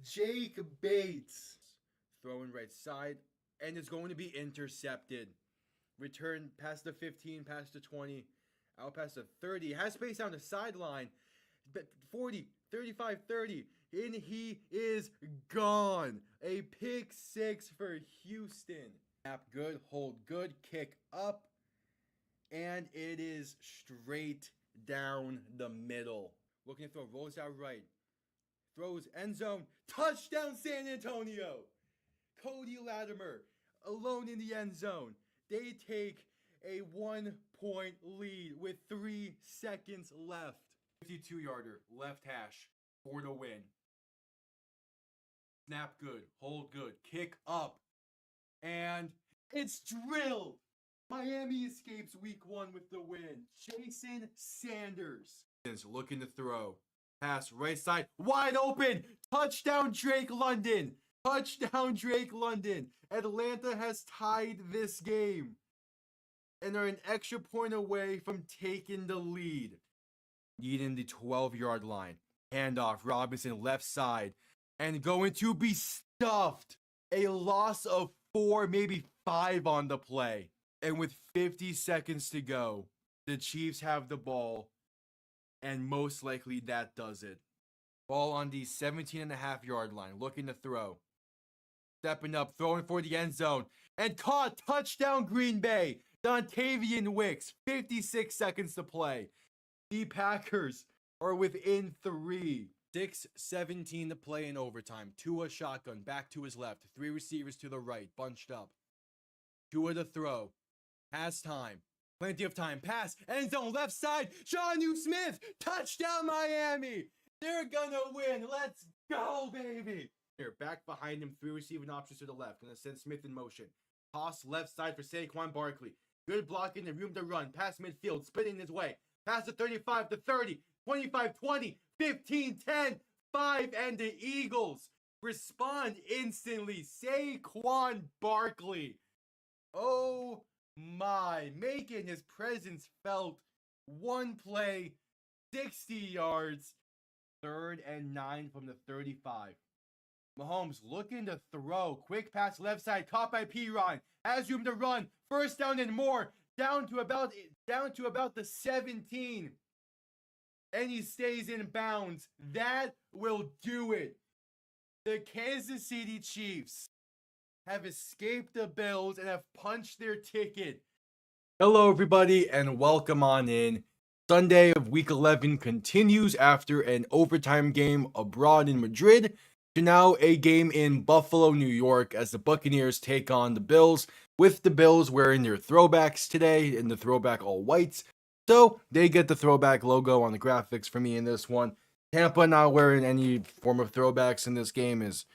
Jake Bates. Throwing right side, and it's going to be intercepted. Return past the 15, past the 20, out past the 30. Has space down the sideline. 40, 35, 30. And he is gone. A pick six for Houston. Snap good, hold good, kick up. And it is straight down the middle. Looking to throw, rolls out right. Throws end zone. Touchdown San Antonio. Cody Latimer alone in the end zone. They take a 1-point lead with 3 seconds left. 52-yarder, left hash, for the win. Snap good, hold good, kick up, and it's drilled. Miami escapes week 1 with the win. Jason Sanders is looking to throw. Pass right side, wide open. Touchdown Drake London. Touchdown Drake London. Atlanta has tied this game and are an extra point away from taking the lead. Needing the 12-yard line. Handoff, Robinson left side. And going to be stuffed. A loss of 4, maybe 5 on the play. And with 50 seconds to go, the Chiefs have the ball. And most likely that does it. Ball on the 17.5-yard line. Looking to throw. Stepping up, throwing for the end zone. And caught. Touchdown Green Bay. Dontavian Wicks. 56 seconds to play. The Packers are within 3. 6:17 to play in overtime. Tua shotgun, back to his left. 3 receivers to the right, bunched up. Tua to throw. Has time. Plenty of time. Pass. End zone, left side. Jonnu Smith. Touchdown Miami. They're gonna win. Let's go, baby. Here, back behind him. 3 receiving options to the left. Gonna send Smith in motion. Toss left side for Saquon Barkley. Good blocking and room to run. Pass midfield, spinning his way. Pass to 35 to 30, 25, 20, 15, 10, 5, and the Eagles respond instantly. Saquon Barkley. Oh my, making his presence felt. 1 play, 60 yards, 3rd and 9 from the 35. Mahomes looking to throw. Quick pass left side, caught by Piron. Has room to run. First down and more. Down to about the 17. And he stays in bounds. That will do it. The Kansas City Chiefs have escaped the Bills and have punched their ticket. Hello, everybody, and welcome on in. Sunday of Week 11 continues after an overtime game abroad in Madrid to now a game in Buffalo, New York, as the Buccaneers take on the Bills, with the Bills wearing their throwbacks today in the throwback all whites. So they get the throwback logo on the graphics for me in this one. Tampa not wearing any form of throwbacks in this game is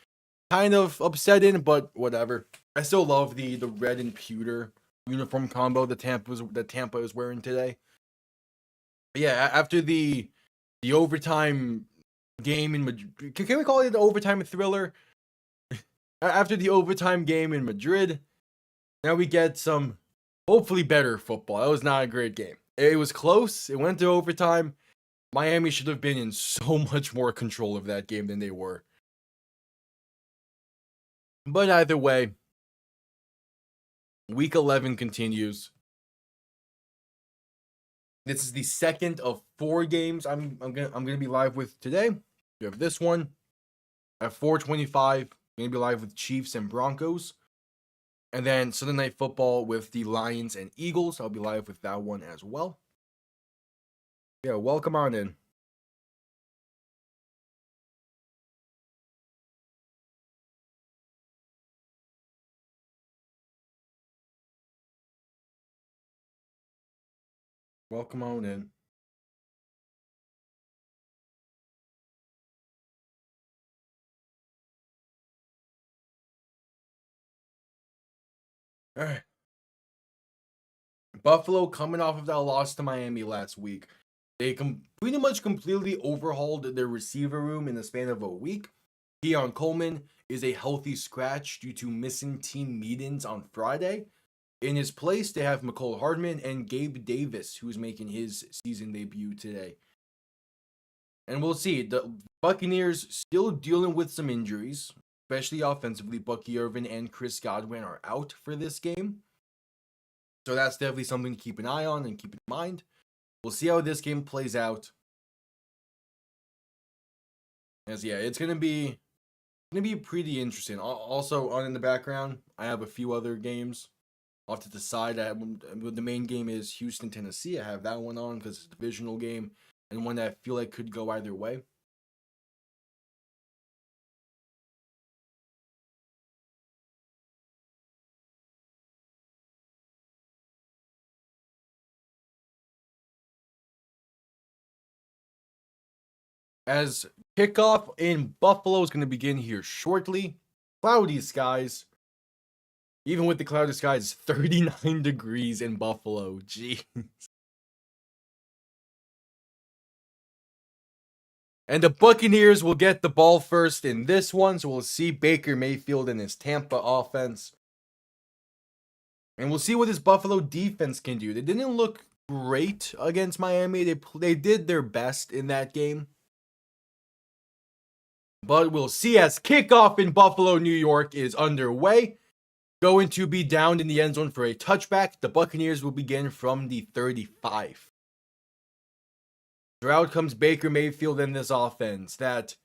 kind of upsetting, but whatever. I still love the red and pewter uniform combo that Tampa is wearing today. But yeah, after the overtime game in Madrid, can we call it the overtime thriller? After the overtime game in Madrid, now we get some hopefully better football. That was not a great game. It was close. It went to overtime. Miami should have been in so much more control of that game than they were. But either way, Week 11 continues. This is the second of 4 games I'm gonna be live with today. We have this one at 4:25. I'm gonna be live with Chiefs and Broncos, and then Sunday Night Football with the Lions and Eagles. I'll be live with that one as well. Yeah, welcome on in. Welcome on in. All right. Buffalo coming off of that loss to Miami last week. They pretty much completely overhauled their receiver room in the span of a week. Keon Coleman is a healthy scratch due to missing team meetings on Friday. In his place, they have McCole Hardman and Gabe Davis, who's making his season debut today. And we'll see. The Buccaneers still dealing with some injuries, especially offensively. Bucky Irvin and Chris Godwin are out for this game. So that's definitely something to keep an eye on and keep in mind. We'll see how this game plays out. As yeah, it's gonna be pretty interesting. Also on in the background, I have a few other games off to the side. The main game is Houston, Tennessee. I have that one on because it's a divisional game and one that I feel like could go either way. As kickoff in Buffalo is going to begin here shortly. Cloudy skies. Even with the cloudy skies, 39 degrees in Buffalo. Jeez. And the Buccaneers will get the ball first in this one. So we'll see Baker Mayfield and his Tampa offense. And we'll see what this Buffalo defense can do. They didn't look great against Miami. They did their best in that game. But we'll see as kickoff in Buffalo, New York is underway. Going to be down in the end zone for a touchback. The Buccaneers will begin from the 35. So out comes Baker Mayfield in this offense that,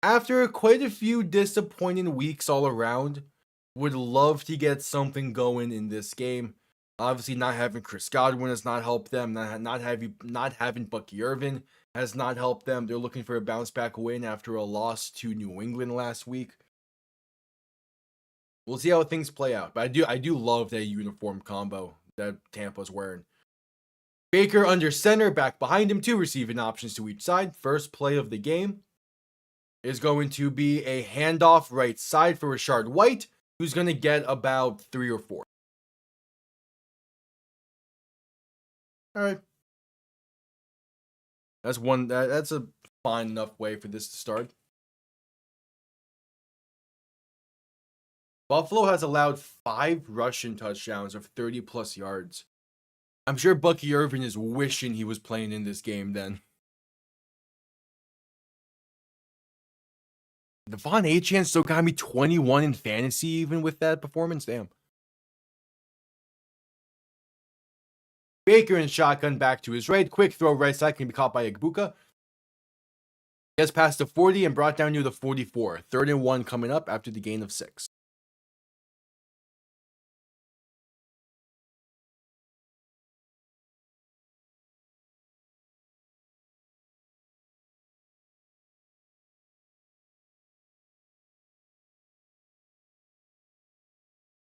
after quite a few disappointing weeks all around, would love to get something going in this game. Obviously, not having Chris Godwin has not helped them. Not having Bucky Irvin has not helped them. They're looking for a bounce back win after a loss to New England last week. We'll see how things play out. But I do love that uniform combo that Tampa's wearing. Baker under center, back behind him, 2 receiving options to each side. First play of the game is going to be a handoff right side for Rashard White, who's going to get about 3 or 4. All right. That's a fine enough way for this to start. Buffalo has allowed 5 rushing touchdowns of 30 plus yards. I'm sure Bucky Irvin is wishing he was playing in this game then. Devon Achane still got me 21 in fantasy even with that performance. Damn. Baker in shotgun back to his right. Quick throw right side can be caught by Igbuka. Gets past the 40 and brought down near the 44. 3rd and 1 coming up after the gain of 6.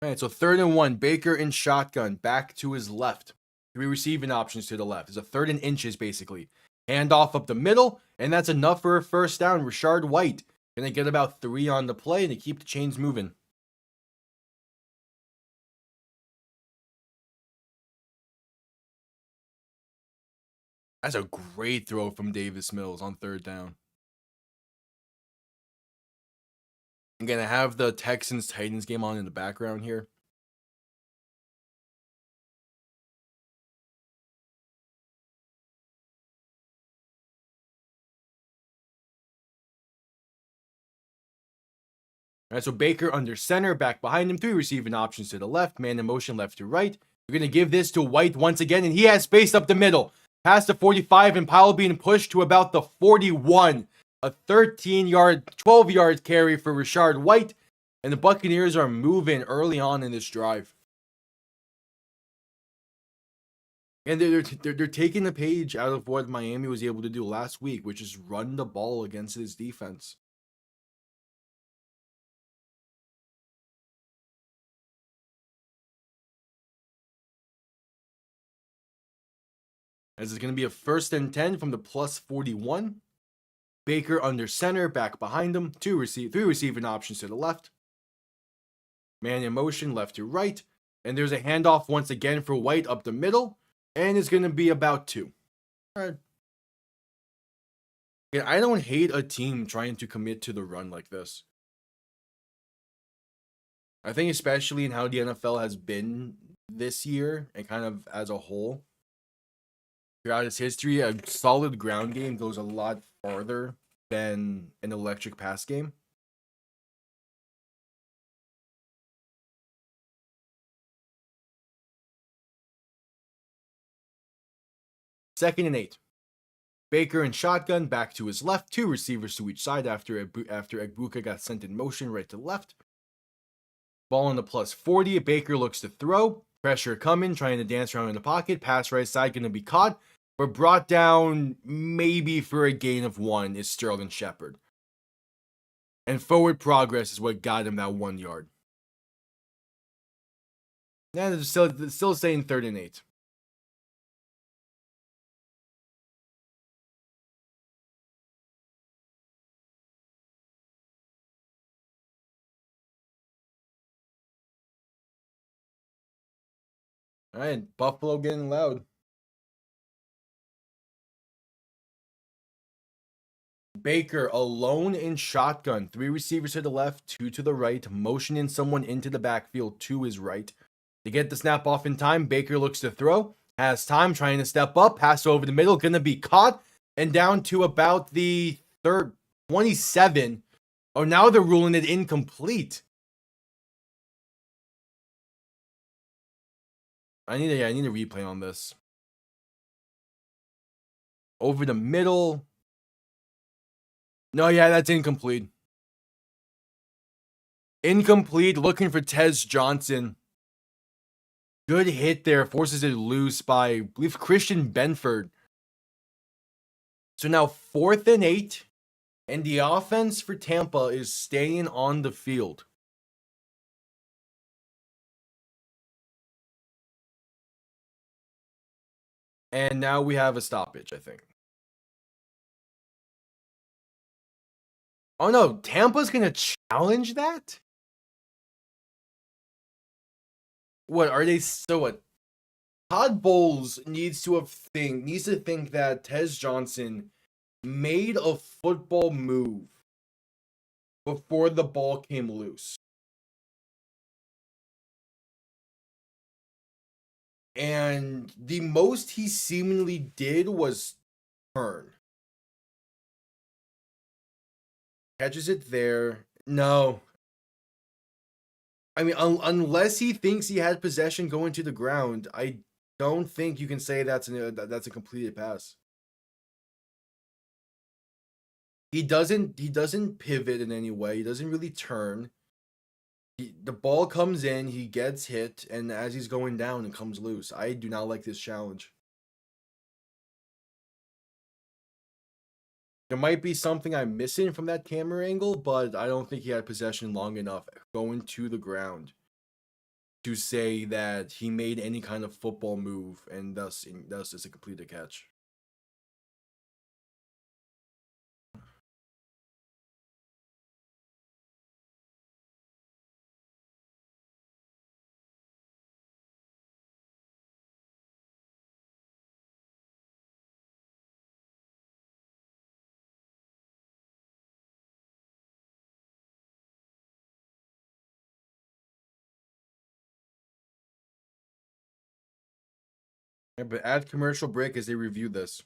All right, so 3rd and 1. Baker in shotgun back to his left. 3 receiving options to the left. It's a 3rd and inches basically. Handoff up the middle, and that's enough for a first down. Rashard White gonna get about 3 on the play and to keep the chains moving. That's a great throw from Davis Mills on 3rd down. I'm gonna have the Texans-Titans game on in the background here. All right, so Baker under center, back behind him, 3 receiving options to the left, man in motion left to right. You're going to give this to White once again, and he has space up the middle. Past the 45, and Powell being pushed to about the 41. A 12-yard carry for Rashard White, and the Buccaneers are moving early on in this drive. And they're taking the page out of what Miami was able to do last week, which is run the ball against his defense. As it's going to be a 1st and 10 from the plus 41. Baker under center, back behind him. 3 receiving options to the left. Man in motion, left to right. And there's a handoff once again for White up the middle. And it's going to be about 2. All right. Yeah, I don't hate a team trying to commit to the run like this. I think especially in how the NFL has been this year and kind of as a whole. Throughout its history, a solid ground game goes a lot farther been an electric pass game. Second and 8. Baker in shotgun, back to his left, 2 receivers to each side after Egbuka got sent in motion right to left. Ball on the plus 40. Baker looks to throw. Pressure coming, trying to dance around in the pocket. Pass right side, going to be caught. But brought down maybe for a gain of 1 is Sterling Shepard. And forward progress is what got him that 1 yard. And it's still saying 3rd and 8. All right, Buffalo getting loud. Baker alone in shotgun. 3 receivers to the left, 2 to the right, motioning someone into the backfield to his right. To get the snap off in time, Baker looks to throw. Has time, trying to step up. Pass over the middle, going to be caught. And down to about the 27. Oh, now they're ruling it incomplete. I need a replay on this. Over the middle. No, yeah, that's incomplete. Incomplete, looking for Tez Johnson. Good hit there, forces it loose by, I believe, Christian Benford. So now 4th and 8, and the offense for Tampa is staying on the field. And now we have a stoppage, I think. Oh no, Tampa's going to challenge that? What are they? So what? Todd Bowles needs to think that Tez Johnson made a football move before the ball came loose. And the most he seemingly did was turn. Catches it there. No. I mean, unless he thinks he had possession going to the ground, I don't think you can say that's a completed pass. He doesn't pivot in any way. He doesn't really turn. The ball comes in, he gets hit, and as he's going down, it comes loose. I do not like this challenge. There might be something I'm missing from that camera angle, but I don't think he had possession long enough going to the ground to say that he made any kind of football move, and thus it's a completed catch. Yeah, but add commercial break as they review this.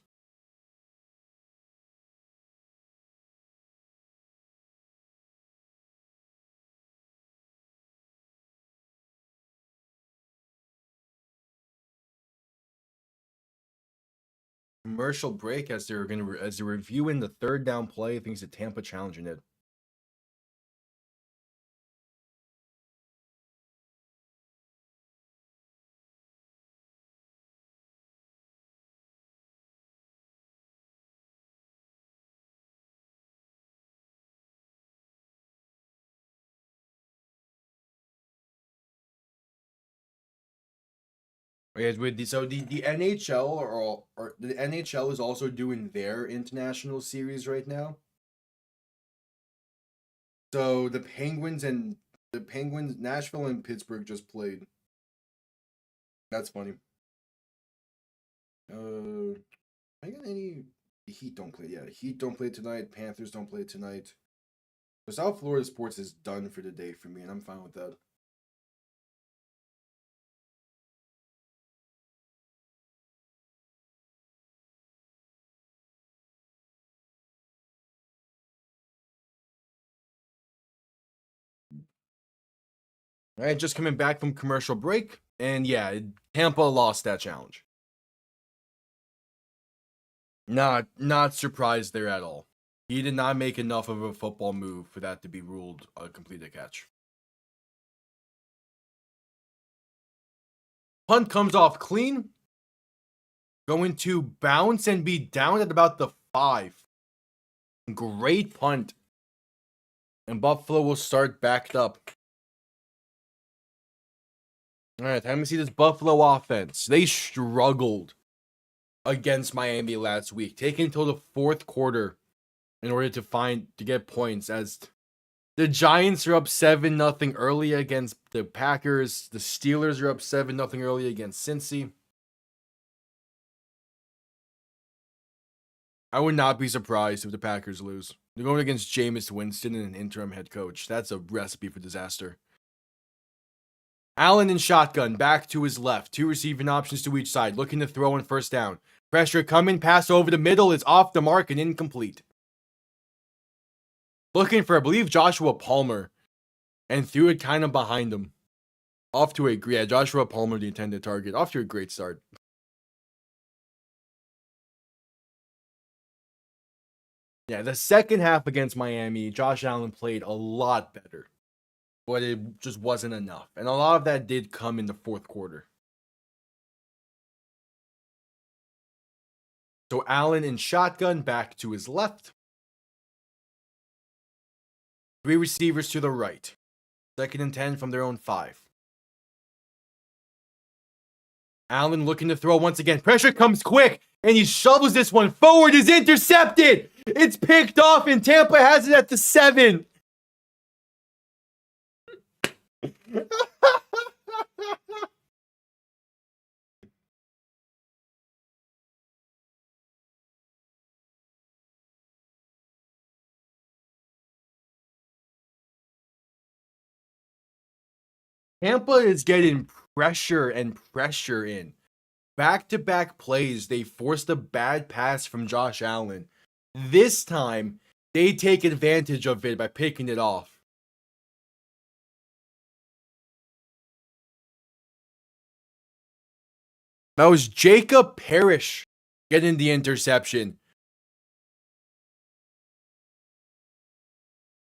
Commercial break as they're reviewing the 3rd down play. Thinks that Tampa challenging it. Okay, so the NHL or the NHL is also doing their international series right now. So the Penguins, Nashville and Pittsburgh just played. That's funny. I got any? The Heat don't play. Yeah, the Heat don't play tonight. Panthers don't play tonight. So South Florida sports is done for the day for me, and I'm fine with that. All right, just coming back from commercial break. And yeah, Tampa lost that challenge. Not surprised there at all. He did not make enough of a football move for that to be ruled a completed catch. Punt comes off clean. Going to bounce and be down at about the 5. Great punt. And Buffalo will start backed up. All right, time to see this Buffalo offense. They struggled against Miami last week, taking until the 4th quarter in order to get points, as the Giants are up 7-0 early against the Packers. The Steelers are up 7-0 early against Cincy. I would not be surprised if the Packers lose. They're going against Jameis Winston and an interim head coach. That's a recipe for disaster. Allen in shotgun, back to his left. 2 receiving options to each side, looking to throw on first down. Pressure coming, pass over the middle is off the mark and incomplete. Looking for, I believe, Joshua Palmer, and threw it kind of behind him. Joshua Palmer, the intended target. Off to a great start. Yeah, the second half against Miami, Josh Allen played a lot better, but it just wasn't enough. And a lot of that did come in the 4th quarter. So Allen in shotgun, back to his left. 3 receivers to the right. 2nd and 10 from their own 5. Allen looking to throw once again. Pressure comes quick, and he shovels this one forward. Is intercepted. It's picked off, and Tampa has it at the 7. Tampa is getting pressure in. Back-to-back plays, they forced a bad pass from Josh Allen. This time, they take advantage of it by picking it off. That was Jacob Parrish getting the interception.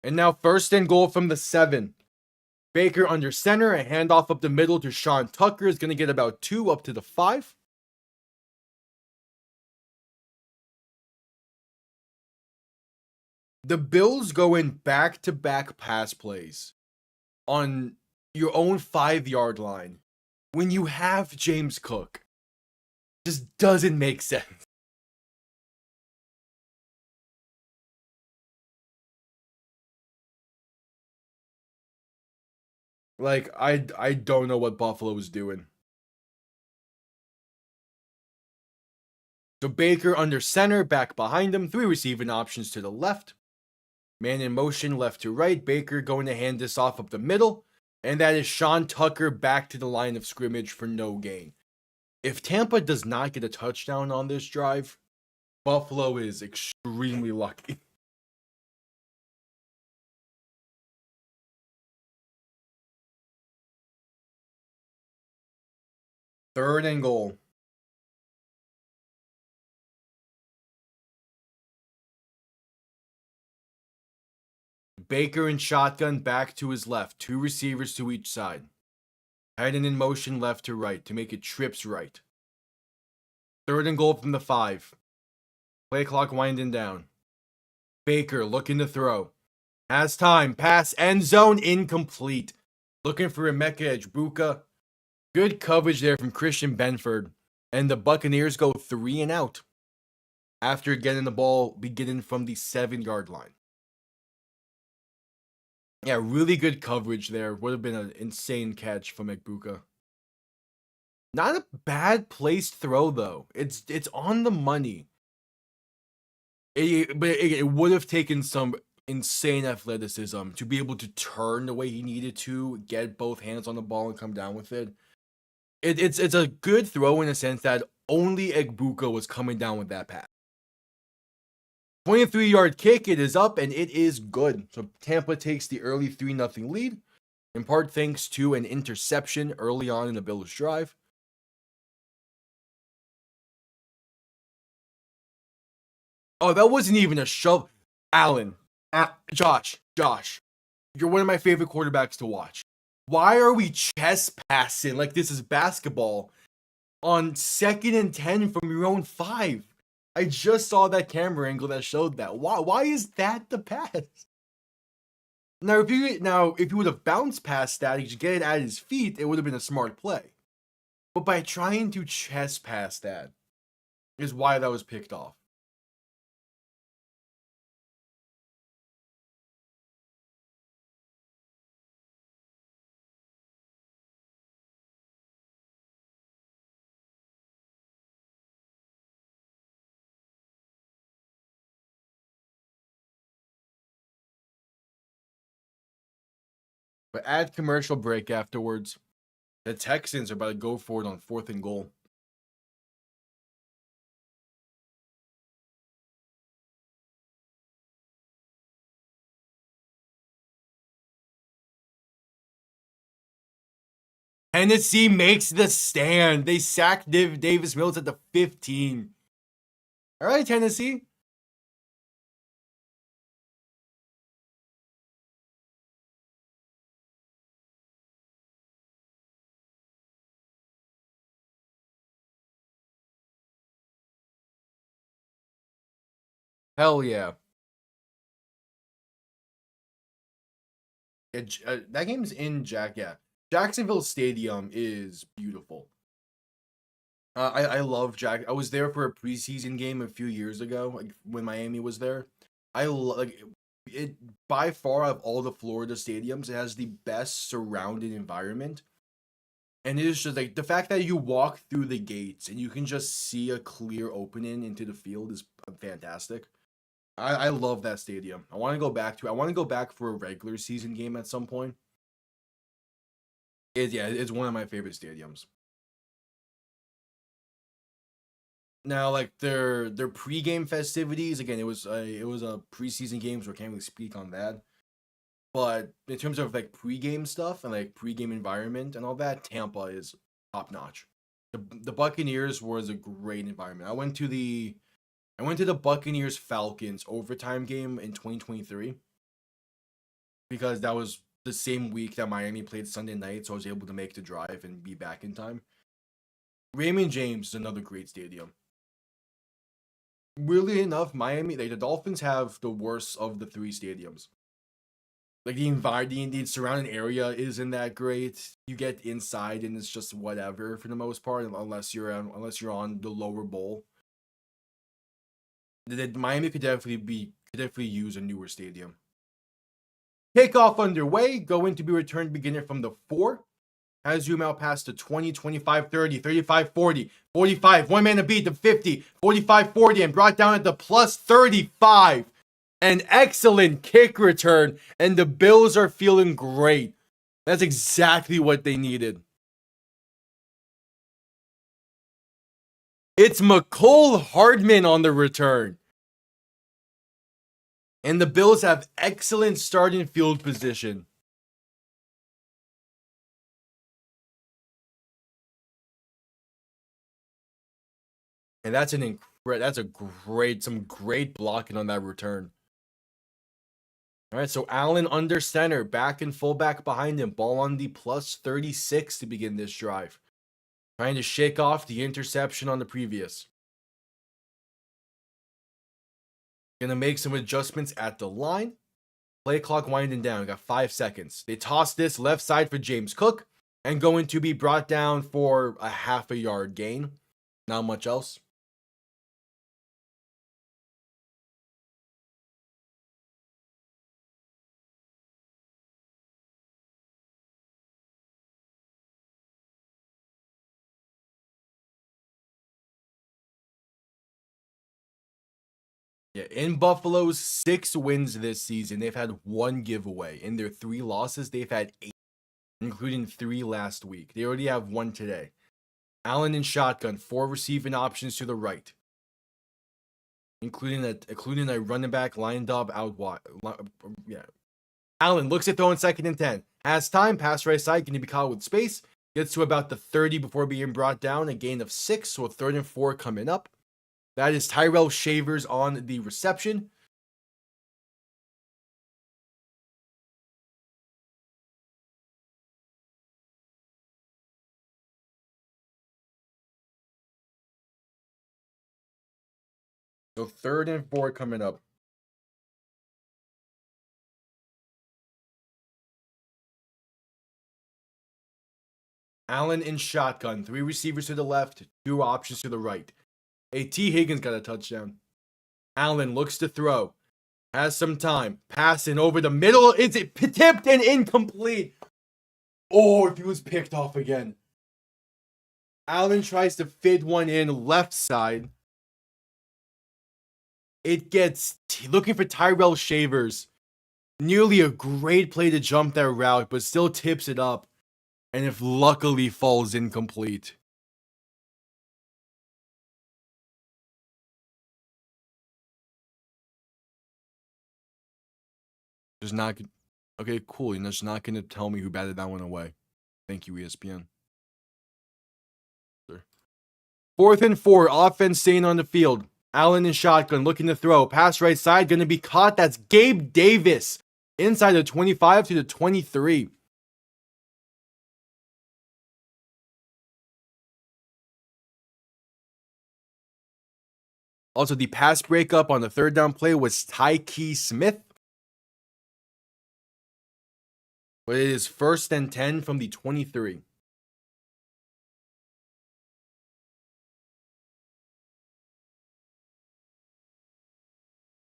And now 1st and goal from the 7. Baker under center, a handoff up the middle to Sean Tucker is going to get about 2 up to the 5. The Bills go in back-to-back pass plays on your own 5-yard line when you have James Cook. Just doesn't make sense. Like, I don't know what Buffalo is doing. So Baker under center, back behind him. 3 receiving options to the left. Man in motion, left to right. Baker going to hand this off up the middle. And that is Sean Tucker back to the line of scrimmage for no gain. If Tampa does not get a touchdown on this drive, Buffalo is extremely lucky. 3rd and goal. Baker in shotgun, back to his left. 2 receivers to each side. Heading in motion left to right to make it trips right. 3rd and goal from the 5. Play clock winding down. Baker looking to throw. Has time. Pass. End zone. Incomplete. Looking for Emeka Egbuka. Good coverage there from Christian Benford. And the Buccaneers go 3 and out after getting the ball beginning from the 7-yard line. Yeah, really good coverage there. Would have been an insane catch from Egbuka. Not a bad placed throw, though. It's on the money. But it would have taken some insane athleticism to be able to turn the way he needed to, get both hands on the ball and come down with it. It's a good throw in a sense that only Egbuka was coming down with that pass. 23-yard kick, it is up, and it is good. So Tampa takes the early 3-0 lead. in part thanks to an interception early on in the Bills' drive. Oh, that wasn't even a shove. Allen, Josh, you're one of my favorite quarterbacks to watch. Why are we chest passing like this is basketball on 2nd and 10 from your own 5? I just saw that camera angle that showed that. Why is that the pass? Now, if you would have bounced past that, you could get it at his feet, it would have been a smart play. But by trying to chest pass that is why that was picked off. But add commercial break afterwards. The Texans are about to go for it on 4th and goal. Tennessee makes the stand. They sacked Davis Mills at the 15. All right, Tennessee. Hell yeah. That game's in Jacksonville Stadium is beautiful. I love Jack. I was there for a preseason game a few years ago, like when Miami was there. Like it by far of all the Florida stadiums, it has the best surrounding environment. And it is just like the fact that you walk through the gates and you can just see a clear opening into the field is fantastic. I love that stadium. I want to go back to it. I want to go back for a regular season game at some point. It's one of my favorite stadiums. Now, like their pregame festivities, again, it was a preseason game, so I can't really speak on that. But in terms of like pregame stuff and like pregame environment and all that, Tampa is top notch. The Buccaneers was a great environment. I went to the Buccaneers Falcons overtime game in 2023 because that was the same week that Miami played Sunday night, so I was able to make the drive and be back in time. Raymond James is another great stadium. Weirdly enough, Miami, like the Dolphins have the worst of the 3 stadiums. Like the surrounding area isn't that great. You get inside and it's just whatever for the most part, unless you're on the lower bowl. Miami could definitely use a newer stadium. Kickoff underway, going to be returned beginning from the 4. Has zoom out past the 20, 25, 30, 35, 40, 45. One man to beat the 50, 45, 40, and brought down at the plus 35. An excellent kick return, and the Bills are feeling great. That's exactly what they needed. It's McCole Hardman on the return. And the Bills have excellent starting field position. And that's some great blocking on that return. All right, so Allen under center, back and fullback behind him. Ball on the plus 36 to begin this drive. Trying to shake off the interception on the previous. Gonna make some adjustments at the line. Play clock winding down. Got 5 seconds. They toss this left side for James Cook and going to be brought down for a half a yard gain. Not much else. Yeah, in Buffalo's 6 wins this season, they've had 1 giveaway. In their 3 losses, they've had 8, including 3 last week. They already have 1 today. Allen in shotgun, 4 receiving options to the right, including a running back lined up out wide. Yeah. Allen looks at throwing 2nd and 10. Has time, pass right side, going to be caught with space. Gets to about the 30 before being brought down, a gain of 6, so a 3rd and 4 coming up. That is Tyrell Shavers on the reception. So 3rd and 4 coming up. Allen in shotgun. 3 receivers to the left, 2 options to the right. T. Higgins got a touchdown. Allen looks to throw. Has some time. Passing over the middle. Is it tipped and incomplete? Oh, if he was picked off again. Allen tries to fit one in left side. It gets looking for Tyrell Shavers. Nearly a great play to jump that route, but still tips it up. And if luckily falls incomplete. Just not. Okay, cool. You're just not going to tell me who batted that one away. Thank you, ESPN. 4th and 4. Offense staying on the field. Allen in shotgun looking to throw. Pass right side. Going to be caught. That's Gabe Davis. Inside the 25 to the 23. Also, the pass breakup on the 3rd down play was Tyke Smith. But it is 1st and 10 from the 23.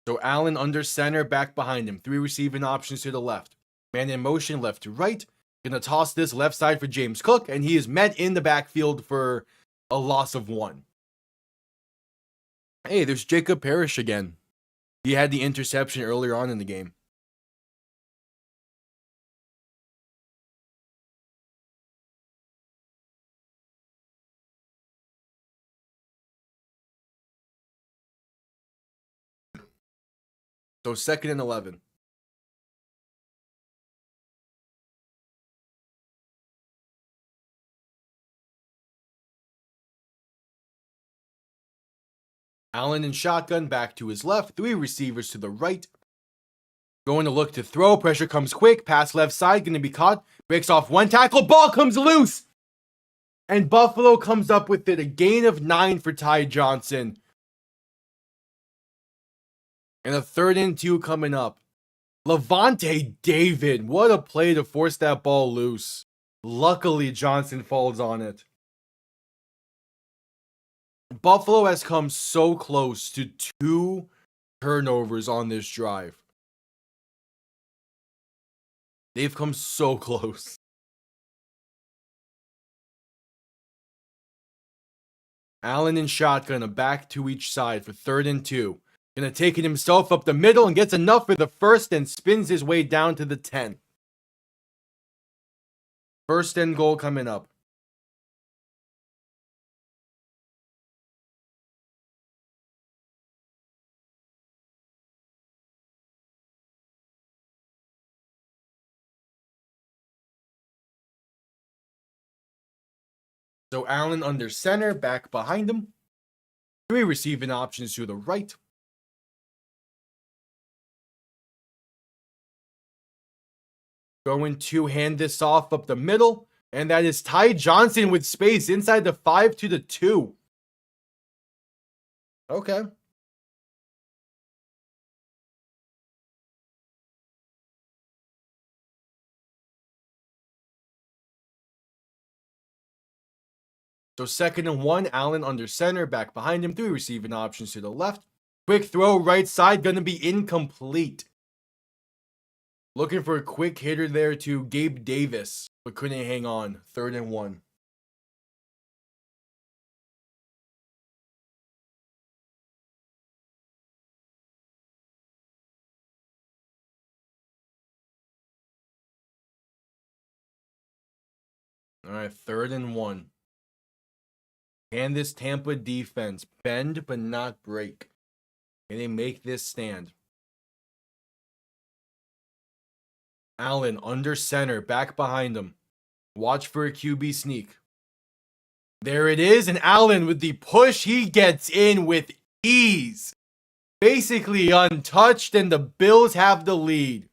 So Allen under center, back behind him. 3 receiving options to the left. Man in motion, left to right. Gonna toss this left side for James Cook, and he is met in the backfield for a loss of 1. Hey, there's Jacob Parrish again. He had the interception earlier on in the game. So 2nd and 11. Allen in shotgun, back to his left. 3 receivers to the right. Going to look to throw. Pressure comes quick. Pass left side. Going to be caught. Breaks off 1 tackle. Ball comes loose. And Buffalo comes up with it. A gain of 9 for Ty Johnson. And a 3rd and 2 coming up. Levante David. What a play to force that ball loose. Luckily, Johnson falls on it. Buffalo has come so close to 2 turnovers on this drive. They've come so close. Allen in shotgun, a back to each side for 3rd and 2. Gonna take it himself up the middle and gets enough for the 1st and spins his way down to the 10. 1st and goal coming up. So Allen under center, back behind him. 3 receiving options to the right. Going to hand this off up the middle. And that is Ty Johnson with space inside the 5 to the 2. Okay. So 2nd and 1, Allen under center, back behind him. 3 receiving options to the left. Quick throw right side, gonna be incomplete. Looking for a quick hitter there to Gabe Davis, but couldn't hang on. 3rd and 1. All right, 3rd and 1. Can this Tampa defense bend but not break? Can they make this stand? Allen under center, back behind him. Watch for a QB sneak. There it is, and Allen with the push, he gets in with ease. Basically untouched, and the Bills have the lead.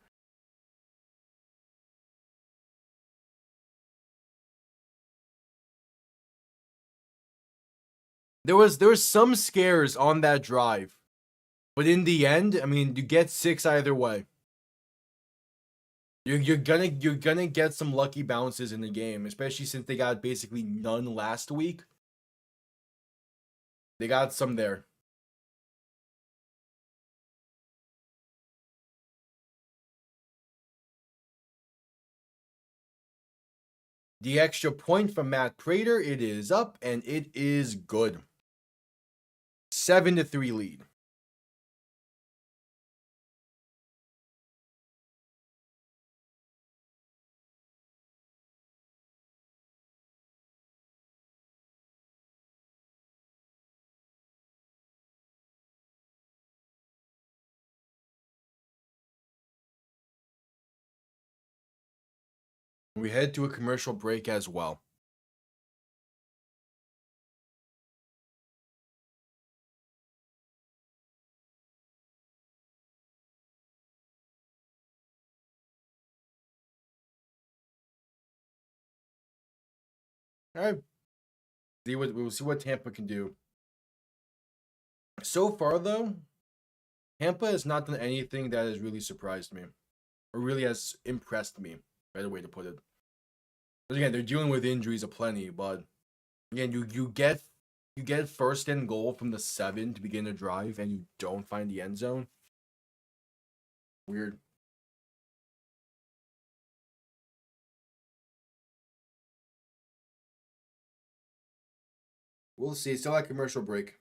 There was some scares on that drive. But in the end, I mean, you get 6 either way. You're gonna get some lucky bounces in the game, especially since they got basically none last week. They got some there. The extra point from Matt Prater, it is up and it is good. 7-3 lead. We head to a commercial break as well. All right. We'll see what Tampa can do. So far, though, Tampa has not done anything that has really surprised me, or really has impressed me. Better way to put it. But again, they're dealing with injuries aplenty, but again, you get first and goal from the 7 to begin a drive, and you don't find the end zone. Weird. We'll see. Still at commercial break.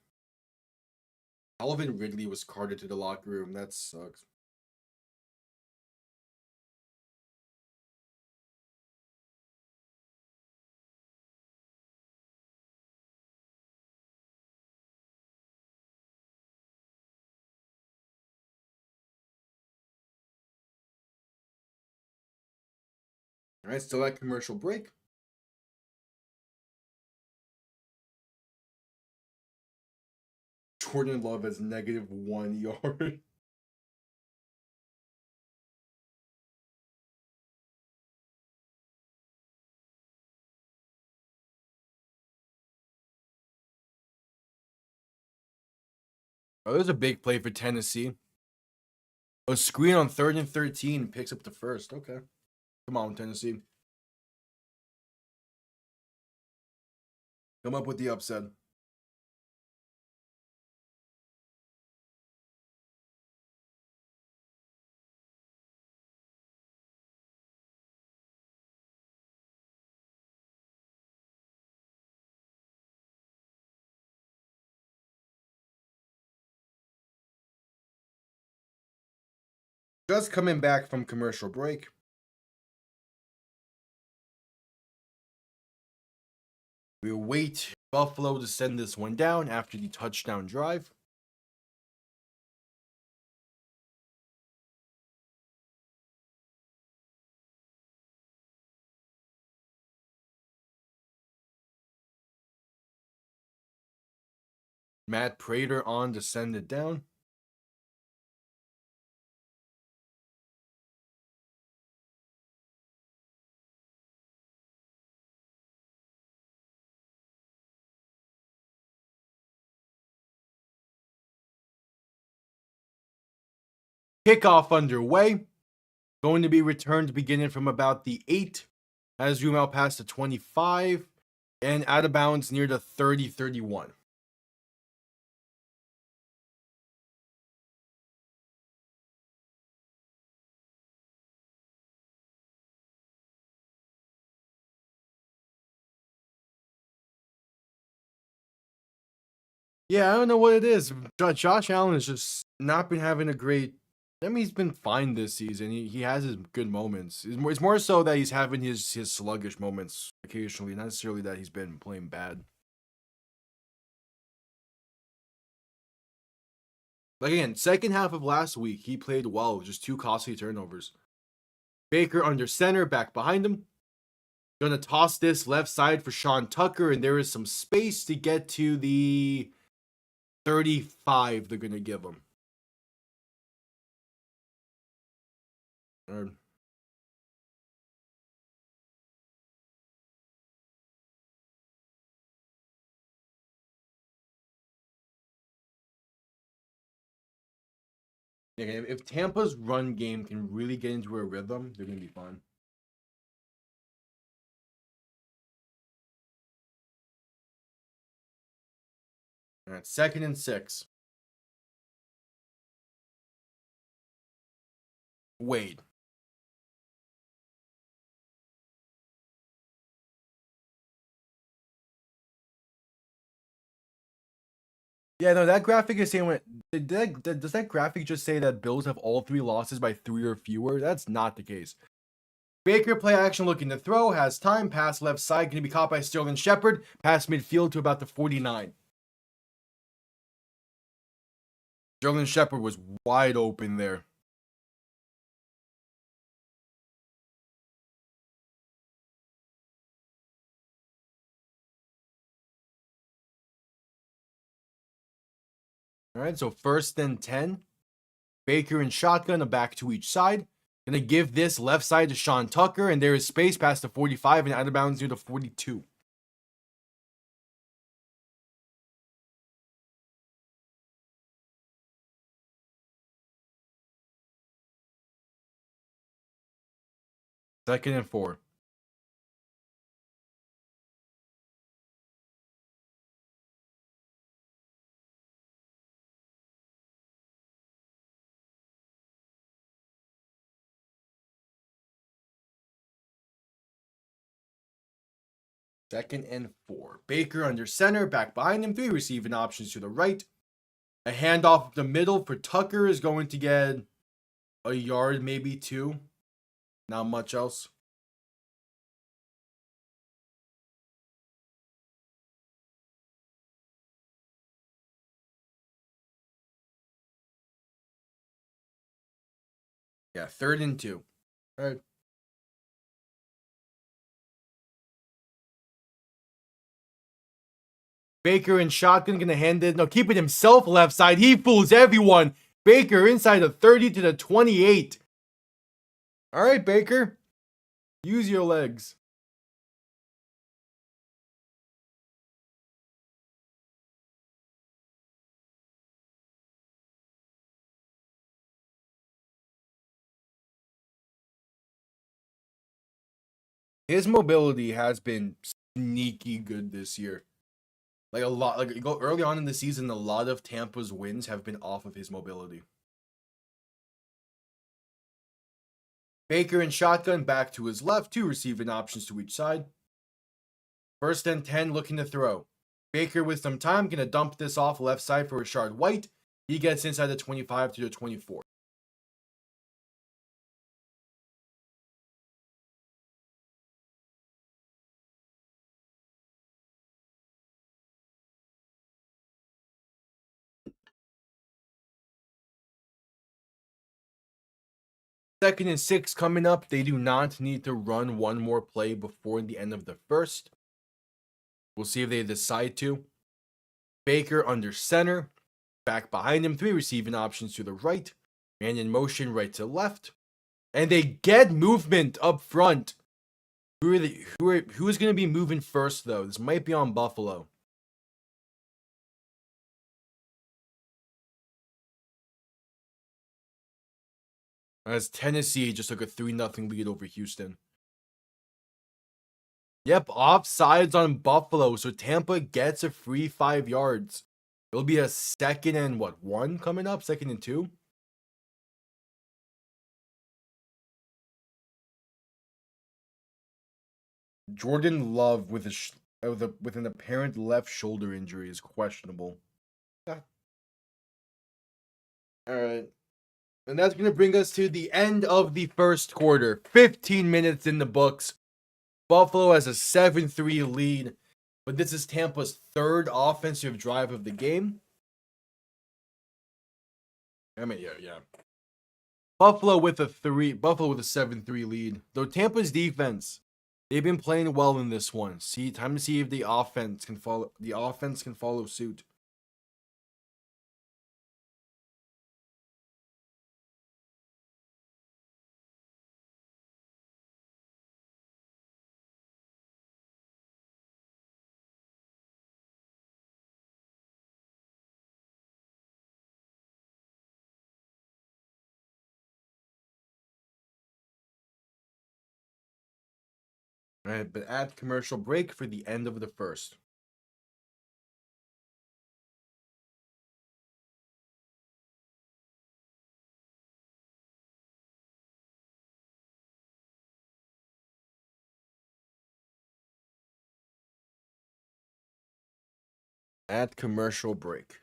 Alvin Ridley was carted to the locker room. That sucks. All right, still at commercial break. Jordan Love has -1 yard. Oh, there's a big play for Tennessee. A screen on 3rd and 13 picks up the first. Okay. Come on, Tennessee. Come up with the upset. Just coming back from commercial break. We'll wait Buffalo to send this one down after the touchdown drive. Matt Prater on to send it down. Kickoff underway. Going to be returned beginning from about the 8. Has zoom out past the 25. And out of bounds near the 30-31. Yeah, I don't know what it is. Josh Allen has just not been having a great. I mean, he's been fine this season. He has his good moments. It's more so that he's having his sluggish moments occasionally, not necessarily that he's been playing bad. Like again, second half of last week, he played well, just 2 costly turnovers. Baker under center, back behind him. Gonna toss this left side for Sean Tucker, and there is some space to get to the 35 they're gonna give him. If Tampa's run game can really get into a rhythm, they're gonna be fine. All right, 2nd and 6. Wade. Yeah, no, that graphic is saying does that graphic just say that Bills have all 3 losses by 3 or fewer? That's not the case. Baker play action looking to throw, has time, pass left side, going to be caught by Sterling Shepard, pass midfield to about the 49. Sterling Shepard was wide open there. All right, so 1st and 10. Baker and shotgun, a back to each side. Gonna give this left side to Sean Tucker, and there is space past the 45 and out of bounds near the 42. Second and 4. Second and 4. Baker under center, back behind him. 3 receiving options to the right. A handoff up the middle for Tucker is going to get a yard, maybe 2. Not much else. Yeah, 3rd and 2. All right. Baker in shotgun, gonna hand it. No, keep it himself left side. He fools everyone. Baker inside the 30 to the 28. All right, Baker. Use your legs. His mobility has been sneaky good this year. Like a lot, like go early on in the season, a lot of Tampa's wins have been off of his mobility. Baker in shotgun, back to his left, 2 receiving options to each side. 1st and 10, looking to throw. Baker with some time, gonna dump this off left side for Rashard White. He gets inside the 25 to the 24. Second and 6 coming up. They do not need to run one more play before the end of the 1st. We'll see if they decide to. Baker under center. Back behind him. 3 receiving options to the right. Man in motion right to left. And they get movement up front. Who is going to be moving first, though? This might be on Buffalo. As Tennessee just took a 3-0 lead over Houston. Yep, offsides on Buffalo, so Tampa gets a free 5 yards. It'll be a 2nd and 1 coming up? 2nd and 2? Jordan Love with an apparent left shoulder injury is questionable. All right. And that's going to bring us to the end of the 1st quarter. 15 minutes in the books. Buffalo has a 7-3 lead, but this is Tampa's 3rd offensive drive of the game. I mean, yeah. Buffalo with a 7-3 lead. Though Tampa's defense, they've been playing well in this one. Time to see if the offense can follow suit. All right, but at commercial break for the end of the first. At commercial break.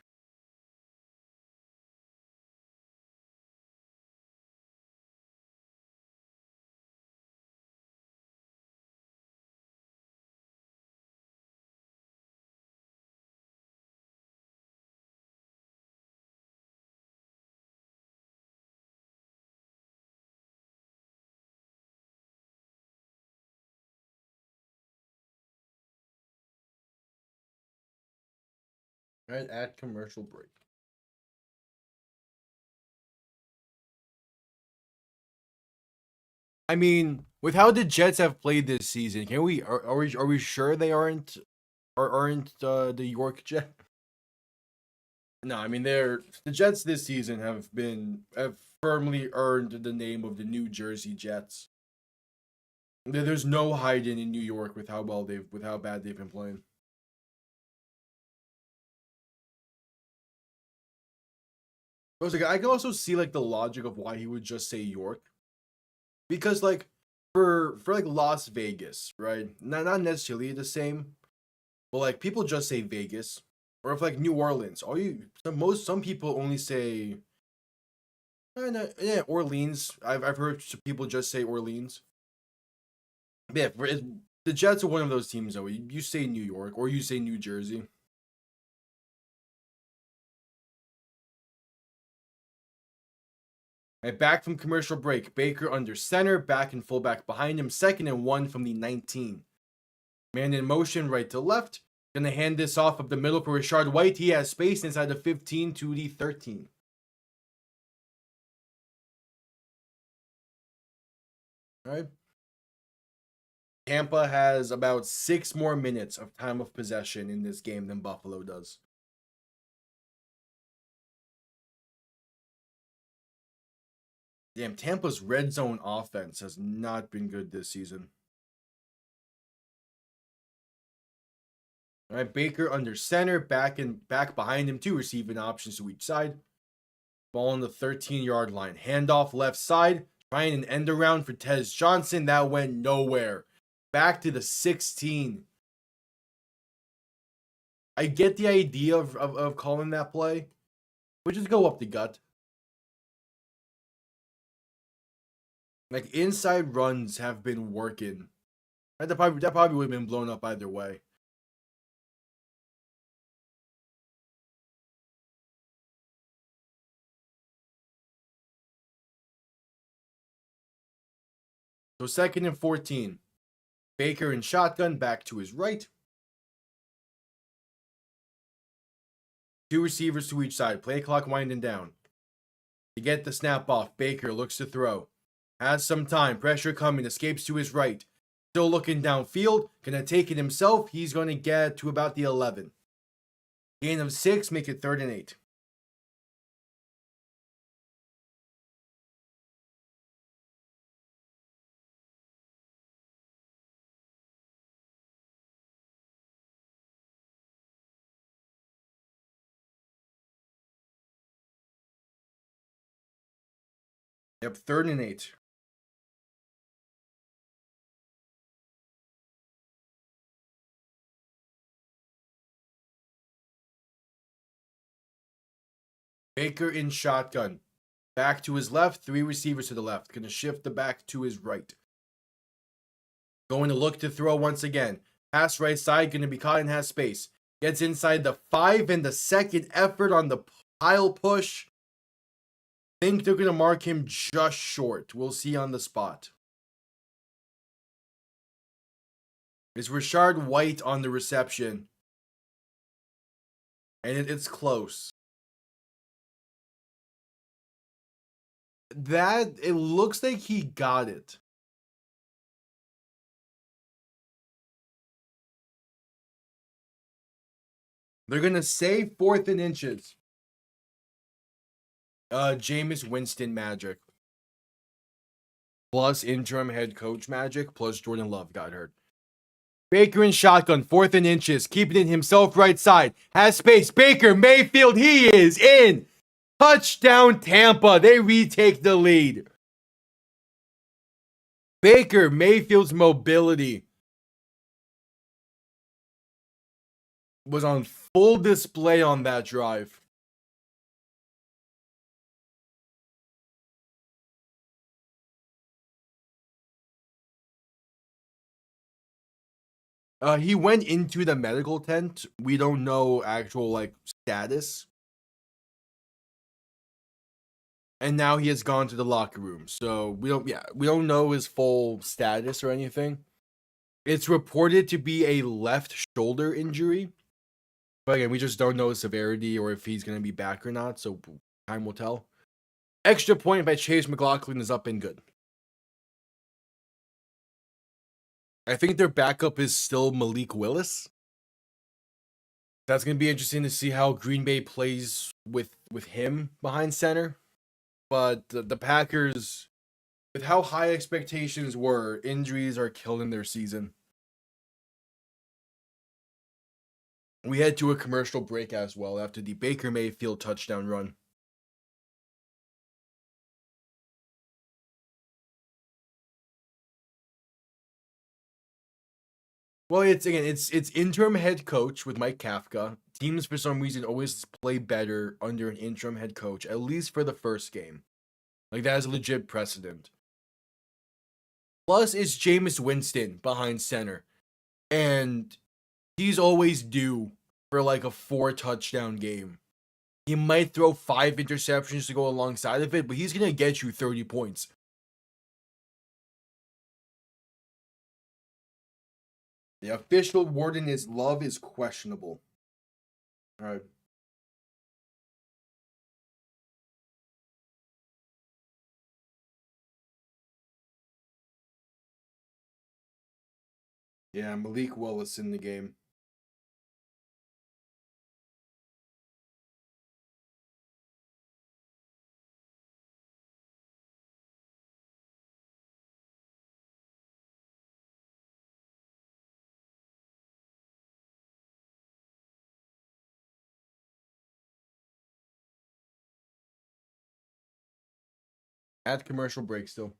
All right, at commercial break. I mean, with how the Jets have played this season, are we sure they aren't the York Jets? No, I mean the Jets this season have firmly earned the name of the New Jersey Jets. There's no hiding in New York with how bad they've been playing. I can also see like the logic of why he would just say York, because like for like Las Vegas, right? Not necessarily the same, but like people just say Vegas, or if like New Orleans, some people only say Orleans. I've heard people just say Orleans. Yeah, the Jets are one of those teams though. You say New York or you say New Jersey. Right, back from commercial break. Baker under center, back and fullback behind him, 2nd and 1 from the 19. Man in motion, right to left. Gonna hand this off up the middle for Rashard White. He has space inside the 15 to the 13. All right. Tampa has about 6 more minutes of time of possession in this game than Buffalo does. Damn, Tampa's red zone offense has not been good this season. All right, Baker under center, back behind him, 2 receiving options to each side. Ball on the 13-yard line. Handoff left side, trying an end around for Tez Johnson. That went nowhere. Back to the 16. I get the idea of calling that play, but just go up the gut. Like inside runs have been working. That probably would have been blown up either way. So 2nd and 14. Baker in shotgun, back to his right. 2 receivers to each side. Play clock winding down. To get the snap off, Baker looks to throw. Has some time. Pressure coming. Escapes to his right. Still looking downfield. Gonna take it himself. He's going to get to about the 11. Gain of 6. Make it 3rd and 8. Yep, 3rd and 8. Baker in shotgun. Back to his left. 3 receivers to the left. Gonna shift the back to his right. Going to look to throw once again. Pass right side. Gonna be caught and has space. Gets inside the 5 and the second effort on the pile push. think they're going to mark him just short. We'll see on the spot. It's Rashard White on the reception. And it's close. It looks like he got it. They're going to say 4th and inches. Jameis Winston magic. Plus interim head coach magic. Plus Jordan Love got hurt. Baker in shotgun. 4th and inches. Keeping it himself right side. Has space. Baker Mayfield. He is in. Touchdown Tampa. They retake the lead. Baker Mayfield's mobility was on full display on that drive. He went into the medical tent. We don't know actual status. And now he has gone to the locker room. So we don't know his full status or anything. It's reported to be a left shoulder injury. But again, we just don't know the severity or if he's going to be back or not. So time will tell. Extra point by Chase McLaughlin is up and good. I think their backup is still Malik Willis. That's going to be interesting to see how Green Bay plays with him behind center. But the Packers, with how high expectations were, injuries are killing their season. We head to a commercial break as well after the Baker Mayfield touchdown run. Well, it's interim head coach with Mike Kafka. Teams, for some reason, always play better under an interim head coach, at least for the first game. That is a legit precedent. Plus, it's Jameis Winston behind center. And he's always due for a 4-touchdown game. He might throw 5 interceptions to go alongside of it, but he's going to get you 30 points. The official warden is Love is questionable. All right. Yeah, Malik Willis in the game. At commercial break still.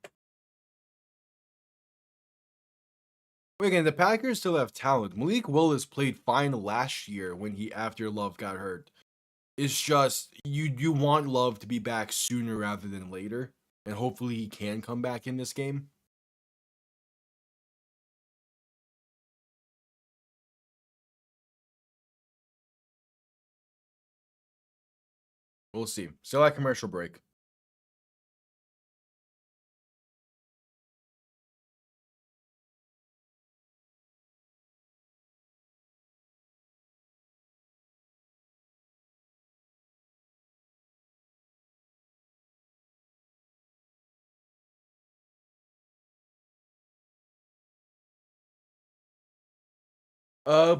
Again, the Packers still have talent. Malik Willis played fine last year after Love got hurt. It's just you want Love to be back sooner rather than later, and hopefully he can come back in this game. We'll see. Still at commercial break.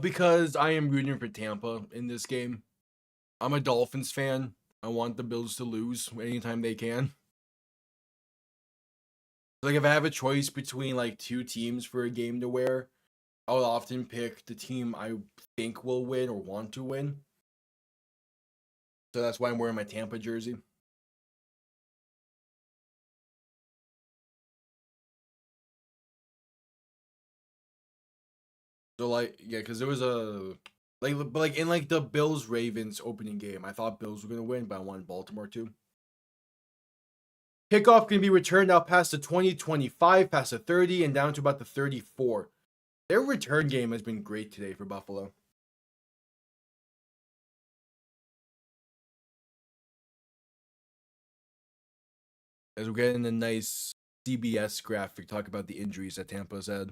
Because I am rooting for Tampa in this game. I'm a Dolphins fan. I want the Bills to lose anytime they can. If I have a choice between 2 teams for a game to wear, I would often pick the team I think will win or want to win. So that's why I'm wearing my Tampa jersey. So because there was a in the Bills Ravens opening game, I thought Bills were gonna win, but I wanted Baltimore to. Kickoff can be returned out past the 20-25, past the 30, and down to about the 34. Their return game has been great today for Buffalo. As we're getting a nice CBS graphic, talk about the injuries that Tampa's had.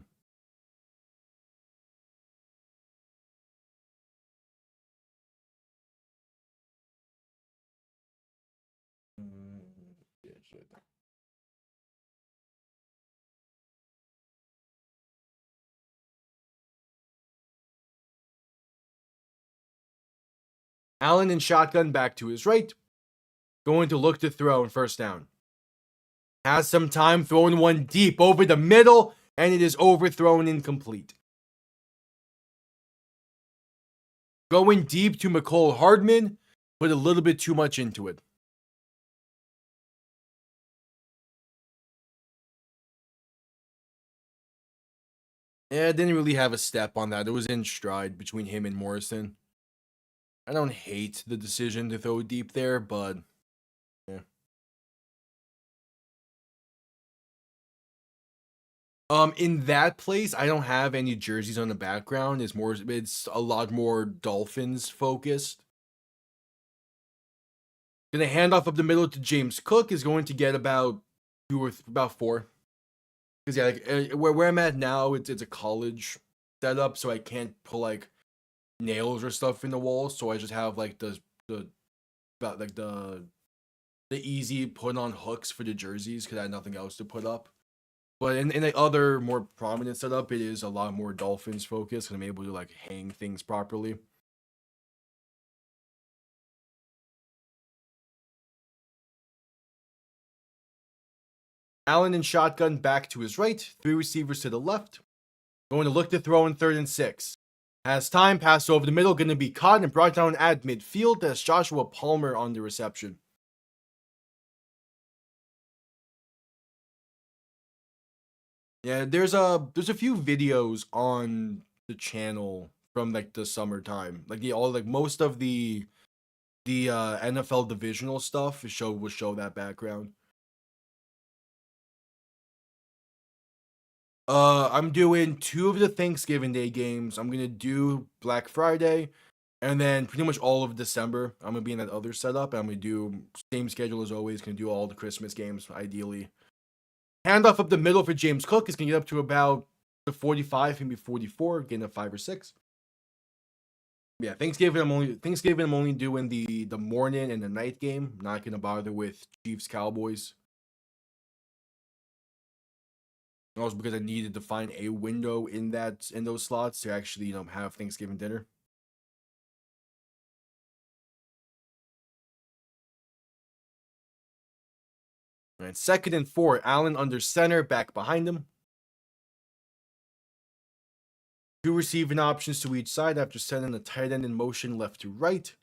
Yeah, it's right there. Allen in shotgun back to his right. Going to look to throw in first down. Has some time, throwing one deep over the middle, and it is overthrown incomplete. Going deep to McCole Hardman, put a little bit too much into it. Yeah, didn't really have a step on that. It was in stride between him and Morrison. I don't hate the decision to throw deep there, but yeah. In that place, I don't have any jerseys on the background. It's a lot more Dolphins focused. Gonna hand off up the middle to James Cook, is going to get about about 4. Because yeah, like where I'm at now, it's a college setup, so I can't put like nails or stuff in the wall. So I just have like the about like the easy put on hooks for the jerseys because I had nothing else to put up. But in the other more prominent setup, it is a lot more Dolphins focused, and I'm able to like hang things properly. Allen in shotgun back to his right, 3 receivers to the left. Going to look to throw in 3rd and 6. Has time, pass over the middle, going to be caught and brought down at midfield. That's Joshua Palmer on the reception. Yeah, there's a few videos on the channel from like the summertime, like most of the NFL divisional stuff will show that background. I'm doing 2 of the Thanksgiving Day games. I'm gonna do Black Friday, and then pretty much all of December. I'm gonna be in that other setup. I'm gonna do same schedule as always. Gonna do all the Christmas games ideally. Handoff up the middle for James Cook is gonna get up to about the 45, maybe 44, getting a 5 or 6. Yeah, Thanksgiving I'm only doing the morning and the night game. Not gonna bother with Chiefs Cowboys. Also because I needed to find a window in those slots to actually have Thanksgiving dinner. And 2nd and 4, Allen under center, back behind him. 2 receiving options to each side after sending the tight end in motion left to right.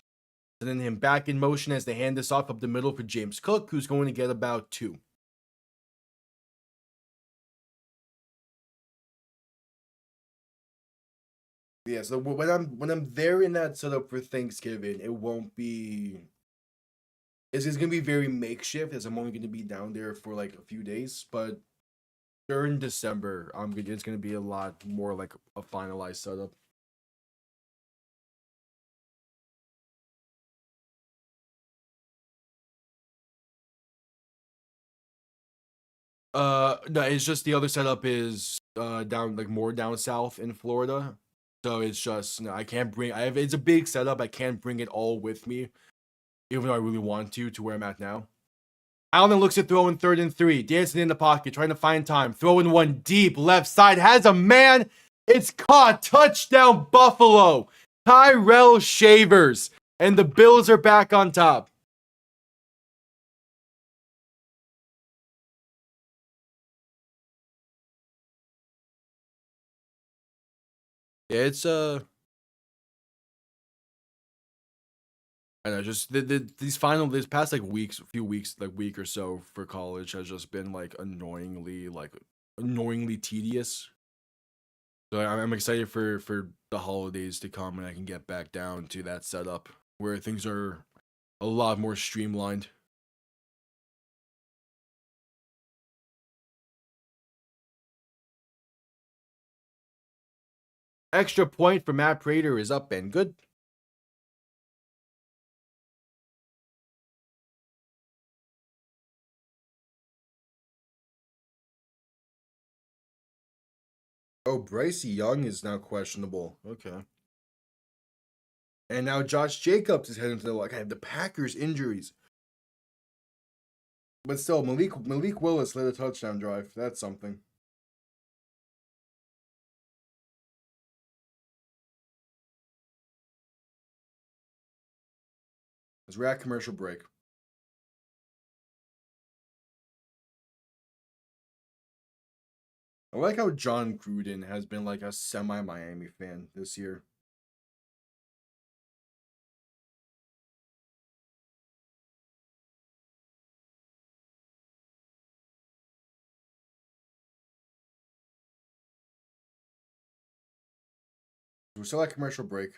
Sending him back in motion as they hand this off up the middle for James Cook, who's going to get about 2. Yeah, so when I'm there in that setup for Thanksgiving, it won't be. It's gonna be very makeshift, as I'm only gonna be down there for like a few days. But during December, it's gonna be a lot more like a finalized setup. No, it's just the other setup is down like more down south in Florida. So it's just I can't bring it's a big setup. I can't bring it all with me, even though I really want to where I'm at now. Allen looks at throwing 3rd and 3, dancing in the pocket, trying to find time, throwing one deep left side, has a man. It's caught. Touchdown Buffalo. Tyrell Shavers. And the Bills are back on top. Yeah, it's I know, just these past like few weeks, like week or so for college has just been like annoyingly tedious. So I'm excited for the holidays to come and I can get back down to that setup where things are a lot more streamlined. Extra point for Matt Prater is up and good. Oh, Bryce Young is now questionable. Okay. And now Josh Jacobs is heading to the Packers injuries. But still, Malik Willis led a touchdown drive. That's something. Let's at commercial break. I like how John Gruden has been like a semi-Miami fan this year. We're still at commercial break.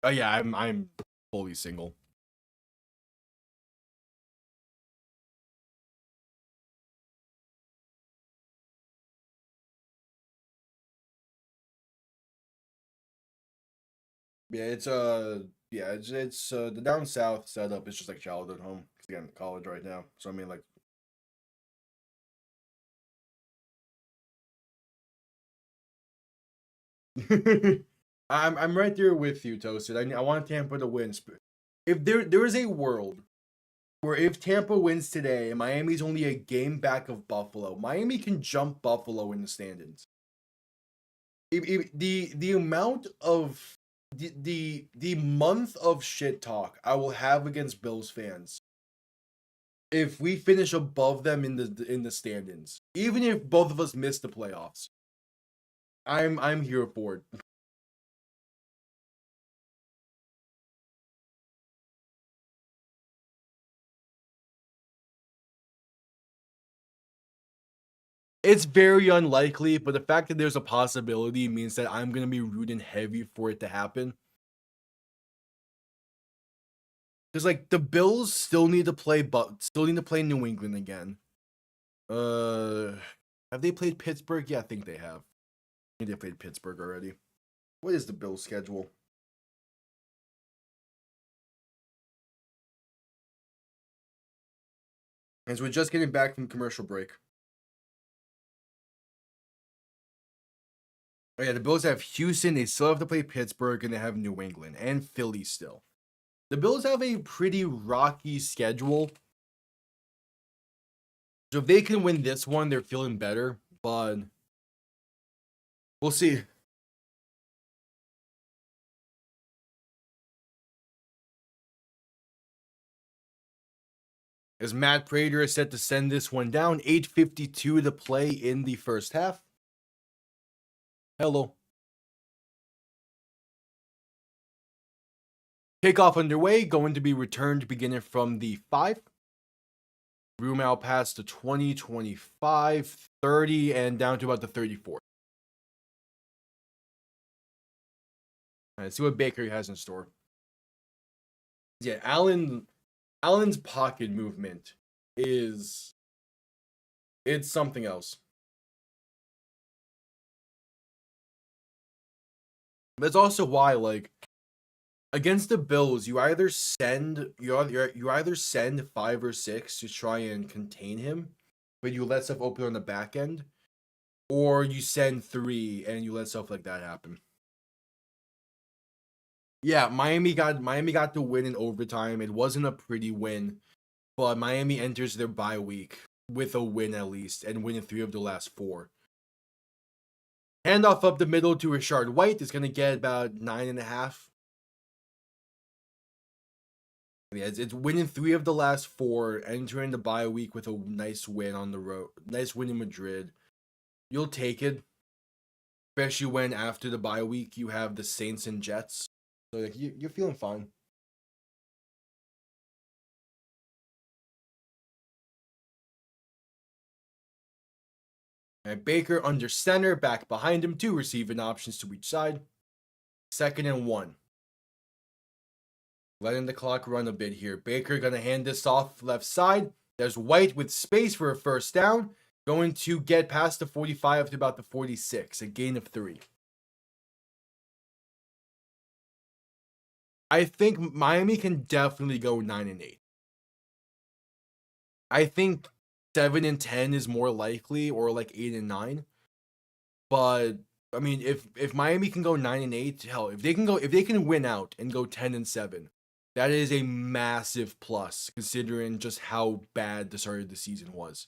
Oh yeah, I'm fully single. Yeah, it's the down south setup is just like childhood home. Cause again, college right now. So I mean, like, I'm right there with you, Toasted. I want Tampa to win. If there is a world where if Tampa wins today and Miami's only a game back of Buffalo, Miami can jump Buffalo in the standings. The amount of the month of shit talk I will have against Bills fans if we finish above them in the standings, even if both of us miss the playoffs, I'm here for it. It's very unlikely, but the fact that there's a possibility means that I'm gonna be rooting heavy for it to happen. Because like the Bills still need to play, but still need to play New England again. Uh, have they played Pittsburgh? Yeah, I think they have. I think they played Pittsburgh already. What is the Bills' schedule? As we're just getting back from commercial break. Oh yeah, the Bills have Houston. They still have to play Pittsburgh, and they have New England and Philly still. The Bills have a pretty rocky schedule. So if they can win this one, they're feeling better. But we'll see. As Matt Prater is set to send this one down, 8:52 to play in the first half. Hello. Kickoff underway, going to be returned beginning from the 5. Room out past the 20, 25, 30, and down to about the 34. All right, let's see what Baker has in store. Yeah, Allen's pocket movement is it's something else. That's also why, like, against the Bills, you either send 5 or 6 to try and contain him, but you let stuff open on the back end, or you send 3 and you let stuff like that happen. Yeah, Miami got the win in overtime. It wasn't a pretty win, but Miami enters their bye week with a win at least and winning 3 of the last 4. Handoff up the middle to Rashard White is going to get about 9.5. Yeah, it's winning 3 of the last 4, entering the bye week with a nice win on the road. Nice win in Madrid. You'll take it, especially when after the bye week you have the Saints and Jets. So like you're feeling fine. And Baker under center, back behind him, 2 receiving options to each side. 2nd and 1. Letting the clock run a bit here. Baker gonna hand this off left side. There's White with space for a first down. Going to get past the 45 to about the 46. A gain of 3. I think Miami can definitely go 9-8. I think 7-10 is more likely, or like 8-9. But I mean, if Miami can go 9-8, hell, if they can win out and go 10-7, that is a massive plus considering just how bad the start of the season was.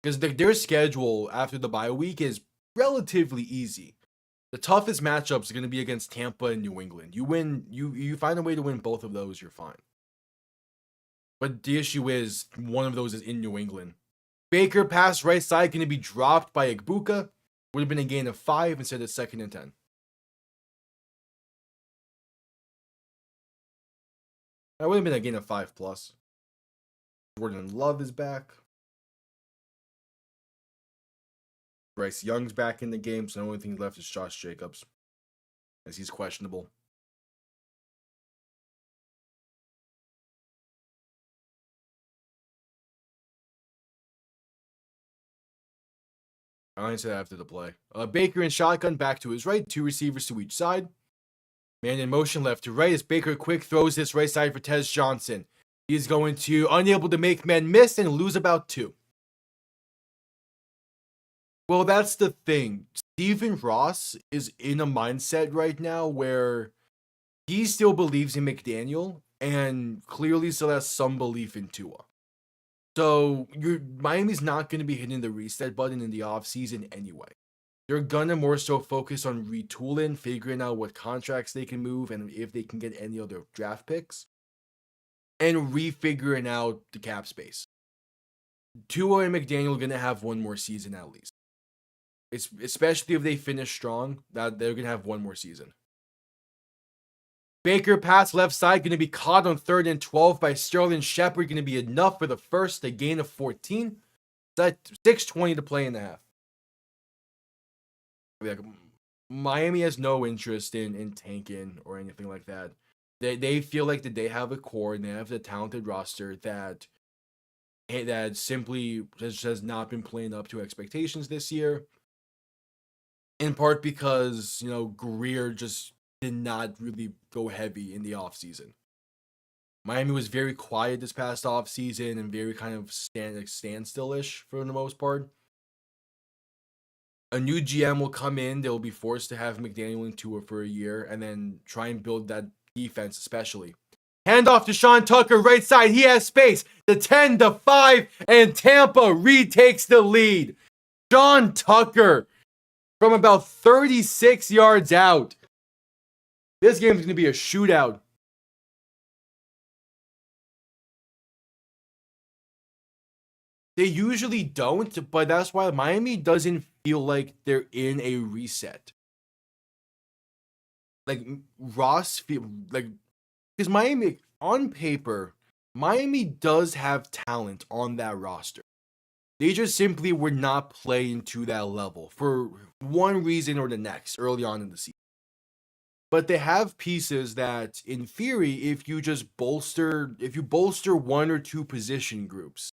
Because their schedule after the bye week is relatively easy. The toughest matchups are going to be against Tampa and New England. You find a way to win both of those, you're fine. But the issue is one of those is in New England. Baker pass right side going to be dropped by Igbuka. Would have been a gain of 5 instead of 2nd and 10. That would have been a gain of 5+. Jordan Love is back. Bryce Young's back in the game, so the only thing left is Josh Jacobs, as he's questionable. I only said after the play. Baker in shotgun, back to his right, 2 receivers to each side. Man in motion left to right as Baker quick throws this right side for Tez Johnson. He's going to unable to make men miss and lose about 2. Well, that's the thing. Stephen Ross is in a mindset right now where he still believes in McDaniel and clearly still has some belief in Tua. So Miami's not going to be hitting the reset button in the offseason anyway. They're going to more so focus on retooling, figuring out what contracts they can move and if they can get any other draft picks, and refiguring out the cap space. Tua and McDaniel are going to have one more season at least. It's especially if they finish strong, that they're going to have one more season. Baker pass left side, going to be caught on 3rd and 12 by Sterling Shepard. Going to be enough for the first, a gain of 14. That's 6:20 to play in the half. Like, Miami has no interest in tanking or anything like that. They feel like that they have a core and they have the talented roster that simply has not been playing up to expectations this year. In part because, Greer just did not really go heavy in the offseason. Miami was very quiet this past offseason and very kind of standstill-ish for the most part. A new GM will come in. They'll be forced to have McDaniel and Tua for a year and then try and build that defense especially. Hand off to Sean Tucker, right side. He has space. The 10-5, and Tampa retakes the lead. Sean Tucker from about 36 yards out. This game is going to be a shootout. They usually don't, but that's why Miami doesn't feel like they're in a reset. Like Ross, because Miami, on paper, Miami does have talent on that roster. They just simply were not playing to that level for one reason or the next early on in the season. But they have pieces that, in theory, if you bolster one or two position groups,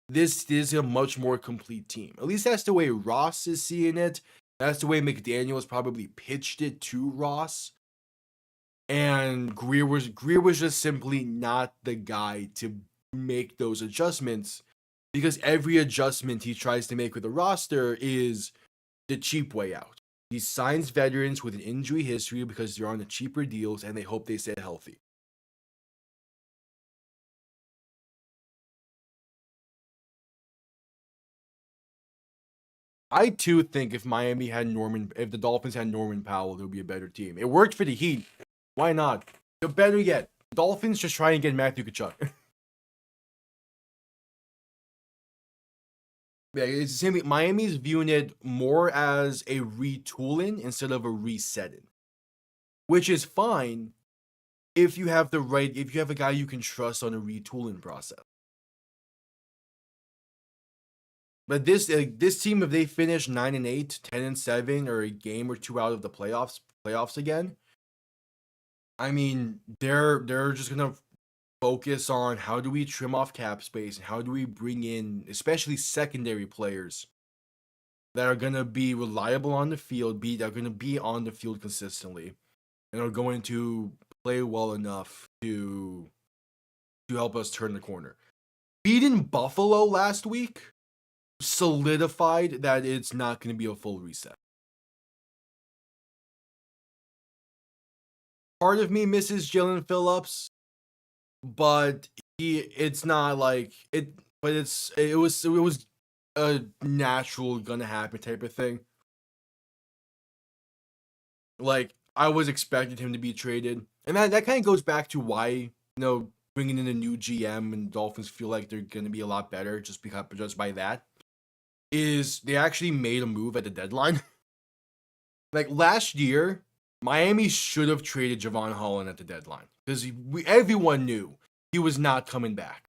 this is a much more complete team. At least that's the way Ross is seeing it. That's the way McDaniel has probably pitched it to Ross. And Greer was just simply not the guy to make those adjustments, because every adjustment he tries to make with the roster is the cheap way out. He signs veterans with an injury history because they're on the cheaper deals and they hope they stay healthy. I too think if the Dolphins had Norman Powell, it would be a better team. It worked for the Heat. Why not? Better yet, Dolphins just try and get Matthew Tkachuk. Yeah, it's simply Miami's viewing it more as a retooling instead of a resetting, which is fine if you have a guy you can trust on a retooling process. But this team, if they finish 9-8, 10-7, or a game or two out of the playoffs again, I mean, they're just gonna focus on how do we trim off cap space and how do we bring in especially secondary players that are gonna be reliable on the field, that are gonna be on the field consistently, and are going to play well enough to to help us turn the corner. Beating Buffalo last week solidified that it's not going to be a full reset. Part of me misses Jalen Phillips, but it's not like it. But it was a natural gonna happen type of thing. Like I was expecting him to be traded, and that kind of goes back to why bringing in a new GM and Dolphins feel like they're gonna be a lot better just by that is they actually made a move at the deadline. Like last year, Miami should have traded Javon Holland at the deadline because everyone knew he was not coming back,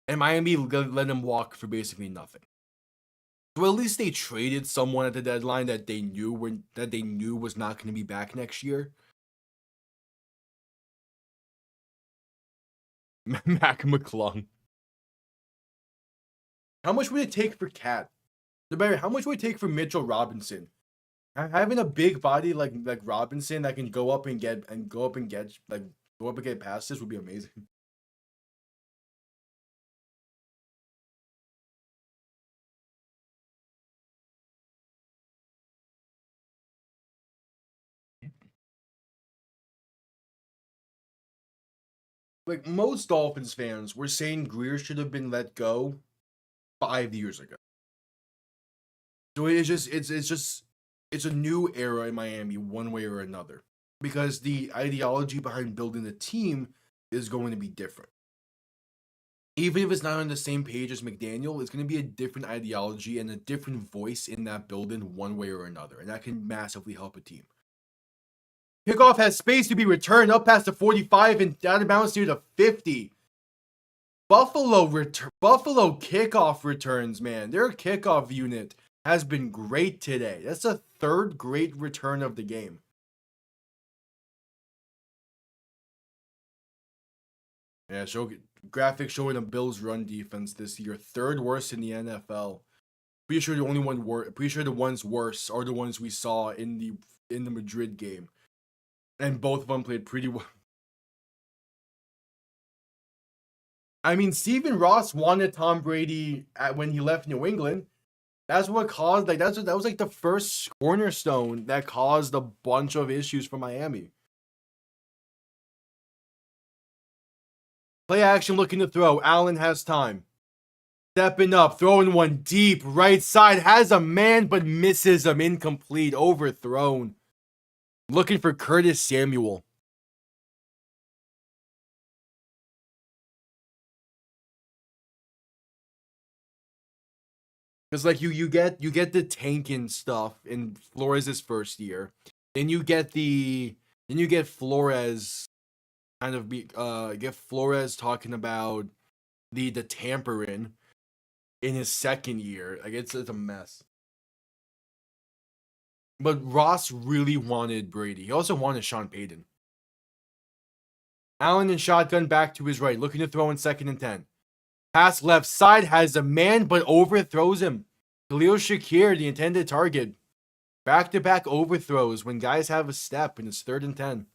and Miami let him walk for basically nothing. So at least they traded someone at the deadline that they knew was not going to be back next year. Mac McClung. How much would it take for Cat? How much would it take for Mitchell Robinson? Having a big body like Robinson that can go up and get passes would be amazing. Like most Dolphins fans were saying Greer should have been let go 5 years ago. So it's a new era in Miami one way or another because the ideology behind building the team is going to be different. Even if it's not on the same page as McDaniel, it's going to be a different ideology and a different voice in that building one way or another, and that can massively help a team. Kickoff has space to be returned up past the 45 and out of bounds near the 50. Buffalo kickoff returns, man. Their kickoff unit has been great today. That's the third great return of the game. Yeah, graphics showing the Bills' run defense this year, third worst in the NFL. Pretty sure the ones worse are the ones we saw in the Madrid game, and both of them played pretty well. I mean, Stephen Ross wanted Tom Brady when he left New England. That's what caused that was like the first cornerstone that caused a bunch of issues for Miami. Play action looking to throw. Allen has time. Stepping up, throwing one deep. Right side has a man but misses him. Incomplete. Overthrown. Looking for Curtis Samuel. Because like you get the tanking stuff in Flores' first year. Then you get Flores get Flores talking about the tampering in his second year. Like it's a mess. But Ross really wanted Brady. He also wanted Sean Payton. Allen in shotgun back to his right, looking to throw in 2nd and 10. Pass left side has a man but overthrows him. Khalil Shakir, the intended target. Back-to-back overthrows when guys have a step and it's 3rd and 10.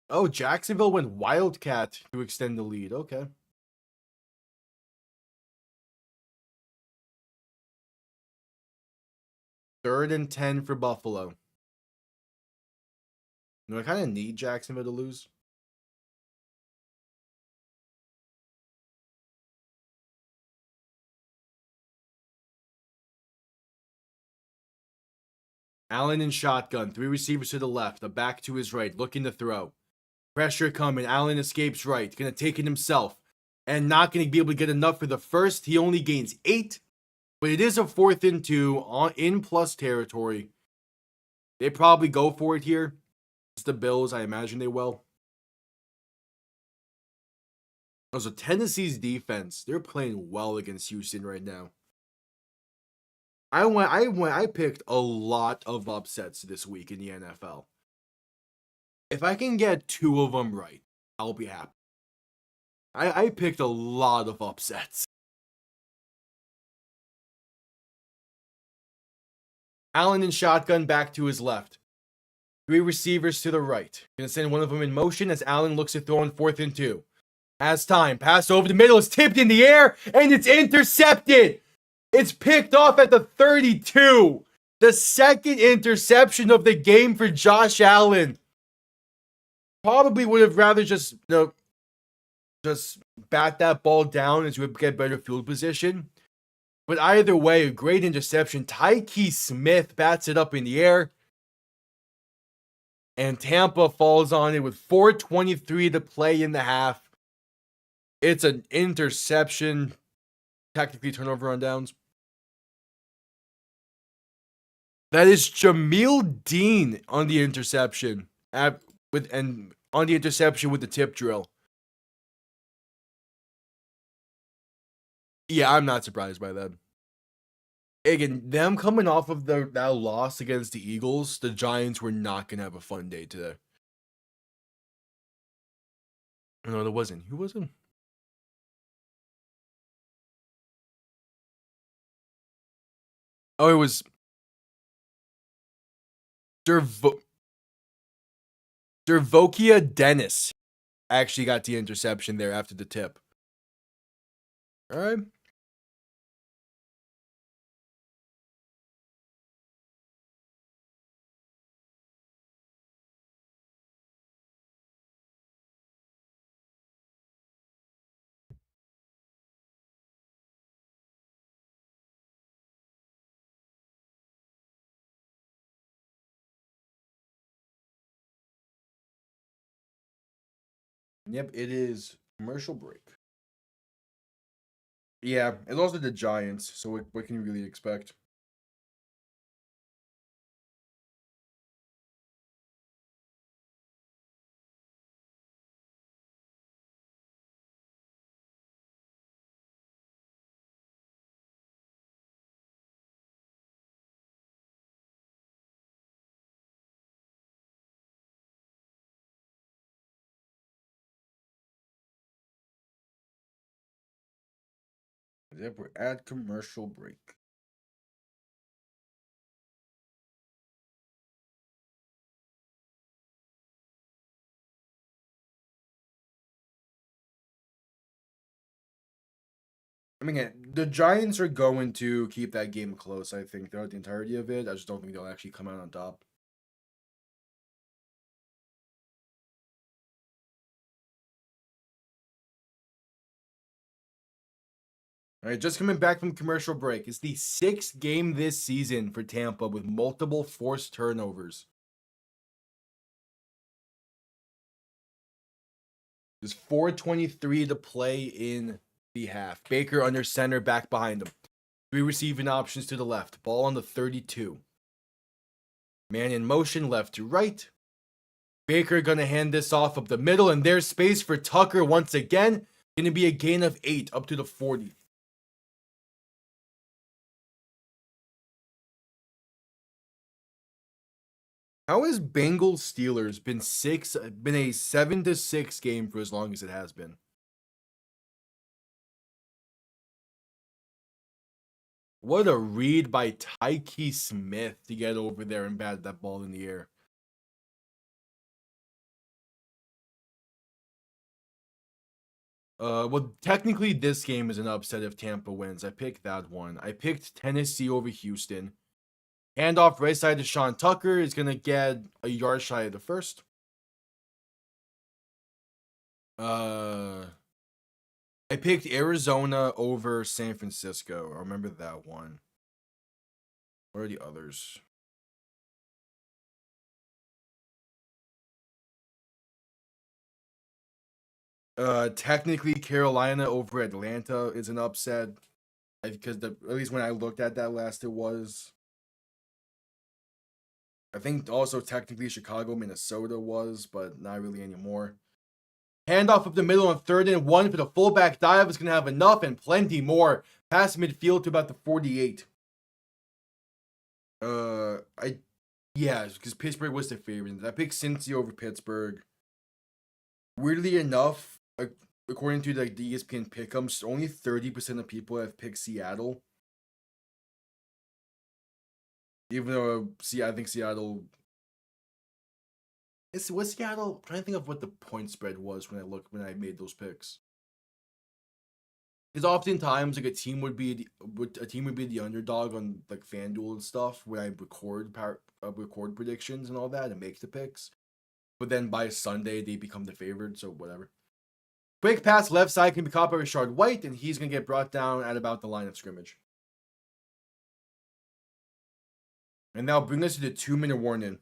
Oh, Jacksonville went Wildcat to extend the lead. Okay. Third and 10 for Buffalo. No, I kind of need Jacksonville to lose. Allen in shotgun. 3 receivers to the left. A back to his right. Looking to throw. Pressure coming. Allen escapes right. Going to take it himself. And not going to be able to get enough for the first. He only gains 8. But it is a 4th and 2 in plus territory. They probably go for it here. It's the Bills. I imagine they will. Also, Tennessee's defense. They're playing well against Houston right now. I picked a lot of upsets this week in the NFL. If I can get 2 of them right, I'll be happy. I picked a lot of upsets. Allen in shotgun back to his left. Three receivers to the right. Gonna send one of them in motion as Allen looks to throw on 4th and 2. Has time. Pass over the middle. It's tipped in the air and it's intercepted. It's picked off at the 32. The second interception of the game for Josh Allen. Probably would have rather just bat that ball down as you would get better field position. But either way, a great interception. Tyke Smith bats it up in the air. And Tampa falls on it with 4:23 to play in the half. It's an interception. Technically turnover on downs. That is Jamil Dean on the interception. With the tip drill. Yeah, I'm not surprised by that. Again, them coming off of that loss against the Eagles, the Giants were not going to have a fun day today. No, there wasn't. Who wasn't? Oh, it was Dervokia Dennis actually got the interception there after the tip. All right. Yep, it is commercial break. Yeah, it's also the Giants, so what can you really expect? Yep, we're at commercial break. I mean, the Giants are going to keep that game close, I think, throughout the entirety of it. I just don't think they'll actually come out on top. All right, just coming back from commercial break. It's the 6th game this season for Tampa with multiple forced turnovers. There's 4:23 to play in the half. Baker under center, back behind him. 3 receiving options to the left. Ball on the 32. Man in motion, left to right. Baker gonna hand this off up the middle, and there's space for Tucker once again. Gonna be a gain of 8 up to the 40. How has Bengals Steelers been a 7-6 game for as long as it has been? What a read by Tyke Smith to get over there and bat that ball in the air. Well, technically this game is an upset if Tampa wins. I picked that one. I picked Tennessee over Houston. Handoff right side to Sean Tucker is going to get a yard shy of the first. I picked Arizona over San Francisco. I remember that one. What are the others? Technically Carolina over Atlanta is an upset. Because at least when I looked at that last, it was. I think also technically Chicago, Minnesota was, but not really anymore. Handoff up the middle on 3rd and 1 for the fullback dive is going to have enough and plenty more. Past midfield to about the 48. Because Pittsburgh was the favorite. I picked Cincy over Pittsburgh. Weirdly enough, according to the ESPN pick'ems, only 30% of people have picked Seattle. Even though, I think Seattle was Seattle? I'm trying to think of what the point spread was when I made those picks. Because oftentimes like a team would be the underdog on like FanDuel and stuff when I record predictions and all that and make the picks. But then by Sunday they become the favorite, so whatever. Quick pass left side can be caught by Rashard White, and he's gonna get brought down at about the line of scrimmage. And now bring us to the 2-minute warning.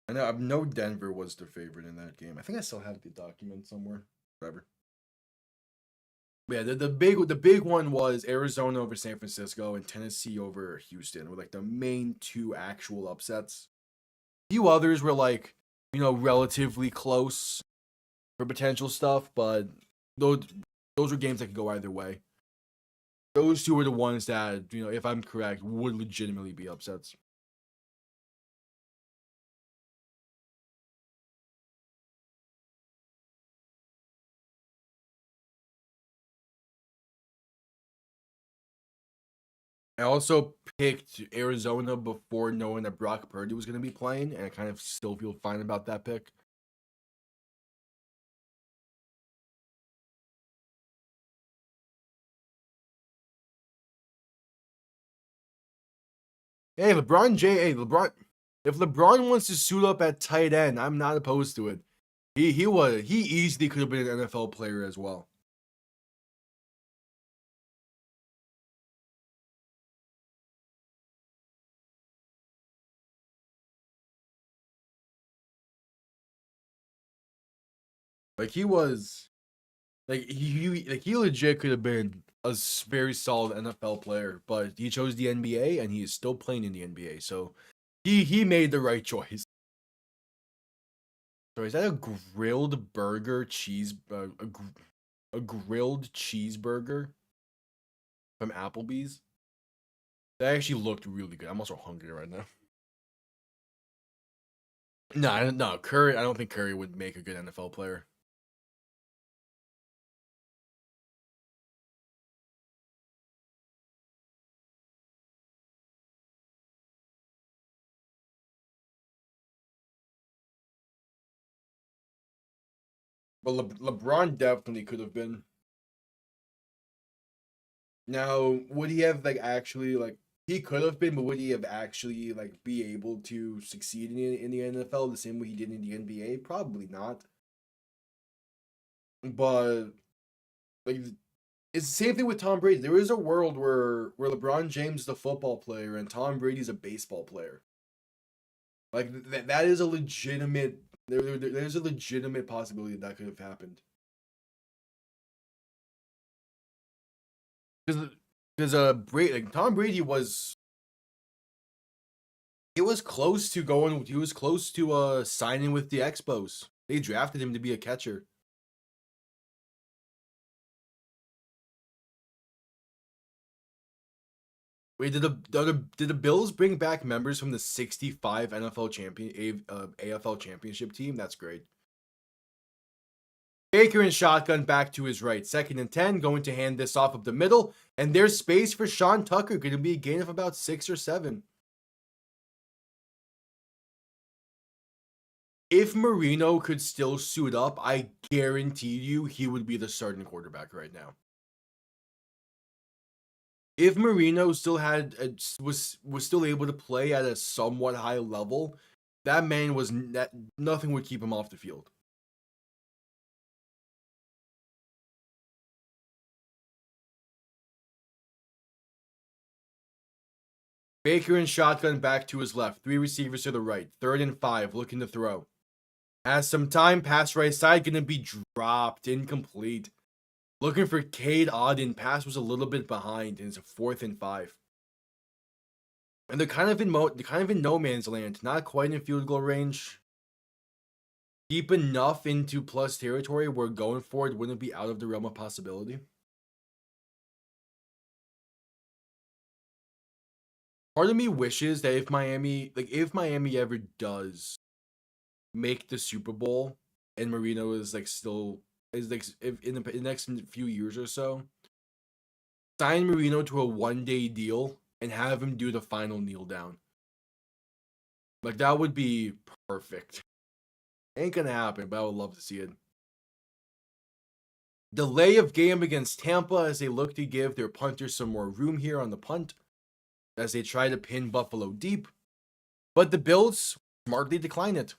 I know Denver was the favorite in that game. I think I still have the document somewhere. Whatever. Yeah, the big one was Arizona over San Francisco and Tennessee over Houston were like the main two actual upsets. A few others were like, relatively close for potential stuff, but those were games that could go either way. Those two were the ones that, if I'm correct, would legitimately be upsets. I also picked Arizona before knowing that Brock Purdy was going to be playing, and I kind of still feel fine about that pick. Hey, LeBron. If LeBron wants to suit up at tight end, I'm not opposed to it. He easily could have been an NFL player as well. Like he was, he legit could have been a very solid NFL player, but he chose the NBA and he is still playing in the NBA. So he made the right choice. So is that a grilled burger a grilled cheeseburger from Applebee's? That actually looked really good. I'm also hungry right now. No, Curry. I don't think Curry would make a good NFL player. But LeBron definitely could have been. Now, would he have actually he could have been, but would he have actually be able to succeed in the NFL the same way he did in the NBA? Probably not. But like it's the same thing with Tom Brady. There is a world where LeBron James is a football player and Tom Brady's a baseball player. Like that is a legitimate there's a legitimate possibility that could have happened. Because Tom Brady was he was close to signing with the Expos. They drafted him to be a catcher. Wait, did the Bills bring back members from the 65 AFL championship team? That's great. Baker and shotgun back to his right. 2nd and 10, going to hand this off up the middle. And there's space for Sean Tucker. Going to be a gain of about 6 or 7. If Marino could still suit up, I guarantee you he would be the starting quarterback right now. If Marino still was still able to play at a somewhat high level, that man nothing would keep him off the field. Baker and shotgun back to his left. 3 receivers to the right. 3rd and 5, looking to throw. Has some time, pass right side, gonna be dropped, incomplete. Looking for Cade Auden, pass was a little bit behind, and it's a 4th and 5. And they're kind of in no man's land, not quite in field goal range. Deep enough into plus territory where going for it wouldn't be out of the realm of possibility. Part of me wishes that if Miami ever does make the Super Bowl and Marino is if in the next few years or so, sign Marino to a 1-day deal and have him do the final kneel down. Like, that would be perfect. Ain't gonna happen, but I would love to see it. Delay of game against Tampa as they look to give their punters some more room here on the punt as they try to pin Buffalo deep. But the Bills smartly decline it.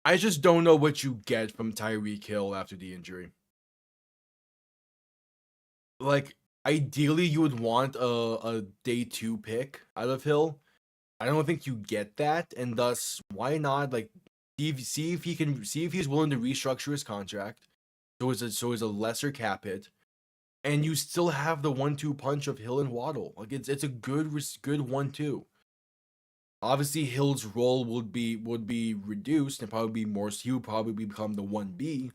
I just don't know what you get from Tyreek Hill after the injury. Like, ideally, you would want a day 2 pick out of Hill. I don't think you get that, and thus, why not like see if he's willing to restructure his contract, so it's a lesser cap hit, and you still have the 1-2 punch of Hill and Waddle. Like, it's a good 1-2. Obviously, Hill's role would be reduced and probably be more. He would probably become the 1B,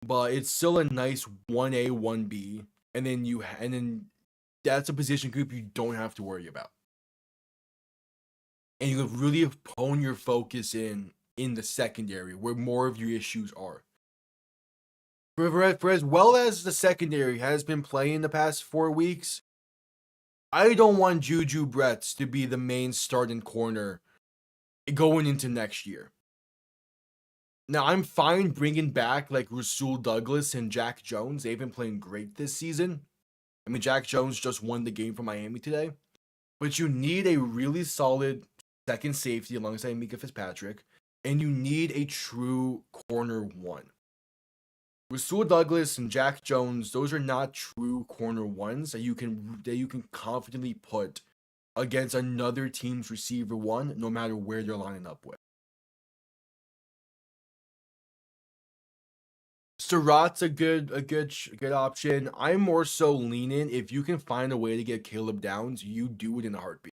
but it's still a nice 1A 1B, and then that's a position group you don't have to worry about, and you can really hone your focus in the secondary where more of your issues are. For as well as the secondary has been playing the past 4 weeks, I don't want Juju Bretts to be the main starting corner going into next year. Now, I'm fine bringing back like Rasul Douglas and Jack Jones. They've been playing great this season. I mean, Jack Jones just won the game for Miami today. But you need a really solid second safety alongside Mika Fitzpatrick, and you need a true corner one. Rasul Douglas and Jack Jones, those are not true corner ones that you can confidently put against another team's receiver one, no matter where they're lining up with. Surratt's a good option. I'm more so leaning if you can find a way to get Caleb Downs, you do it in a heartbeat,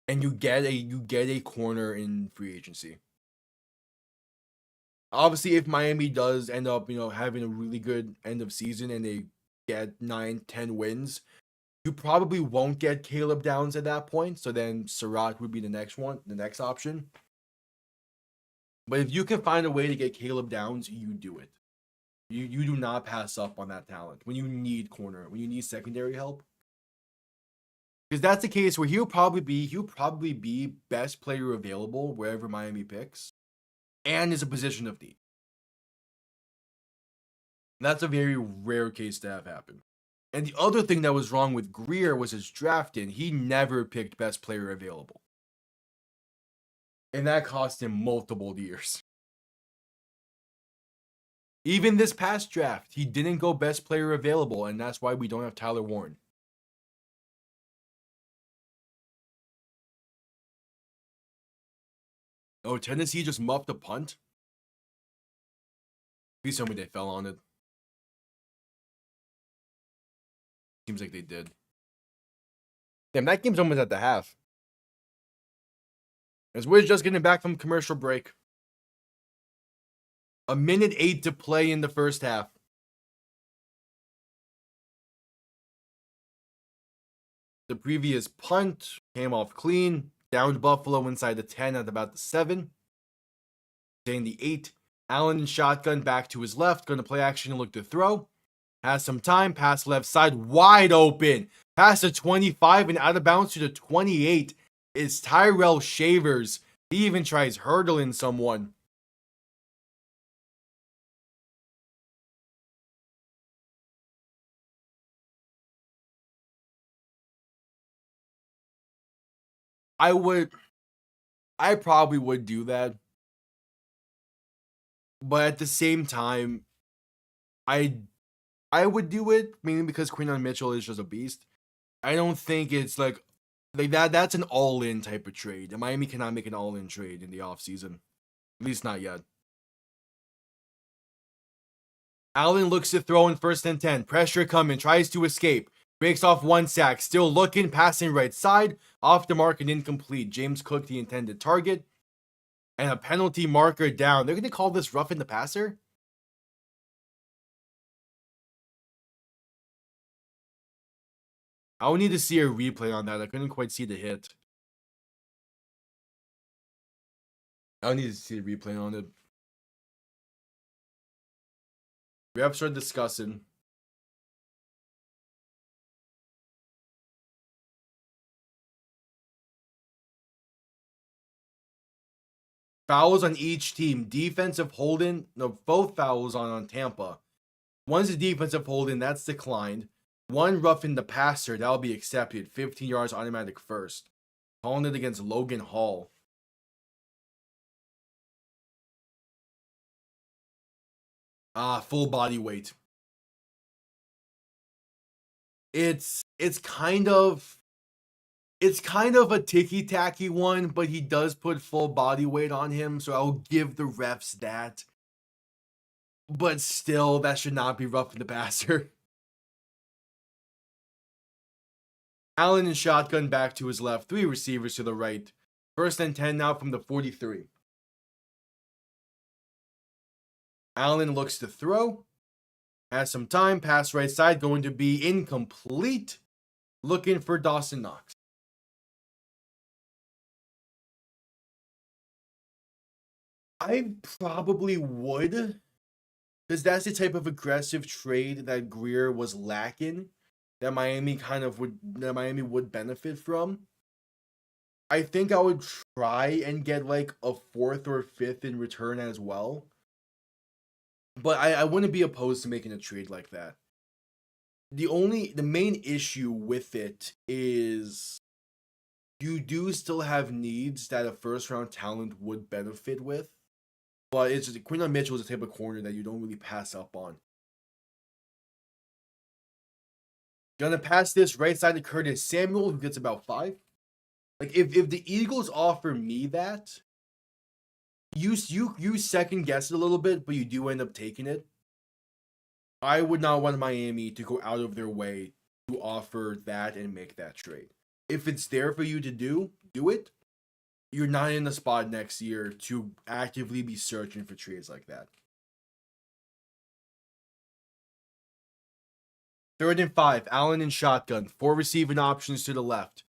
and you get a corner in free agency. Obviously, if Miami does end up having a really good end of season and they get 9-10 wins, you probably won't get Caleb Downs at that point. So then Surratt would be the next option. But if you can find a way to get Caleb Downs, you do it. You do not pass up on that talent when you need secondary help. Because that's the case where he'll probably be best player available wherever Miami picks, and is a position of need. That's a very rare case to have happen. And the other thing that was wrong with Greer was his drafting. He never picked best player available, and that cost him multiple years. Even this past draft, he didn't go best player available, and that's why we don't have Tyler Warren. Oh, Tennessee just muffed a punt? Please tell me they fell on it. Seems like they did. Damn, that game's almost at the half. As we're just getting back from commercial break. 1:08 to play in the first half. The previous punt came off clean. Downed Buffalo inside the 10 at about the 7. Staying the 8. Allen in shotgun back to his left. Going to play action and look to throw. Has some time. Pass left side. Wide open. Pass to 25 and out of bounds to the 28. It's Tyrell Shavers. He even tries hurdling someone. I probably would do that. But at the same time, I would do it, mainly because Quinton Mitchell is just a beast. I don't think it's like that. That's an all-in type of trade. And Miami cannot make an all-in trade in the offseason. At least not yet. Allen looks to throw in 1st and 10. Pressure coming. Tries to escape. Breaks off 1 sack. Still looking. Passing right side. Off the mark and incomplete. James Cook, the intended target. And a penalty marker down. They're going to call this roughing the passer? I would need to see a replay on that. I couldn't quite see the hit. I would need to see a replay on it. We have started discussing. Fouls on each team. Defensive holding, no, both fouls on Tampa. One's a defensive holding, that's declined. One roughing the passer, that'll be accepted. 15 yards automatic first. Calling it against Logan Hall. Full body weight. It's kind of a ticky-tacky one, but he does put full body weight on him, so I'll give the refs that. But still, that should not be roughing the passer. Allen and shotgun back to his left. 3 receivers to the right. 1st and 10 now from the 43. Allen looks to throw. Has some time. Pass right side. Going to be incomplete. Looking for Dawson Knox. I probably would. Because that's the type of aggressive trade that Greer was lacking. That Miami would benefit from. I think I would try and get like a 4th or 5th in return as well. But I wouldn't be opposed to making a trade like that. The main issue with it is you do still have needs that a 1st-round talent would benefit with. But it's just, Quinton Mitchell is the type of corner that you don't really pass up on. Gonna pass this right side to Curtis Samuel, who gets about 5. Like, if the Eagles offer me that, you second guess it a little bit, but you do end up taking it. I would not want Miami to go out of their way to offer that and make that trade. If it's there for you to do it. You're not in the spot next year to actively be searching for trades like that. 3rd and 5, Allen in shotgun. 4 receiving options to the left.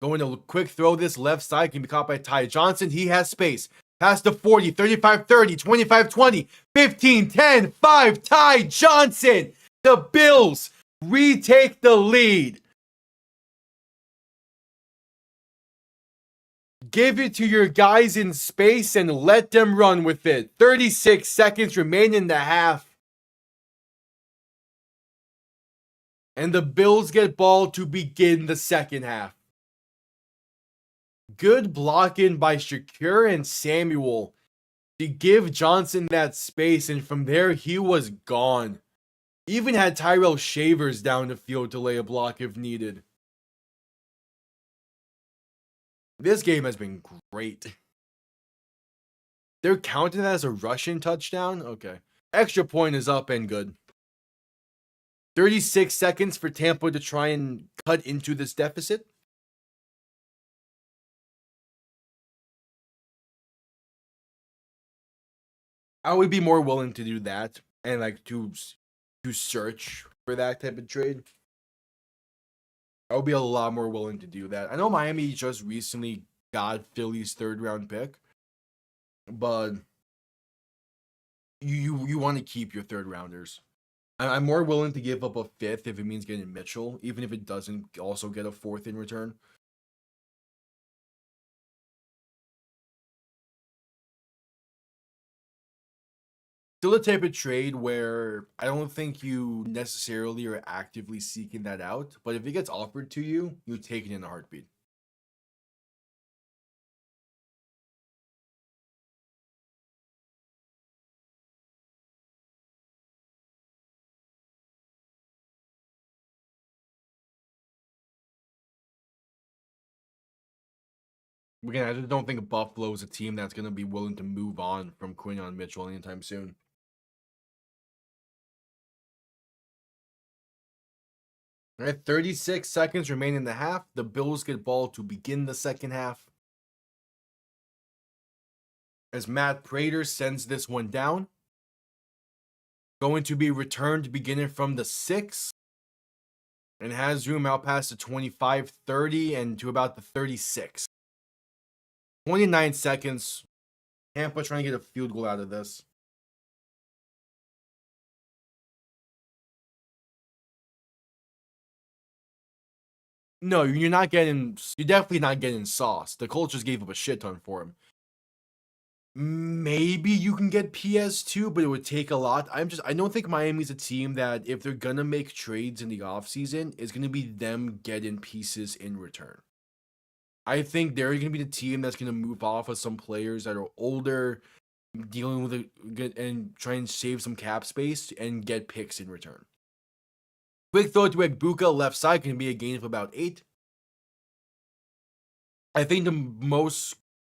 Going to quick throw this left side, can be caught by Ty Johnson. He has space. Past the 40, 35-30, 25-20, 15-10, 5, Ty Johnson. The Bills retake the lead. Give it to your guys in space and let them run with it. 36 seconds remain in the half. And the Bills get ball to begin the second half. Good blocking by Shakur and Samuel to give Johnson that space, and from there he was gone. Even had Tyrell Shavers down the field to lay a block if needed. This game has been great. They're counting that as a rushing touchdown? Okay. Extra point is up and good. 36 seconds for Tampa to try and cut into this deficit. I would be more willing to do that and like to search for that type of trade. I would be a lot more willing to do that. I know Miami just recently got Philly's 3rd-round pick, but you want to keep your 3rd-rounders. I'm more willing to give up a 5th if it means getting Mitchell, even if it doesn't also get a 4th in return. Still a type of trade where I don't think you necessarily are actively seeking that out, but if it gets offered to you, you take it in a heartbeat. Again, I just don't think Buffalo is a team that's going to be willing to move on from Quinton Mitchell anytime soon. All right, 36 seconds remain in the half. The Bills get ball to begin the second half. As Matt Prater sends this one down. Going to be returned beginning from the 6. And has room out past the 25, 30, and to about the 36. 29 seconds. Tampa trying to get a field goal out of this. No, you're not getting. You're definitely not getting sauce. The Colts just gave up a shit ton for him. Maybe you can get PS2, but it would take a lot. I don't think Miami's a team that if they're gonna make trades in the offseason, it's gonna be them getting pieces in return. I think they're gonna be the team that's gonna move off of some players that are older, dealing with it and try and save some cap space and get picks in return. Quick throw to Bucca left side can be a gain of about 8. I think the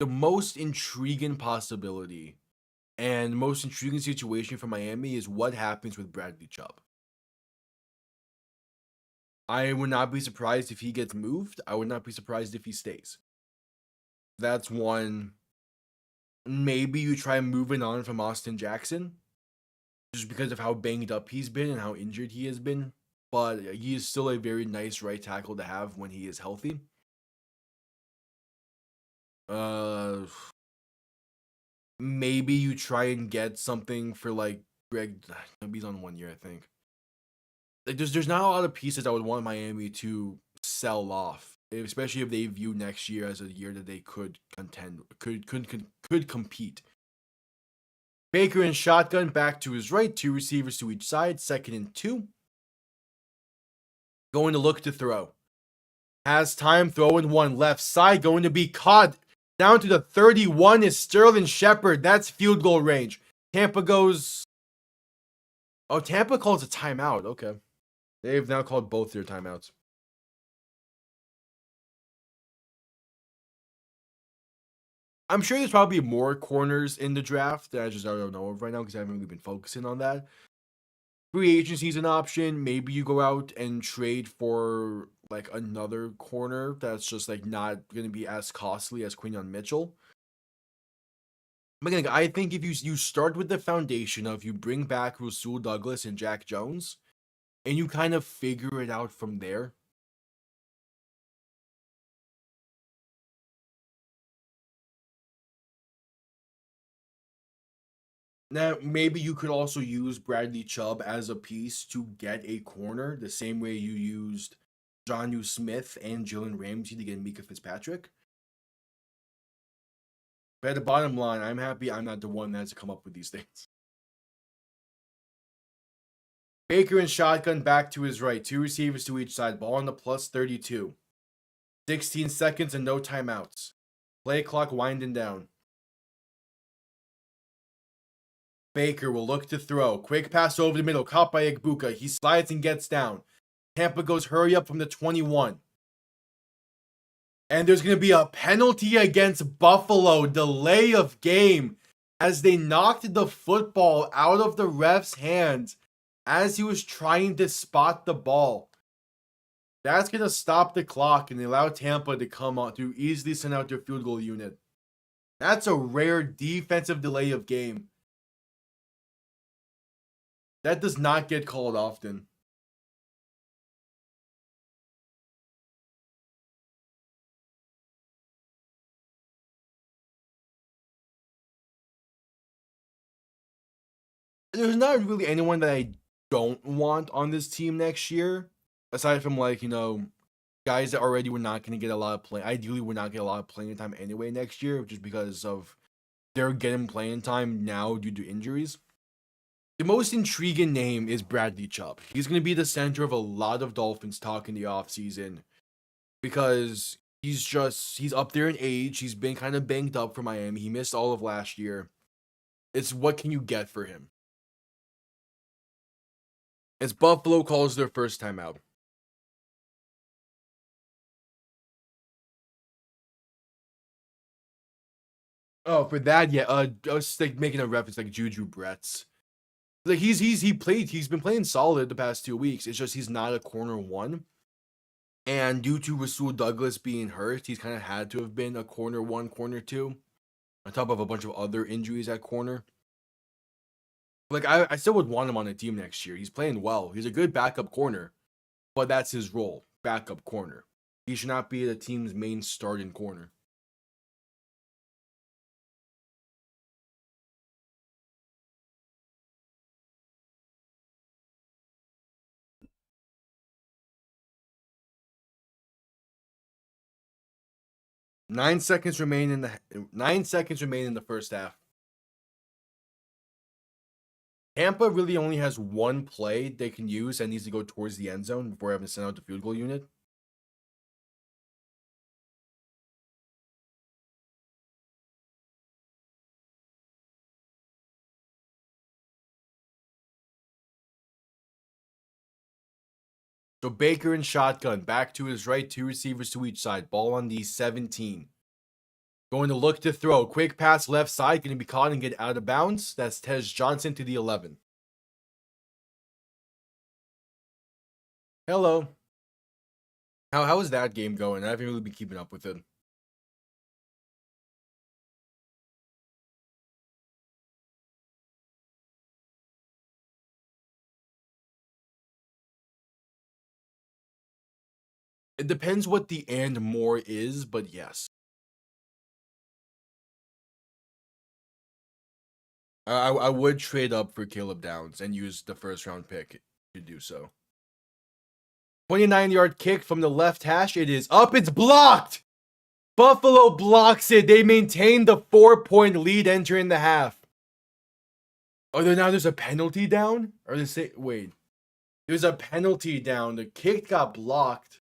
most intriguing possibility and most intriguing situation for Miami is what happens with Bradley Chubb. I would not be surprised if he gets moved. I would not be surprised if he stays. That's one. Maybe you try moving on from Austin Jackson just because of how banged up he's been and how injured he has been. But he is still a very nice right tackle to have when he is healthy. Maybe you try and get something for like Greg. He's on 1 year, I think. Like there's not a lot of pieces I would want Miami to sell off, especially if they view next year as a year that they could contend, could compete. Baker in shotgun back to his right, 2 receivers to each side, 2nd and 2. Going to look to throw. Has time, throwing 1 left side, going to be caught. Down to the 31 is Sterling Shepard. That's field goal range. Tampa goes. Oh, Tampa calls a timeout. Okay. They've now called both their timeouts. I'm sure there's probably more corners in the draft that I don't know of right now because I haven't really been focusing on that. Free agency is an option. Maybe you go out and trade for like another corner that's just like not going to be as costly as Quinyon Mitchell. But again, I think if you start with the foundation of you bring back Rasul Douglas and Jack Jones, and you kind of figure it out from there. Now, maybe you could also use Bradley Chubb as a piece to get a corner, the same way you used Jonnu Smith and Jalen Ramsey to get Mika Fitzpatrick. But at the bottom line, I'm happy I'm not the one that has to come up with these things. Baker and shotgun back to his right, 2 receivers to each side, ball on the plus 32. 16 seconds and no timeouts. Play clock winding down. Baker will look to throw. Quick pass over the middle, caught by Igbuka. He slides and gets down. Tampa goes hurry up from the 21. And there's going to be a penalty against Buffalo, delay of game, as they knocked the football out of the ref's hands as he was trying to spot the ball. That's going to stop the clock and allow Tampa to come out to easily send out their field goal unit. That's a rare defensive delay of game. That does not get called often. There's not really anyone that I don't want on this team next year, aside from like, guys that already were not going to get a lot of play. Ideally, we're not get a lot of playing time anyway next year, just because of they're getting playing time now due to injuries. The most intriguing name is Bradley Chubb. He's going to be the center of a lot of Dolphins talk in the offseason because he's up there in age. He's been kind of banged up for Miami. He missed all of last year. It's what can you get for him? As Buffalo calls their first time out. Oh, for that, yeah. I was like making a reference like Juju Brett's. Like he's been playing solid the past 2 weeks. It's just he's not a corner one. And due to Rasul Douglas being hurt, he's kind of had to have been a corner 1, corner 2, on top of a bunch of other injuries at corner. Like I still would want him on a team next year. He's playing well. He's a good backup corner, but that's his role, backup corner. He should not be the team's main starting corner. Nine seconds remain in the first half. Tampa really only has one play they can use and needs to go towards the end zone before having to send out the field goal unit. So Baker in shotgun, back to his right, 2 receivers to each side. Ball on the 17. Going to look to throw. Quick pass left side, going to be caught and get out of bounds. That's Tej Johnson to the 11. Hello. How is that game going? I haven't really been keeping up with it. It depends what the and more is, but yes. I would trade up for Caleb Downs and use the first round pick to do so. 29-yard kick from the left hash. It is up. It's blocked. Buffalo blocks it. They maintain the 4-point lead entering the half. Oh, now there's a penalty down? Or they say, wait. There's a penalty down. The kick got blocked.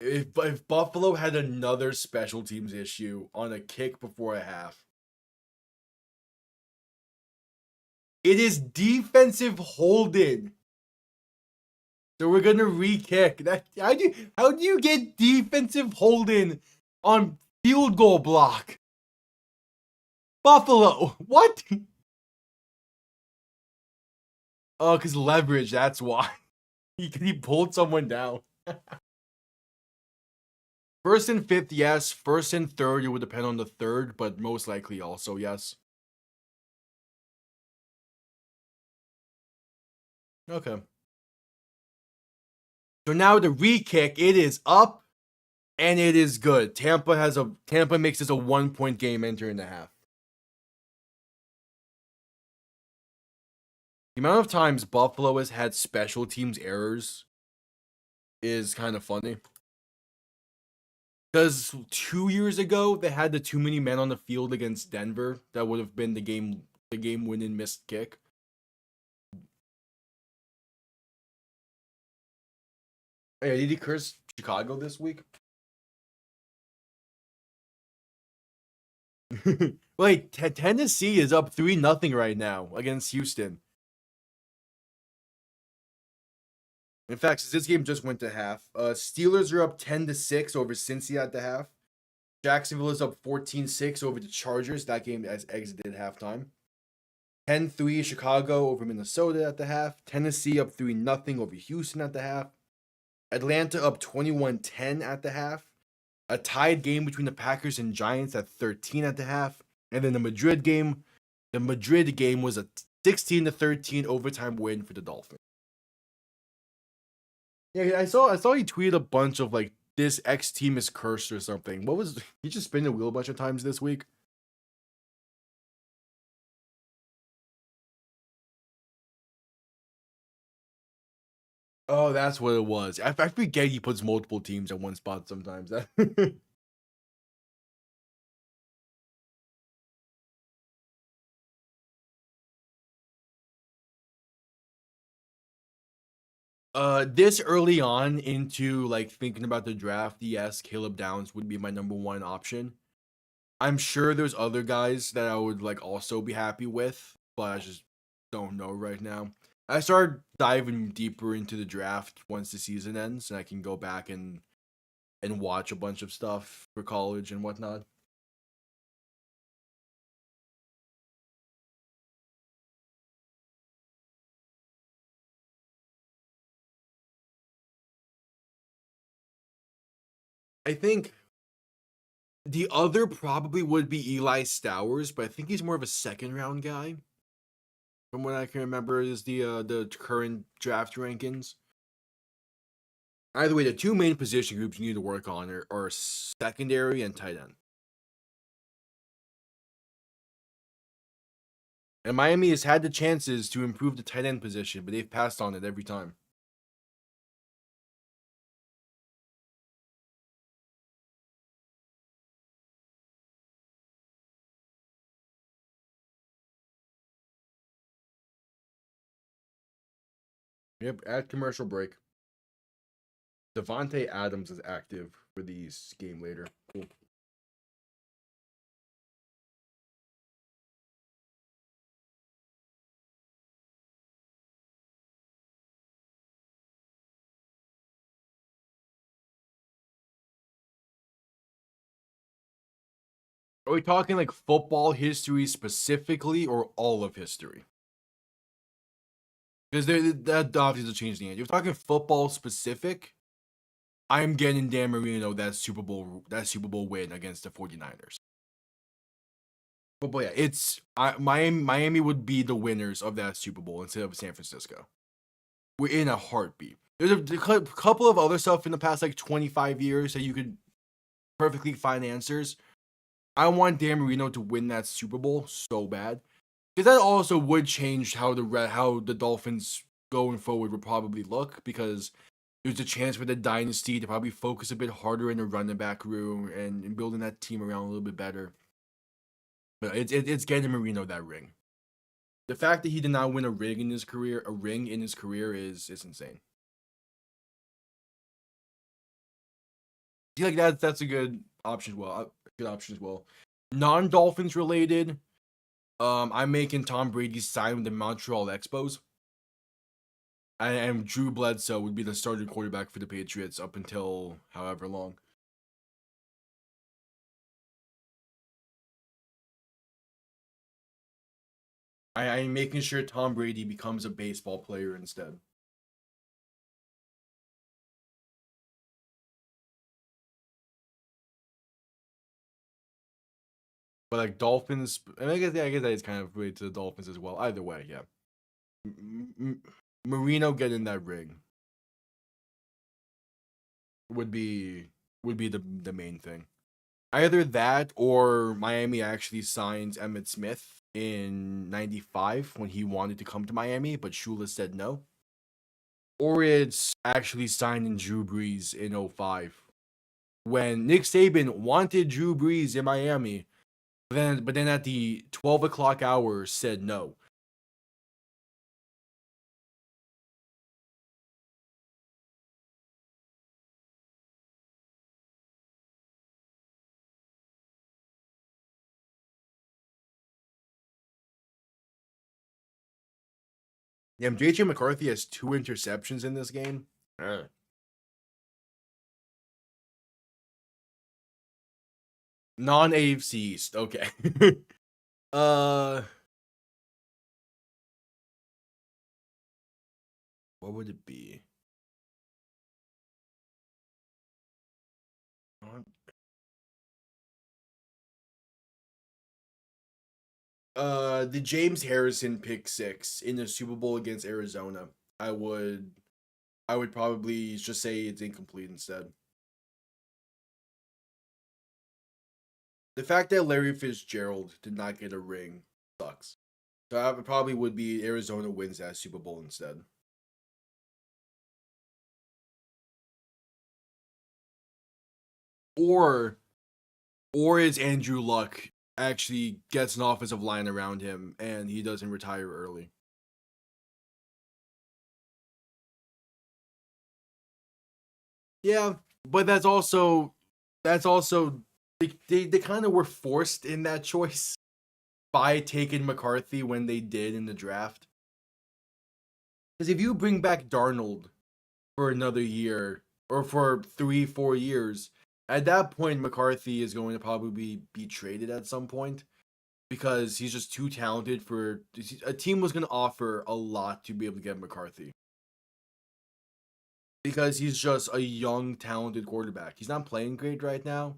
If Buffalo had another special teams issue on a kick before a half. It is defensive holding. So we're gonna re-kick. That how do you get defensive holding on field goal block? Buffalo, what? Oh, because leverage, that's why. He pulled someone down. First and 5th, yes. First and 3rd, it would depend on the 3rd, but most likely also yes. Okay. So now the re-kick, it is up, and it is good. Tampa makes this a 1-point game entering the half. The amount of times Buffalo has had special teams errors is kind of funny. Because 2 years ago, they had the too many men on the field against Denver. That would have been the game winning missed kick. Hey, did he curse Chicago this week? Wait, Tennessee is up 3-0 right now against Houston. In fact, since this game just went to half, Steelers are up 10-6 over Cincy at the half. Jacksonville is up 14-6 over the Chargers. That game has exited halftime. 10-3 Chicago over Minnesota at the half. Tennessee up 3-0 over Houston at the half. Atlanta up 21-10 at the half. A tied game between the Packers and Giants at 13 at the half. And then the Madrid game was a 16-13 overtime win for the Dolphins. Yeah, I saw he tweeted a bunch of like, this X team is cursed or something. What was he just spin the wheel a bunch of times this week? Oh, that's what it was. I forget he puts multiple teams at one spot sometimes. This early on into like thinking about the draft, yes, Caleb Downs would be my number one option. I'm sure there's other guys that I would like also be happy with, but I just don't know right now. I started diving deeper into the draft once the season ends, and I can go back and watch a bunch of stuff for college and whatnot. I think the other probably would be Eli Stowers, but I think he's more of a second round guy. From what I can remember, is the current draft rankings. Either way, the two main position groups you need to work on are secondary and tight end. And Miami has had the chances to improve the tight end position, but they've passed on it every time. Yep, at commercial break. Devontae Adams is active for these game later. Cool. Are we talking like football history specifically or all of history? Because that obviously will change the answer. If you're talking football specific, I'm getting Dan Marino that Super Bowl win against the 49ers. But yeah, Miami would be the winners of that Super Bowl instead of San Francisco. We're in a heartbeat. There's a couple of other stuff in the past like 25 years that you could perfectly find answers. I want Dan Marino to win that Super Bowl so bad. Because that also would change how the Dolphins going forward would probably look, because there's a chance for the dynasty to probably focus a bit harder in the running back room and building that team around a little bit better. But it's getting Marino that ring. The fact that he did not win a ring in his career is insane. I feel like that's a good option as well. Non-Dolphins related, I'm making Tom Brady sign with the Montreal Expos. And Drew Bledsoe would be the starting quarterback for the Patriots up until however long. I'm making sure Tom Brady becomes a baseball player instead. But like Dolphins, and I guess that is kind of related to the Dolphins as well. Either way, yeah. Marino getting that ring would be the main thing. Either that or Miami actually signs Emmitt Smith in '95 when he wanted to come to Miami, but Shula said no. Or it's actually signing Drew Brees in '05 when Nick Saban wanted Drew Brees in Miami, but then at the 12 o'clock hour said no. Yeah, JJ McCarthy has 2 interceptions in this game. Non AFC East. Okay. uh, what would it be? The James Harrison pick six in the Super Bowl against Arizona. I would probably just say it's incomplete instead. The fact that Larry Fitzgerald did not get a ring sucks. So I probably would be Arizona wins that Super Bowl instead. Or is Andrew Luck actually gets an offensive line around him and he doesn't retire early. Yeah, but that's also they kind of were forced in that choice by taking McCarthy when they did in the draft. Because if you bring back Darnold for another year or for 3-4 years, at that point McCarthy is going to probably be traded at some point because he's just too talented for a team was going to offer a lot to be able to get McCarthy. Because he's just a young, talented quarterback. He's not playing great right now.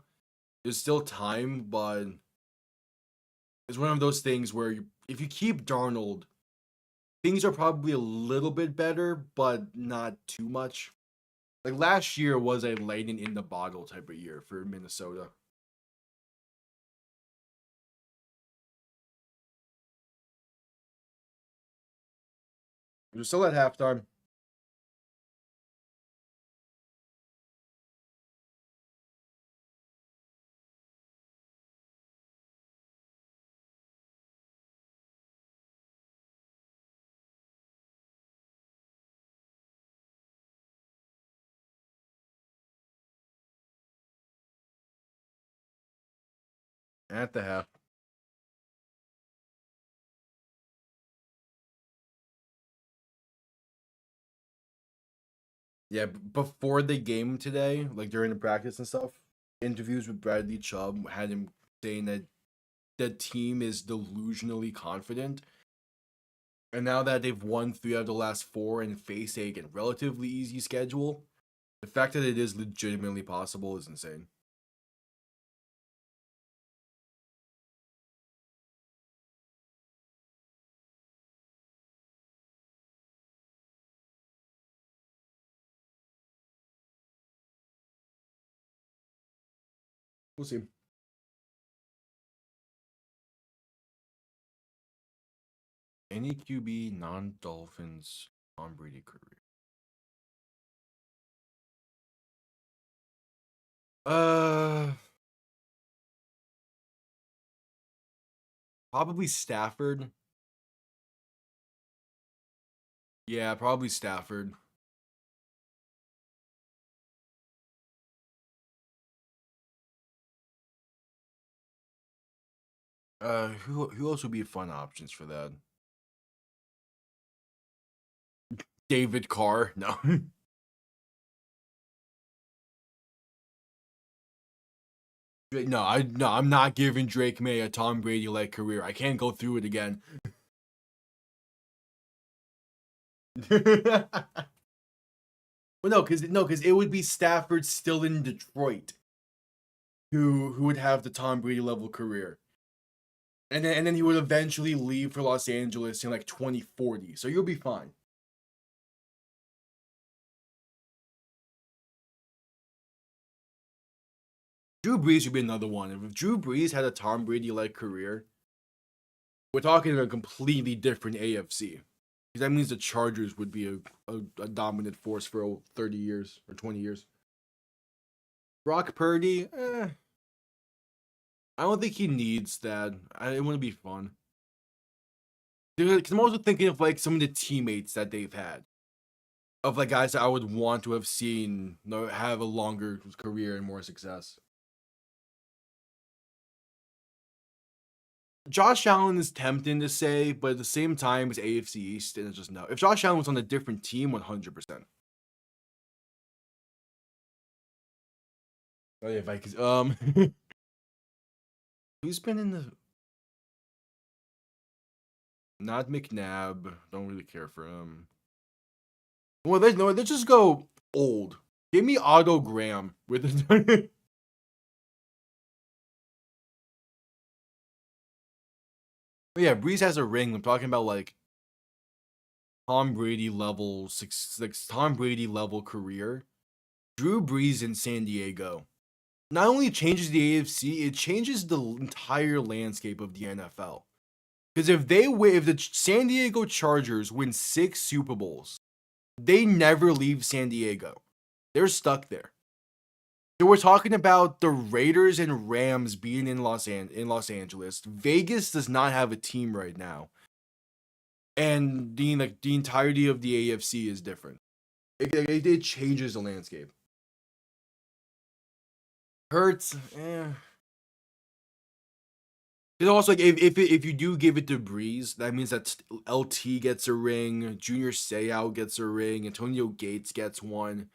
There's still time, but it's one of those things where if you keep Darnold, things are probably a little bit better, but not too much. Like last year was a lightning in the bottle type of year for Minnesota. We're still at halftime. At the half. Yeah, before the game today, like during the practice and stuff, interviews with Bradley Chubb had him saying that the team is delusionally confident. And now that they've won 3 out of the last 4 and faced a relatively easy schedule, the fact that it is legitimately possible is insane. We'll see. Any QB non-Dolphins Tom Brady career. Probably Stafford. Yeah, probably Stafford. Who else would be fun options for that? David Carr? No. No, I'm not giving Drake May a Tom Brady like career. I can't go through it again. Well, no, because it would be Stafford still in Detroit, who would have the Tom Brady level career, and then he would eventually leave for Los Angeles in like 2040. So you'll be fine. Drew Brees would be another one. If Drew Brees had a Tom Brady like career, we're talking a completely different AFC. Because that means the Chargers would be a dominant force for 30 years or 20 years. Brock Purdy, I don't think he needs that. It wouldn't be fun. Because I'm also thinking of like some of the teammates that they've had. Of like guys that I would want to have seen have a longer career and more success. Josh Allen is tempting to say, but at the same time, it's AFC East, and it's just no. If Josh Allen was on a different team, 100%. Oh yeah, Vikings. Who's been in the? Not McNabb. Don't really care for him. Well, they just go old. Give me Otto Graham with it. Yeah, Breeze has a ring. I'm talking about like Tom Brady level Tom Brady level career. Drew Brees in San Diego not only changes the AFC, it changes the entire landscape of the NFL. Because if the San Diego Chargers win 6 Super Bowls, they never leave San Diego. They're stuck there. So we're talking about the Raiders and Rams being in Los Angeles. Vegas does not have a team right now, and the entirety of the AFC is different. It changes the landscape. Hurts, It's also like if you do give it to Breeze, that means that LT gets a ring, Junior Seau gets a ring, Antonio Gates gets one.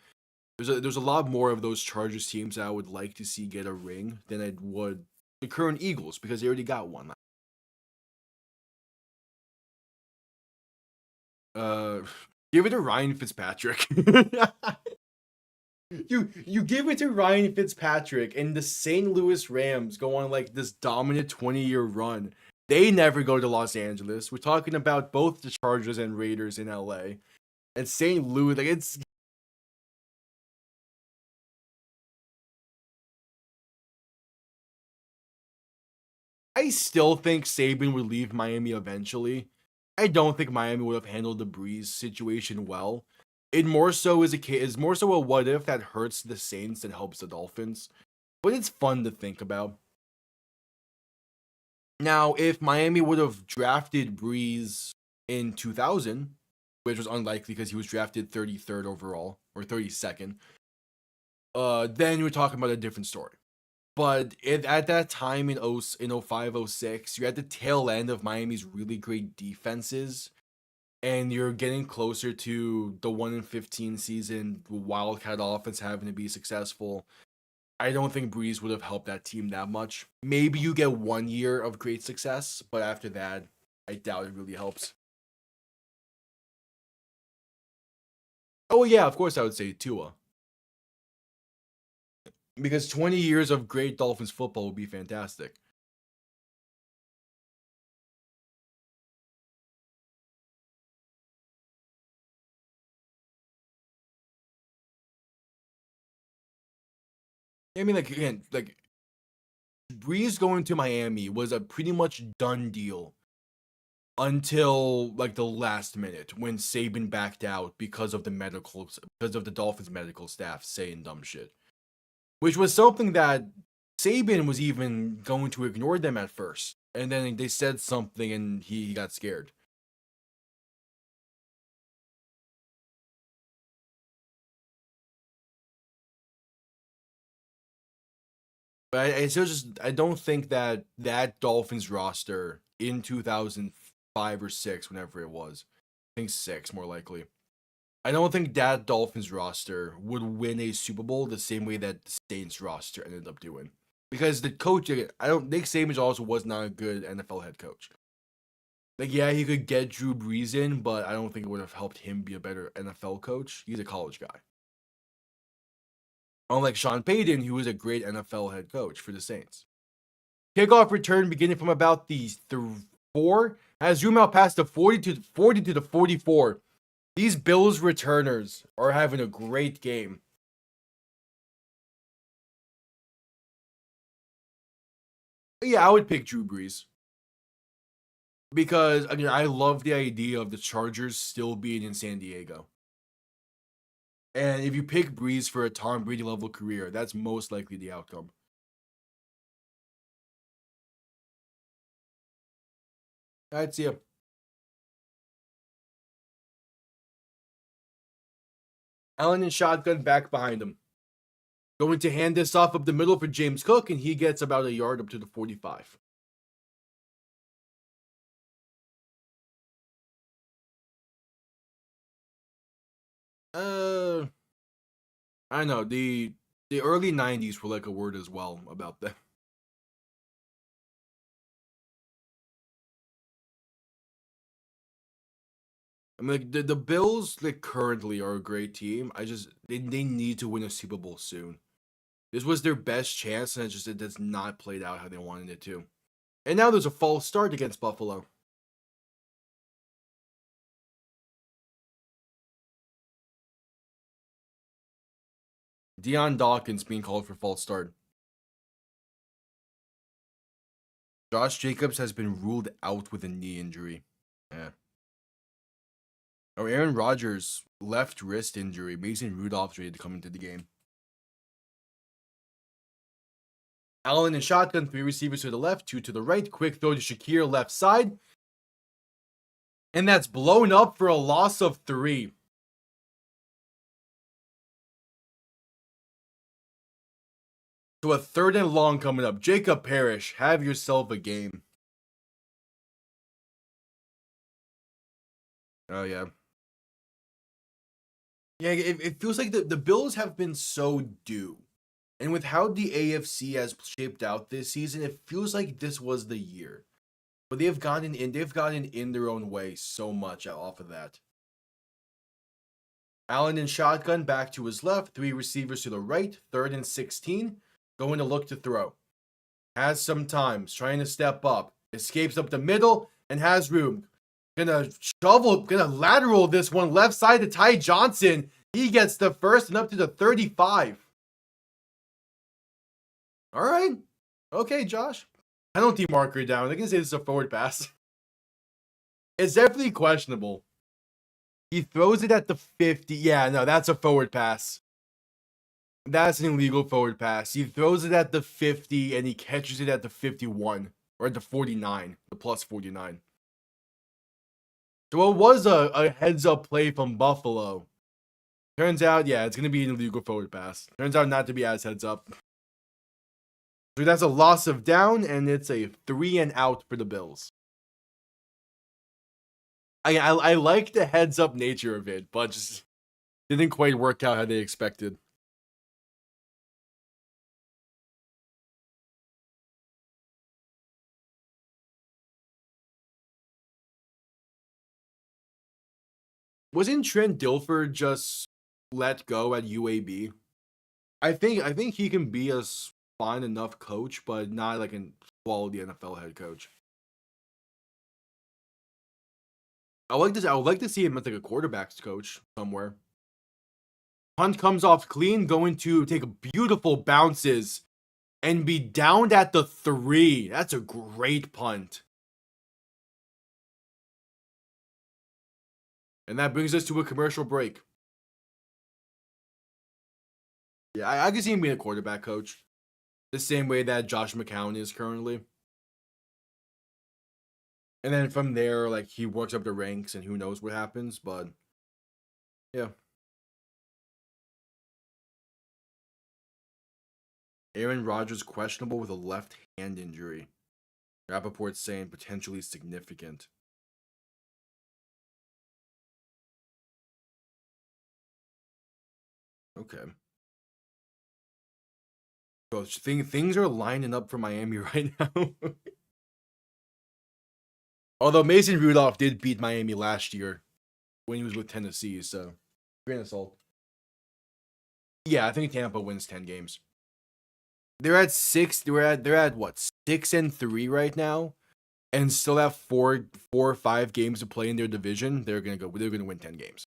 There's a lot more of those Chargers teams that I would like to see get a ring than I would the current Eagles because they already got one. Uh, give it to Ryan Fitzpatrick. You give it to Ryan Fitzpatrick, and the St. Louis Rams go on like this dominant 20-year run. They never go to Los Angeles. We're talking about both the Chargers and Raiders in LA. And St. Louis, like it's I still think Saban would leave Miami eventually. I don't think Miami would have handled the Breeze situation well. It more so is more so a what if that hurts the Saints and helps the Dolphins. But it's fun to think about. Now, if Miami would have drafted Breeze in 2000, which was unlikely because he was drafted 33rd overall or 32nd, then we're talking about a different story. But at that time in 05, 06, you're at the tail end of Miami's really great defenses, and you're getting closer to the 1-15 season, Wildcat offense having to be successful. I don't think Breeze would have helped that team that much. Maybe you get 1 year of great success, but after that, I doubt it really helps. Oh yeah, of course I would say Tua. Because 20 years of great Dolphins football would be fantastic. I mean, like, again, like, Breeze going to Miami was a pretty much done deal until like the last minute when Saban backed out because of the Dolphins medical staff saying dumb shit, which was something that Saban was even going to ignore them at first, and then they said something and he got scared. But I don't think that Dolphins roster in 2005 or 6, whenever it was, I think 6 more likely. I don't think that Dolphins roster would win a Super Bowl the same way that the Saints roster ended up doing. Because the coach, Nick Saban also was not a good NFL head coach. Like, yeah, he could get Drew Brees in, but I don't think it would have helped him be a better NFL coach. He's a college guy. Unlike Sean Payton, who was a great NFL head coach for the Saints. Kickoff return beginning from about the 4 has zoomed out past the 40 to the 44. These Bills returners are having a great game. Yeah, I would pick Drew Brees. Because, again, I love the idea of the Chargers still being in San Diego. And if you pick Brees for a Tom Brady level career, that's most likely the outcome. I'd see him. Allen and shotgun back behind him. Going to hand this off up the middle for James Cook, and he gets about a yard up to the 45. I know the early 90s were like a word as well about that. I mean, like the Bills like currently are a great team. They need to win a Super Bowl soon. This was their best chance, and it does not played out how they wanted it to. And now there's a false start against Buffalo. Deion Dawkins being called for false start. Josh Jacobs has been ruled out with a knee injury. Yeah. Oh, Aaron Rodgers left wrist injury. Mason Rudolph's ready to come into the game. Allen in shotgun, 3 receivers to the left, 2 to the right. Quick throw to Shakir left side. And that's blown up for a loss of 3. So a 3rd and long coming up. Jacob Parrish, have yourself a game. Oh, yeah. Yeah, it feels like the Bills have been so due. And with how the AFC has shaped out this season, it feels like this was the year. But they've gotten in their own way so much off of that. Allen in shotgun back to his left, 3 receivers to the right, 3rd and 16, going to look to throw. Has some times, trying to step up, escapes up the middle, and has room. Gonna lateral this one left side to Ty Johnson. He gets the first and up to the 35. All right. Okay, Josh. Penalty marker down. They can say this is a forward pass. It's definitely questionable. He throws it at the 50. Yeah, no, that's a forward pass. That's an illegal forward pass. He throws it at the 50 and he catches it at the 51 or at the 49, the plus 49. So it was a heads up play from Buffalo. Turns out, yeah, it's going to be an illegal forward pass. Turns out not to be as heads up. So that's a loss of down, and it's a 3-and-out for the Bills. I like the heads-up nature of it, but just didn't quite work out how they expected. Wasn't Trent Dilfer just let go at UAB? I think he can be a fine enough coach, but not like a quality NFL head coach. I like this. I would like to see him as like a quarterbacks coach somewhere. Punt comes off clean, going to take beautiful bounces and be downed at the 3. That's a great punt. And that brings us to a commercial break. Yeah, I can see him being a quarterback coach. The same way that Josh McCown is currently. And then from there, like, he works up the ranks and who knows what happens, but yeah. Aaron Rodgers questionable with a left hand injury. Rappaport saying potentially significant. Okay. So things are lining up for Miami right now. Although Mason Rudolph did beat Miami last year when he was with Tennessee, so grain of salt. Yeah, I think Tampa wins 10 games. They're at 6. They're at what, 6-3 right now, and still have four or 5 games to play in their division. They're gonna win 10 games.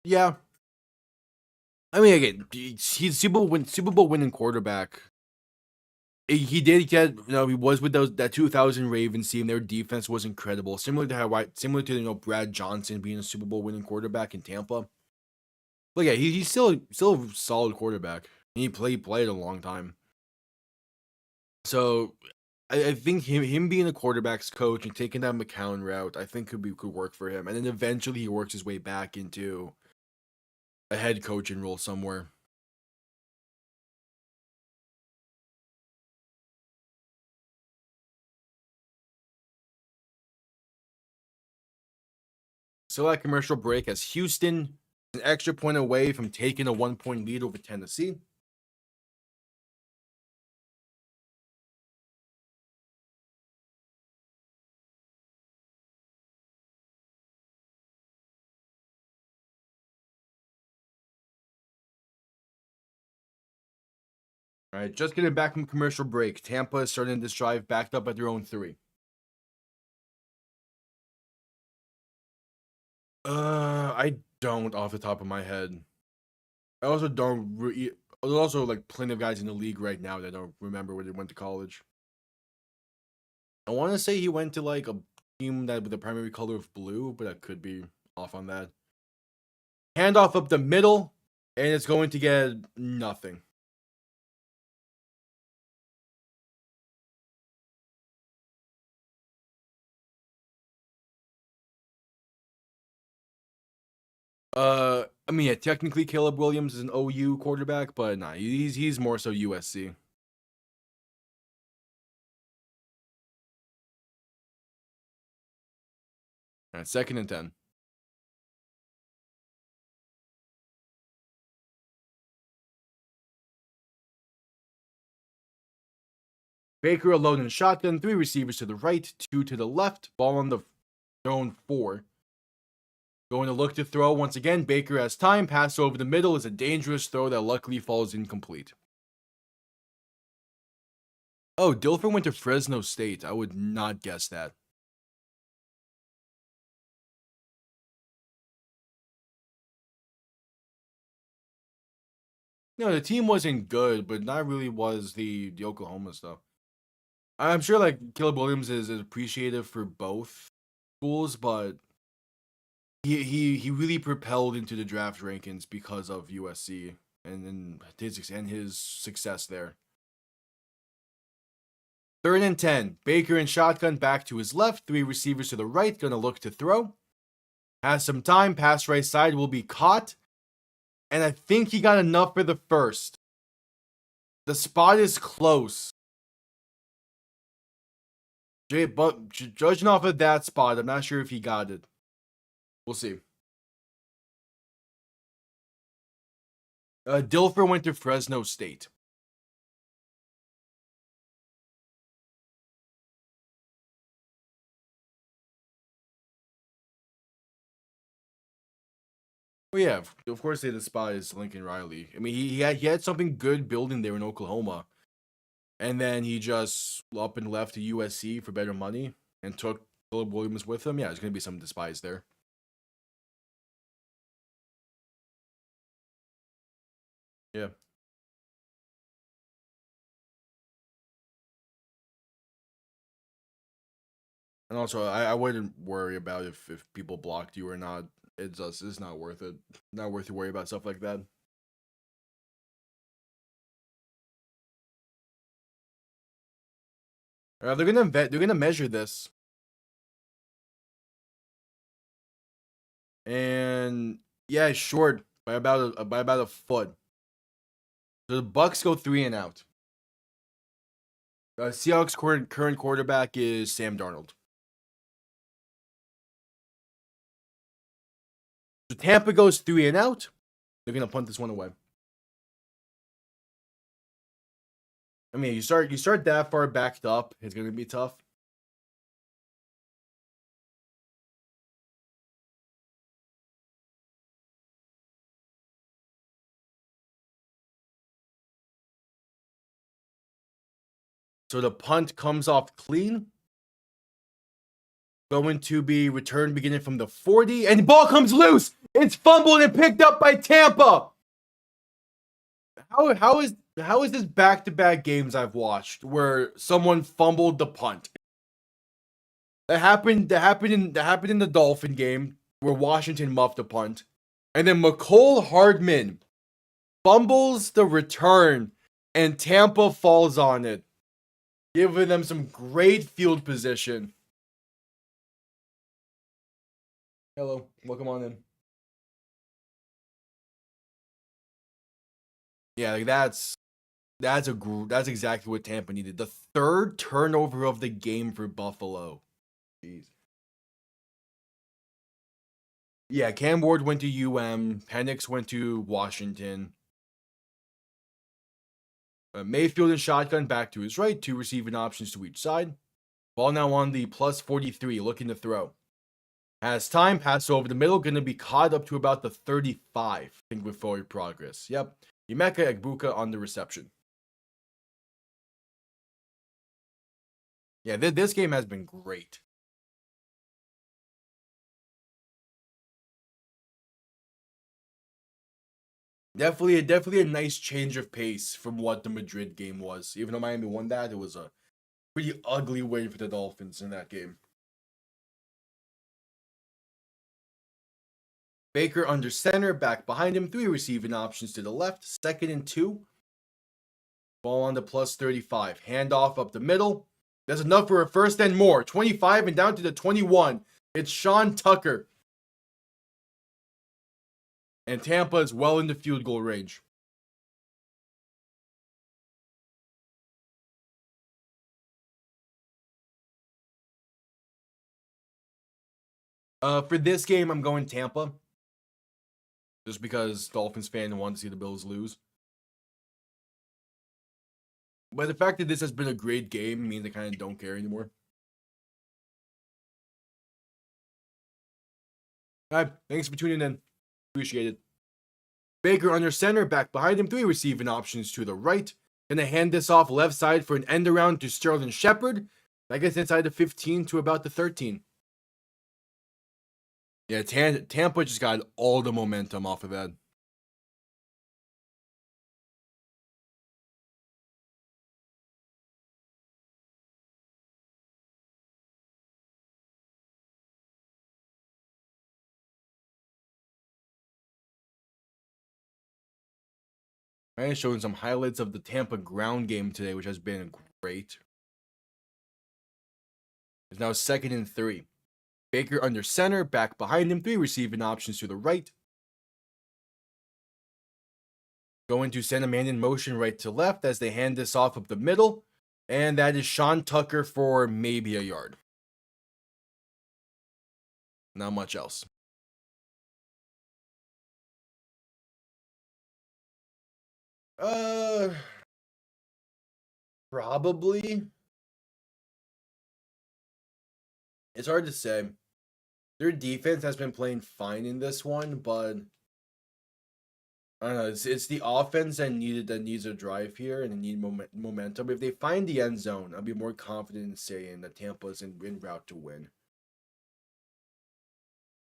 Yeah. I mean, again, he's Super Bowl winning quarterback. He did get, he was with that 2000 Ravens team. Their defense was incredible, similar to Brad Johnson being a Super Bowl winning quarterback in Tampa. But yeah, he's still a solid quarterback. And he played a long time. So I think him being a quarterback's coach and taking that McCown route, I think could work for him. And then eventually he works his way back into a head coaching role somewhere. So that commercial break as Houston an extra point away from taking a 1-point lead over Tennessee. All right, just getting back from commercial break. Tampa is starting this drive backed up at their own 3. I don't off the top of my head. I also don't. There's also like plenty of guys in the league right now that don't remember where they went to college. I want to say he went to like a team that with the primary color of blue, but I could be off on that. Handoff up the middle, and it's going to get nothing. I mean, yeah, technically Caleb Williams is an OU quarterback, but nah, he's more so USC. All right, 2nd and 10. Baker alone in shotgun, 3 receivers to the right, 2 to the left, ball on the zone 4. Going to look to throw once again. Baker has time. Pass over the middle is a dangerous throw that luckily falls incomplete. Oh, Dilfer went to Fresno State. I would not guess that. No, the team wasn't good, but not really was the Oklahoma stuff. I'm sure like Caleb Williams is appreciative for both schools, but he really propelled into the draft rankings because of USC. and his success there. 3rd and 10. Baker in shotgun back to his left. 3 receivers to the right. Gonna look to throw. Has some time. Pass right side will be caught. And I think he got enough for the first. The spot is close. But judging off of that spot, I'm not sure if he got it. We'll see. Dilfer went to Fresno State. Well, yeah, of course they despise Lincoln Riley. I mean, he had something good building there in Oklahoma, and then he just up and left to USC for better money and took Philip Williams with him. Yeah, there's gonna be some despise there. Yeah, and also I wouldn't worry about if people blocked you or not. It's not worth it. Not worth to worry about stuff like that. They're gonna measure this, and yeah, short by about a foot. So the Bucks go 3 and out. Seahawks current quarterback is Sam Darnold. So Tampa goes 3 and out. They're gonna punt this one away. I mean, you start that far backed up, it's gonna be tough. So the punt comes off clean. Going to be returned beginning from the 40, and the ball comes loose. It's fumbled and picked up by Tampa. How is this back-to-back games I've watched where someone fumbled the punt? That happened in the Dolphin game where Washington muffed a punt. And then McCole Hardman fumbles the return and Tampa falls on it, giving them some great field position. Hello, welcome on in. Yeah, like that's exactly what Tampa needed. The 3rd turnover of the game for Buffalo. Jeez. Yeah, Cam Ward went to Penix went to Washington. Mayfield and shotgun back to his right, 2 receiving options to each side. Ball now on the plus 43, looking to throw. Has time, pass over the middle, going to be caught up to about the 35, I think, with forward progress. Yep. Emeka Egbuka on the reception. Yeah, this game has been great. Definitely a nice change of pace from what the Madrid game was. Even though Miami won that, it was a pretty ugly win for the Dolphins in that game. Baker under center, back behind him, 3 receiving options to the left, 2nd and 2. Ball on the plus 35. Handoff up the middle. That's enough for a first and more. 25 and down to the 21. It's Sean Tucker. And Tampa is well into field goal range. For this game, I'm going Tampa. Just because Dolphins fan want to see the Bills lose. But the fact that this has been a great game means I kind of don't care anymore. All right, thanks for tuning in. Appreciate it. Baker under center, back behind him, 3 receiving options to the right. Gonna hand this off left side for an end around to Sterling Shepard. That gets inside the 15 to about the 13. Yeah, Tampa just got all the momentum off of that. And showing some highlights of the Tampa ground game today, which has been great. It's now 2nd and 3. Baker under center, back behind him, 3 receiving options to the right. Going to send a man in motion right to left as they hand this off up the middle. And that is Sean Tucker for maybe a yard. Not much else. Probably. It's hard to say. Their defense has been playing fine in this one, but I don't know. It's the offense that needs a drive here and they need momentum. If they find the end zone, I'll be more confident in saying that Tampa's in route to win.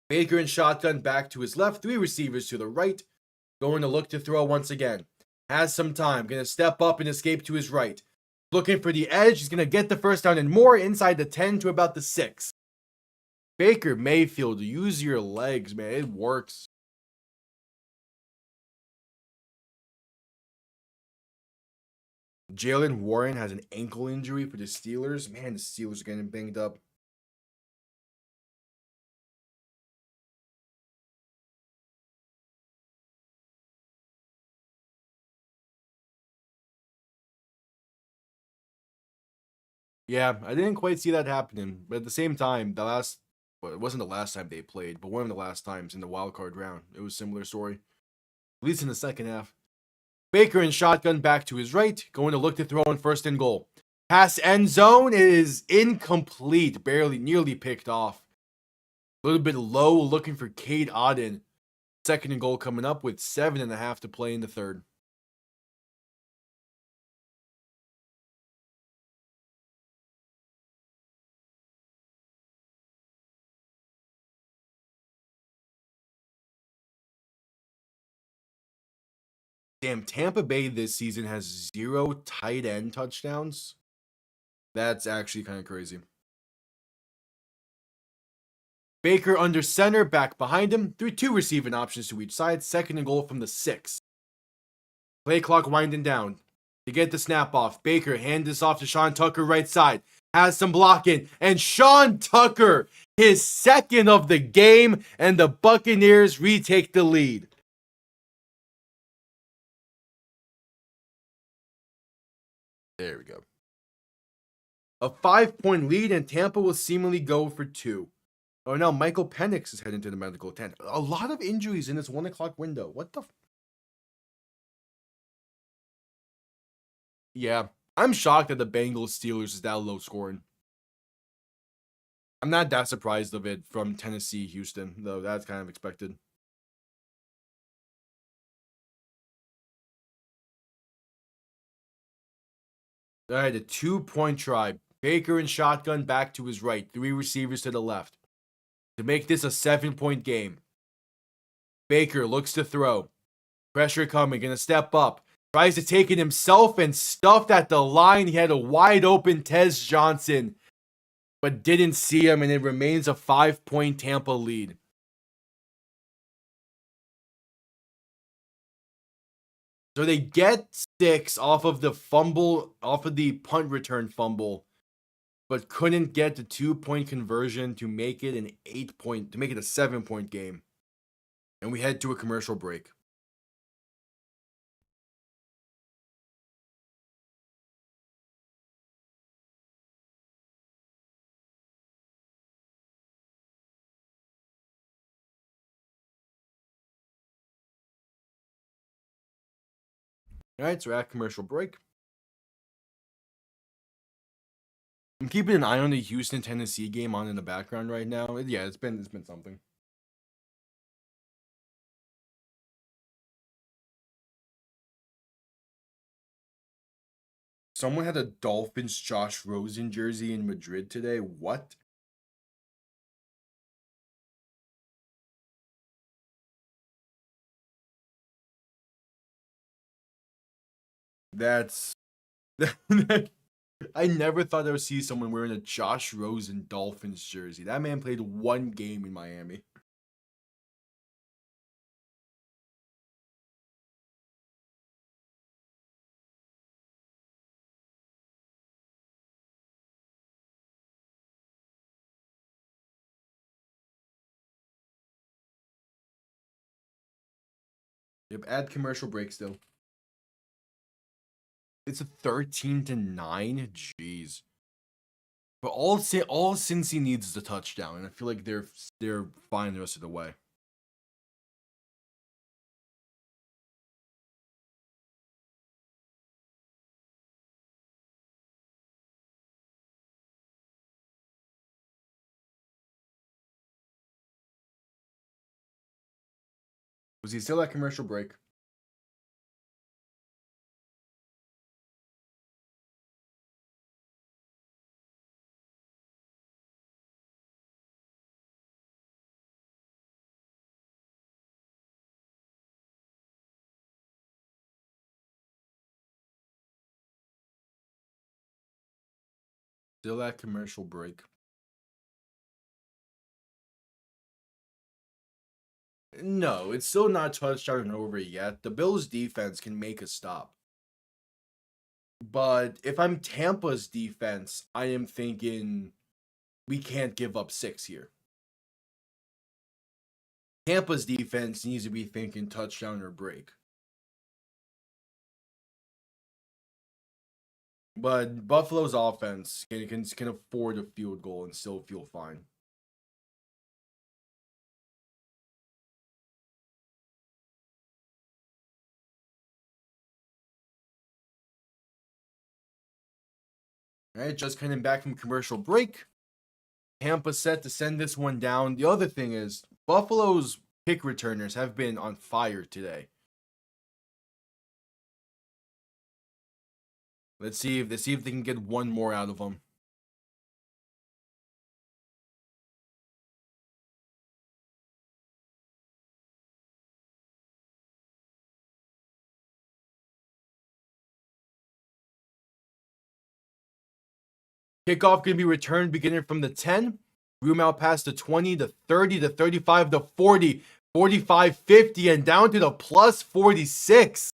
Baker in shotgun back to his left, 3 receivers to the right. Going to look to throw once again. Has some time. Going to step up and escape to his right. Looking for the edge. He's going to get the first down and more inside the 10 to about the 6. Baker Mayfield, use your legs, man. It works. Jalen Warren has an ankle injury for the Steelers. Man, the Steelers are getting banged up. Yeah, I didn't quite see that happening. But at the same time, it wasn't the last time they played, but one of the last times in the wild card round. It was a similar story. At least in the second half. Baker in shotgun back to his right, going to look to throw in 1st and goal. Pass end zone is incomplete, nearly picked off. A little bit low, looking for Cade Auden. 2nd and goal coming up with 7.5 to play in the 3rd. Damn, Tampa Bay this season has 0 tight end touchdowns. That's actually kind of crazy. Baker under center, back behind him. 2 receiving options to each side. 2nd and goal from the 6. Play clock winding down. To get the snap off, Baker hand this off to Sean Tucker right side. Has some blocking. And Sean Tucker, his 2nd of the game. And the Buccaneers retake the lead. There we go. A 5-point lead, and Tampa will seemingly go for 2. Oh, now Michael Penix is heading to the medical tent. A lot of injuries in this 1 o'clock window. What the? Yeah, I'm shocked that the Bengals Steelers is that low scoring. I'm not that surprised of it from Tennessee Houston, though. That's kind of expected. All right, a 2-point try. Baker in shotgun back to his right. 3 receivers to the left. To make this a 7-point game. Baker looks to throw. Pressure coming. Gonna step up. Tries to take it himself and stuffed at the line. He had a wide open Tez Johnson. But didn't see him, and it remains a 5-point Tampa lead. So they get 6 off of the punt return fumble, but couldn't get the 2-point conversion to make it a 7-point game. And we head to a commercial break. All right, so we're at commercial break. I'm keeping an eye on the Houston Tennessee game on in the background right now. Yeah, it's been something. Someone had a Dolphins Josh Rosen jersey in Madrid today. What? That's I never thought I would see someone wearing a Josh Rosen Dolphins jersey. That man played 1 game in Miami. Yep, add commercial break still. It's a 13-9. Jeez. But all Cincy needs is a touchdown, and I feel like they're fine the rest of the way. Was he still at commercial break? Still at commercial break. No, it's still not touchdown over yet. The Bills' defense can make a stop. But if I'm Tampa's defense, I am thinking we can't give up 6 here. Tampa's defense needs to be thinking touchdown or break. But Buffalo's offense can afford a field goal and still feel fine. All right, just coming back from commercial break. Tampa set to send this one down. The other thing is Buffalo's kick returners have been on fire today. Let's see if they can get one more out of them. Kickoff can be returned beginning from the 10. Room out past the 20, the 30, the 35, the 40, 45, 50, and down to the plus 46.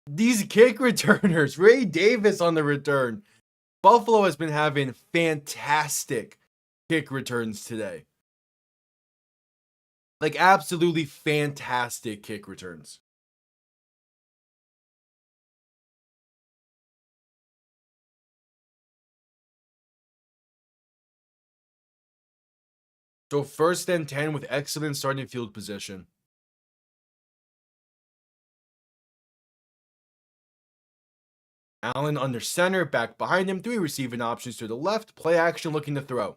These kick returners, Ray Davis on the return. Buffalo has been having fantastic kick returns today. Like, absolutely fantastic kick returns. So 1st and 10 with excellent starting field position. Allen under center, back behind him, 3 receiving options to the left, play action looking to throw.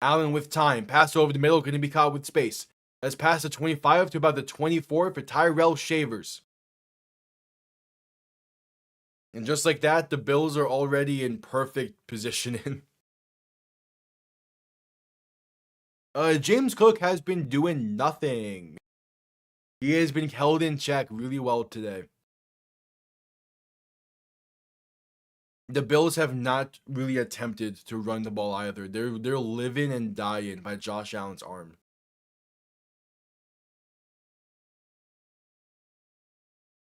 Allen with time, pass over the middle, going to be caught with space. Let's pass the 25 to about the 24 for Tyrell Shavers. And just like that, the Bills are already in perfect positioning. James Cook has been doing nothing. He has been held in check really well today. The Bills have not really attempted to run the ball either. They're living and dying by Josh Allen's arm.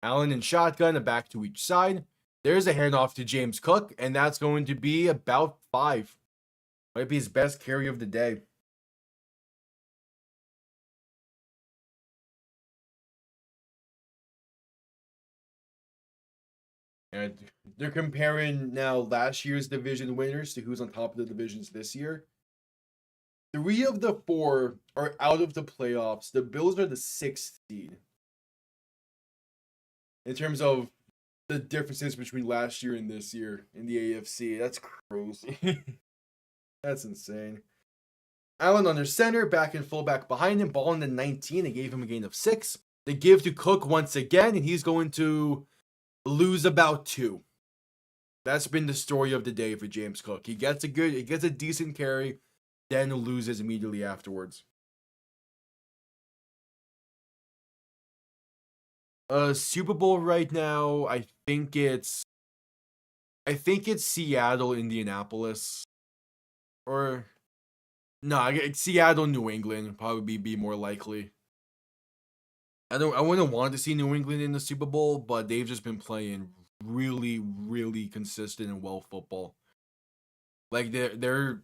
Allen in shotgun, a back to each side. There's a handoff to James Cook, and that's going to be about 5. Might be his best carry of the day. And they're comparing now last year's division winners to who's on top of the divisions this year. 3 of the 4 are out of the playoffs. The Bills are the 6th seed. In terms of the differences between last year and this year in the AFC. That's crazy. That's insane. Allen under center, back and fullback behind him, ball in the 19. They gave him a gain of 6. They give to Cook once again, and he's going to lose about 2. That's been the story of the day for James Cook. He gets a decent carry, then loses immediately afterwards. Super Bowl right now, I think it's Seattle, Indianapolis. Or no, Seattle, New England would probably be more likely. I wouldn't want to see New England in the Super Bowl, but they've just been playing really, really consistent and well football. Like they're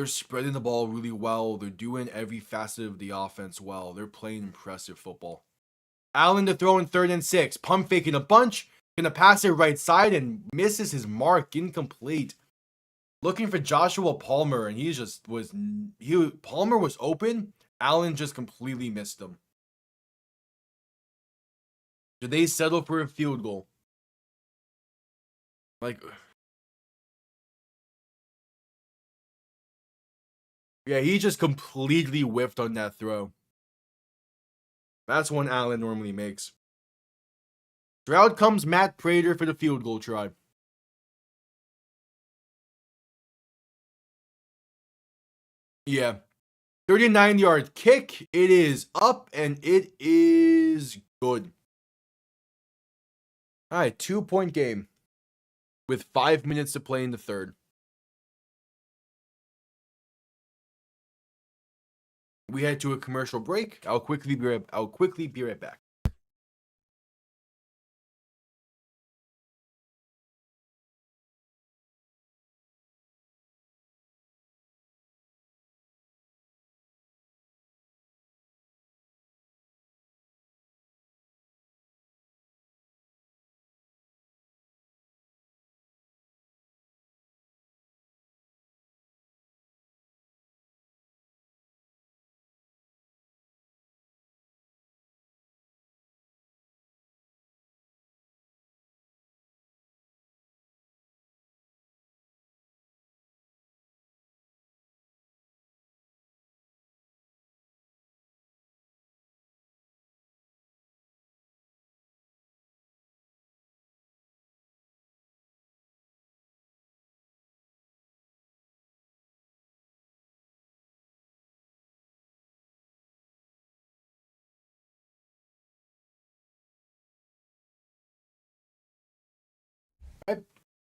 spreading the ball really well. They're doing every facet of the offense well. They're playing impressive football. Allen to throw in 3rd and 6. Pump faking a bunch. Gonna pass it right side and misses his mark. Incomplete. Looking for Joshua Palmer, and Palmer was open. Allen just completely missed him. Did they settle for a field goal? Yeah, he just completely whiffed on that throw. That's one Allen normally makes. So out comes Matt Prater for the field goal try. Yeah. 39-yard kick. It is up and it is good. All right, 2-point game with 5 minutes to play in the third. We head to a commercial break. I'll quickly be right back.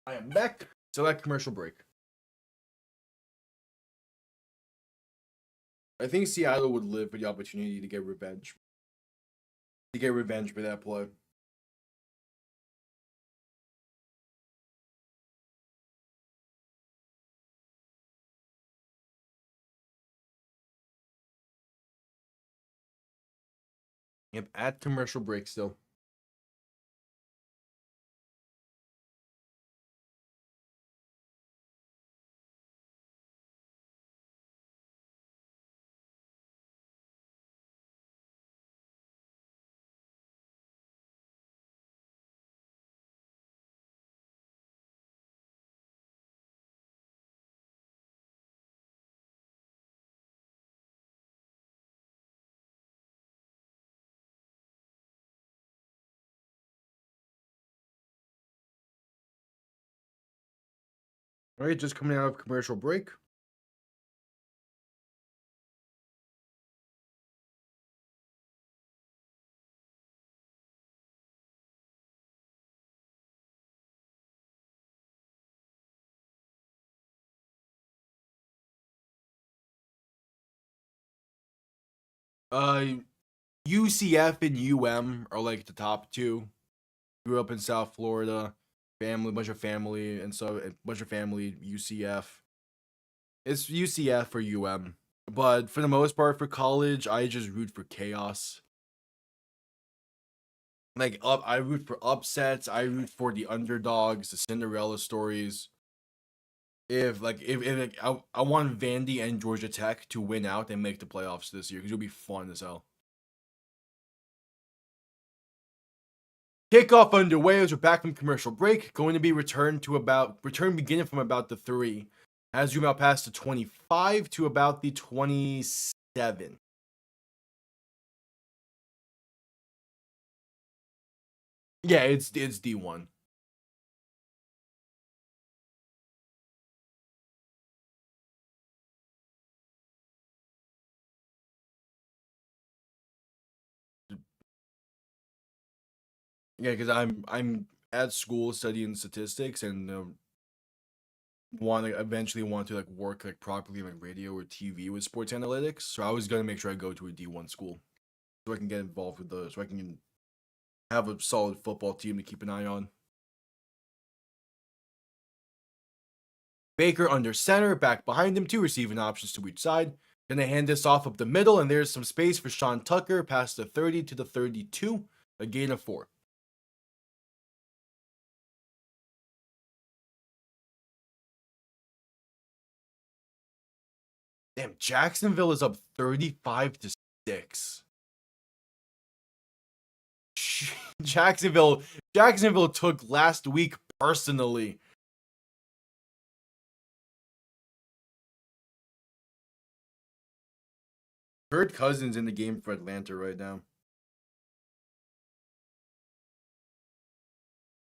I am back. Select commercial break. I think Seattle would live for the opportunity to get revenge. To get revenge for that play. Yep, at commercial break still. All right, just coming out of commercial break. UCF and UM are like the top two. Grew up in South Florida, bunch of family, and so a bunch of family UCF. It's UCF or UM, but for the most part, for college, I just root for chaos. I root for upsets. I root for the underdogs, the Cinderella stories. I want Vandy and Georgia Tech to win out and make the playoffs this year because it'll be fun as hell. Kickoff underway as we're back from commercial break. Going to be return beginning from about the 3. As zoom out past the 25 to about the 27. Yeah, it's D1. Yeah, because I'm at school studying statistics and eventually want to work properly radio or TV with sports analytics. So I was gonna make sure I go to a D1 school so I can get involved with those, so I can have a solid football team to keep an eye on. Baker under center, back behind him, 2 receiving options to each side. Gonna hand this off up the middle, and there's some space for Sean Tucker past the 30 to the 32, a gain of 4. Damn, Jacksonville is up 35 to 6. Jacksonville took last week personally. Kirk Cousins in the game for Atlanta right now.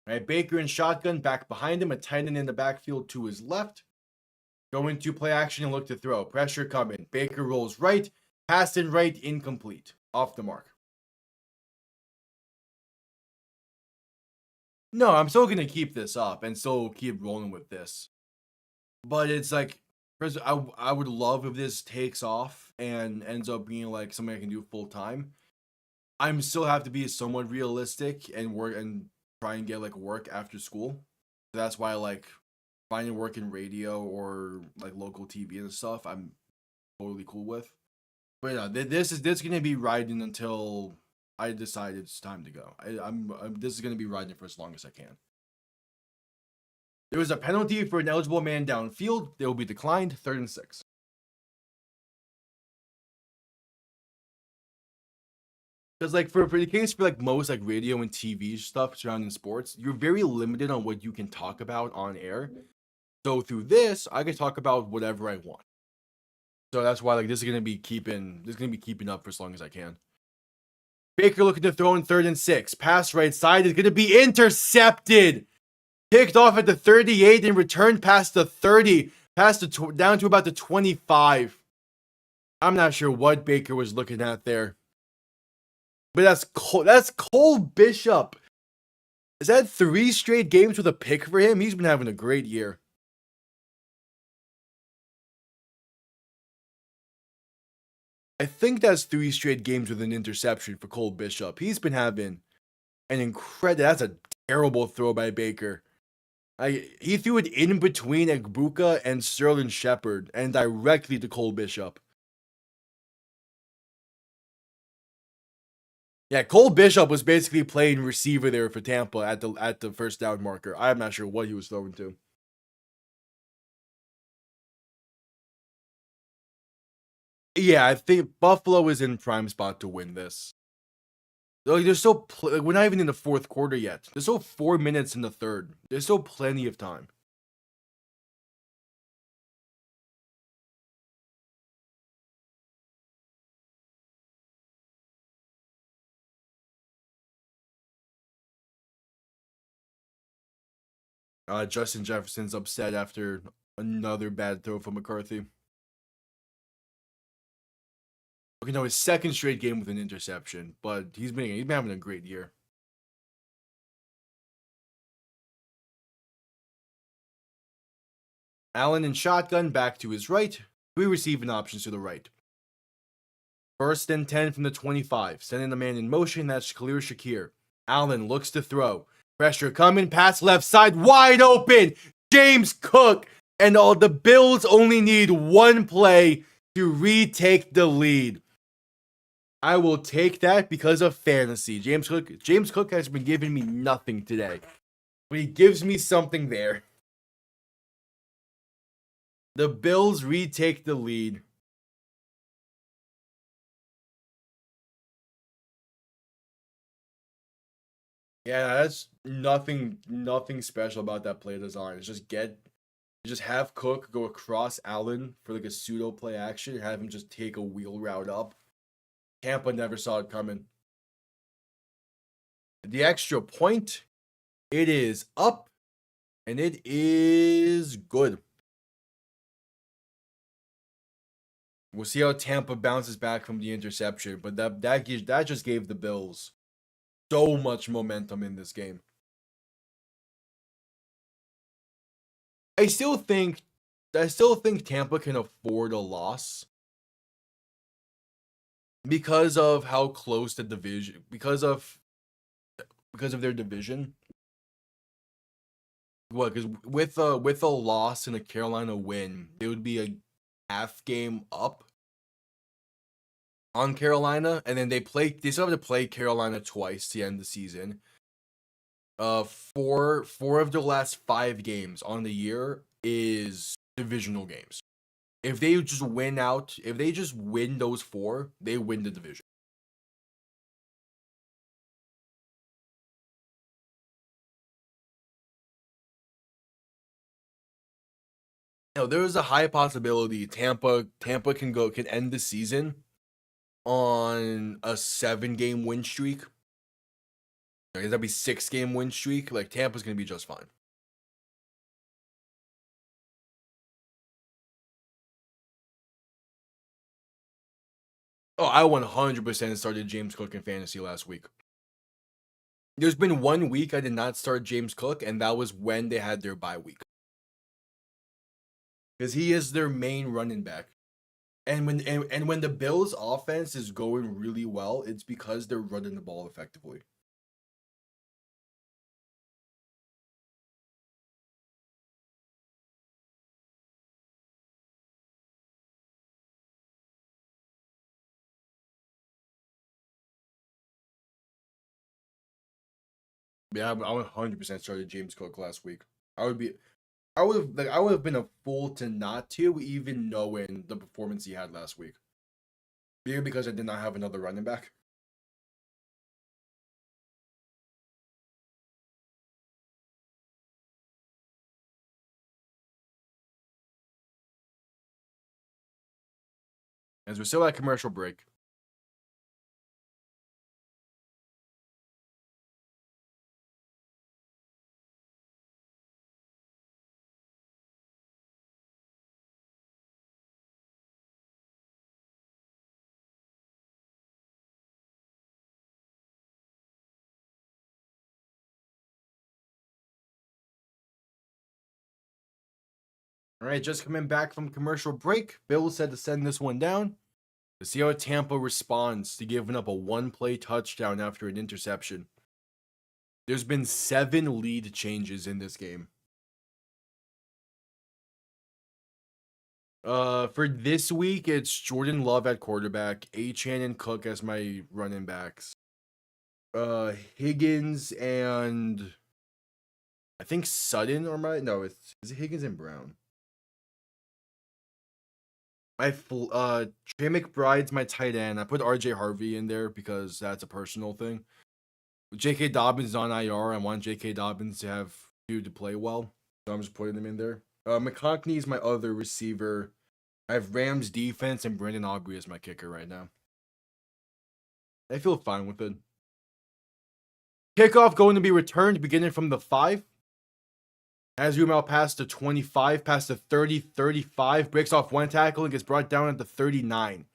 All right, Baker in shotgun, back behind him, a tight end in the backfield to his left. Going to play action and look to throw. Pressure coming. Baker rolls right, pass in right, incomplete. Off the mark. No, I'm still going to keep this up and still keep rolling with this. But it's like, I would love if this takes off and ends up being like something I can do full time. I'm still have to be somewhat realistic and work and try and get like work after school. So that's why like finding work in radio or like local TV and stuff, I'm totally cool with. But yeah, this is gonna be riding until I decide it's time to go. This is gonna be riding for as long as I can. There was a penalty for an eligible man downfield. They will be declined. 3rd and 6. Because like for the case for like most like radio and TV stuff surrounding sports, you're very limited on what you can talk about on air. So through this, I can talk about whatever I want. So that's why like this is gonna be keeping up for as long as I can. Baker looking to throw in 3rd and 6. Pass right side is gonna be intercepted. Picked off at the 38 and returned past the 30, down to about the 25. I'm not sure what Baker was looking at there. But that's Cole Bishop. Is that 3 straight games with a pick for him? He's been having a great year. I think that's 3 straight games with an interception for Cole Bishop. He's been having an incredible. That's a terrible throw by Baker. He threw it in between Egbuka and Sterling Shepard and directly to Cole Bishop. Yeah, Cole Bishop was basically playing receiver there for Tampa at the first down marker. I'm not sure what he was throwing to. Yeah, I think Buffalo is in prime spot to win this. Like, there's still we're not even in the 4th quarter yet. There's still 4 minutes in the 3rd. There's still plenty of time. Justin Jefferson's upset after another bad throw from McCarthy. Okay, no, his 2nd straight game with an interception, but he's been having a great year. Allen in shotgun, back to his right. 3 receiving options to the right. 1st and 10 from the 25. Sending the man in motion. That's Khalil Shakir. Allen looks to throw. Pressure coming. Pass left side. Wide open. James Cook. And all the Bills only need 1 play to retake the lead. I will take that because of fantasy. James Cook has been giving me nothing today. But he gives me something there. The Bills retake the lead. Yeah, that's nothing special about that play design. It's just have Cook go across Allen for like a pseudo play action and have him just take a wheel route up. Tampa never saw it coming. The extra point, it is up, and it is good. We'll see how Tampa bounces back from the interception, but that just gave the Bills so much momentum in this game. I still think Tampa can afford a loss because of how close the division, because of their division. What? Because with a loss and a Carolina win, they would be a half game up on Carolina, and then they still have to play Carolina twice to end the season. Four of the last 5 games on the year is divisional games. If they just win those 4, they win the division. There is a high possibility Tampa can end the season on a 7-game win streak. That'd be 6-game win streak. Like, Tampa's gonna be just fine. Oh, I 100% started James Cook in fantasy last week. There's been 1 week I did not start James Cook, and that was when they had their bye week. Because he is their main running back. And when the Bills' offense is going really well, it's because they're running the ball effectively. Yeah, I would 100% started James Cook last week. I would have been a fool to not to, even knowing the performance he had last week. Maybe because I did not have another running back. As we're still at commercial break. All right, just coming back from commercial break. Bill said to send this one down to see how Tampa responds to giving up a 1-play touchdown after an interception. There's been 7 lead changes in this game. For this week, it's Jordan Love at quarterback, Achane and Cook as my running backs. Higgins and I think Sutton is it Higgins and Brown? Trey McBride's my tight end. I put RJ Harvey in there because that's a personal thing. J.K. Dobbins is on IR. I want J.K. Dobbins to play well, so I'm just putting him in there. McConkey is my other receiver. I have Rams defense and Brandon Aubrey as my kicker right now. I feel fine with it. Kickoff going to be returned beginning from the 5. As Umel past the 25, past the 30, 35, breaks off 1 tackle and gets brought down at the 39.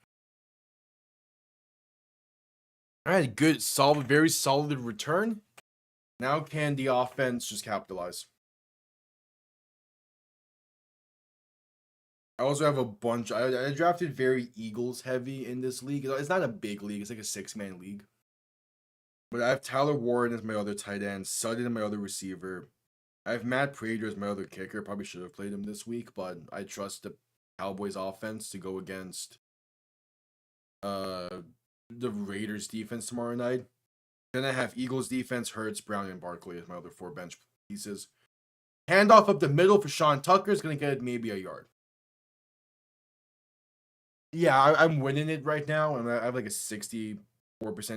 All right, good, solid, very solid return. Now can the offense just capitalize? I also have a bunch. I drafted very Eagles heavy in this league. It's not a big league. It's like a 6-man league. But I have Tyler Warren as my other tight end, Sutton as my other receiver. I have Matt Prater as my other kicker. Probably should have played him this week, but I trust the Cowboys offense to go against the Raiders defense tomorrow night. Then I have Eagles defense, Hurts, Brown, and Barkley as my other 4 bench pieces. Handoff up the middle for Sean Tucker is going to get maybe a yard. Yeah, I'm winning it right now, and I have like a 64%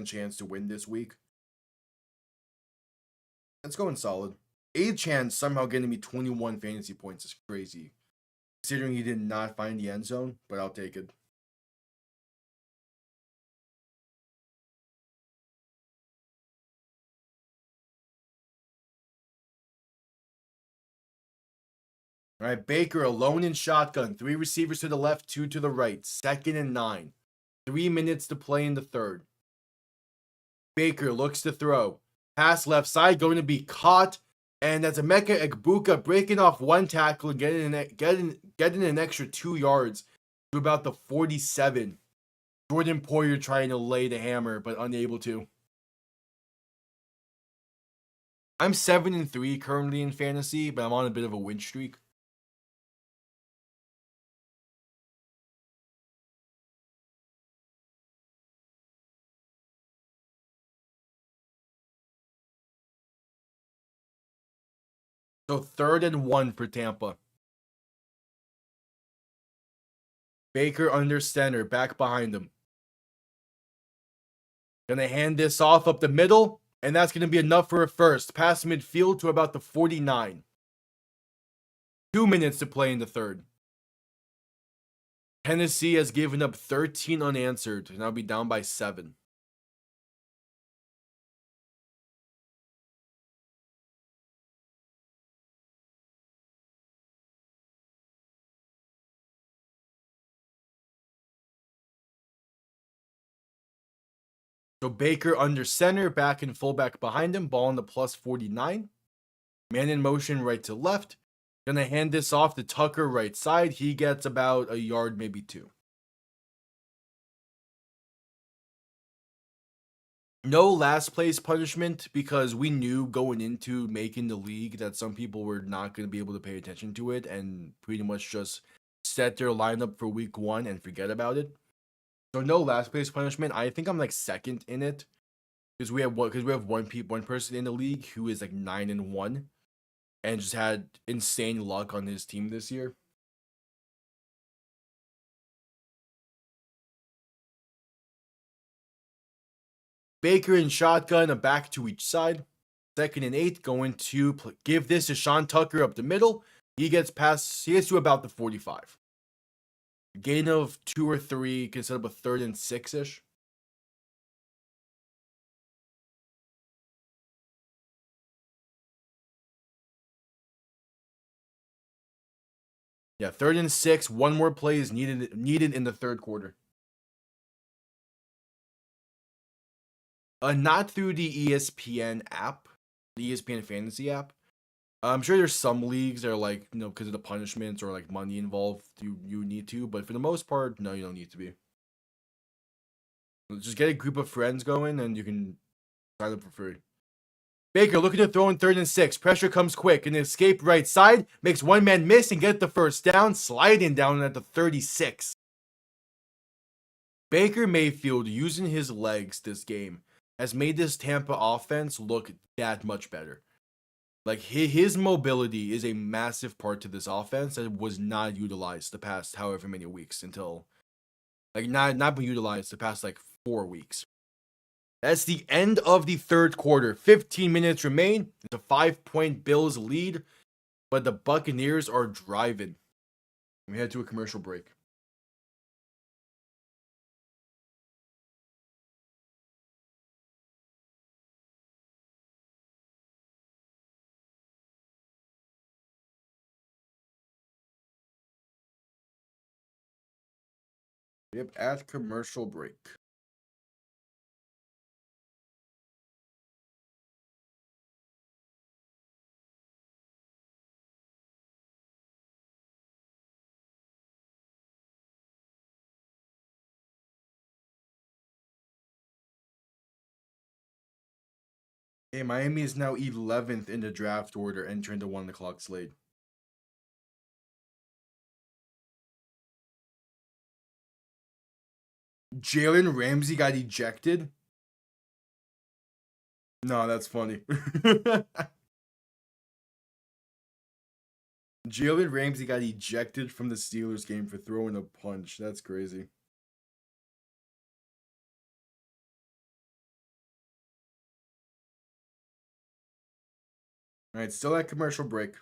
chance to win this week. That's going solid. Achane somehow getting me 21 fantasy points is crazy, considering he did not find the end zone, but I'll take it. All right, Baker alone in shotgun. 3 receivers to the left, 2 to the right. 2nd and 9. 3 minutes to play in the 3rd. Baker looks to throw. Pass left side, going to be caught. And that's Emeka Egbuka breaking off 1 tackle and getting an extra 2 yards to about the 47. Jordan Poyer trying to lay the hammer, but unable to. I'm 7-3 currently in fantasy, but I'm on a bit of a win streak. So 3rd and 1 for Tampa. Baker under center, back behind him. Gonna hand this off up the middle, and that's gonna be enough for a first. Past midfield to about the 49. 2 minutes to play in the third. Tennessee has given up 13 unanswered to now be down by 7. So Baker under center, back and fullback behind him, ball in the plus 49. Man in motion right to left. Gonna hand this off to Tucker right side. He gets about a yard, maybe 2. No last place punishment because we knew going into making the league that some people were not going to be able to pay attention to it and pretty much just set their lineup for week 1 and forget about it. So no last place punishment. I think I'm like second in it because we have one person in the league who is like 9-1 and just had insane luck on his team this year. Baker and shotgun, a back to each side. 2nd and 8, going to give this to Sean Tucker up the middle. He gets to about the 45. Gain of 2 or 3 can set up a 3rd and 6-ish. Yeah, 3rd and 6. One more play is needed in the third quarter. Not through the ESPN app, the ESPN Fantasy app. I'm sure there's some leagues that are like, because of the punishments or like money involved, you need to. But for the most part, no, you don't need to be. Just get a group of friends going and you can sign up for free. Baker looking to throw in 3rd and 6. Pressure comes quick. An escape right side. Makes one man miss and get the first down. Sliding down at the 36. Baker Mayfield using his legs this game has made this Tampa offense look that much better. Like his mobility is a massive part to this offense that was not utilized the past however many weeks until like not been utilized the past like 4 weeks. That's the end of the third quarter. 15 minutes remain. It's a 5-point Bills lead, but the Buccaneers are driving. We head to a commercial break. Yep, at commercial break. Hey, Miami is now 11th in the draft order, entering the 1 o'clock slate. Jalen Ramsey got ejected? No, that's funny. Jalen Ramsey got ejected from the Steelers game for throwing a punch. That's crazy. All right, still at commercial break.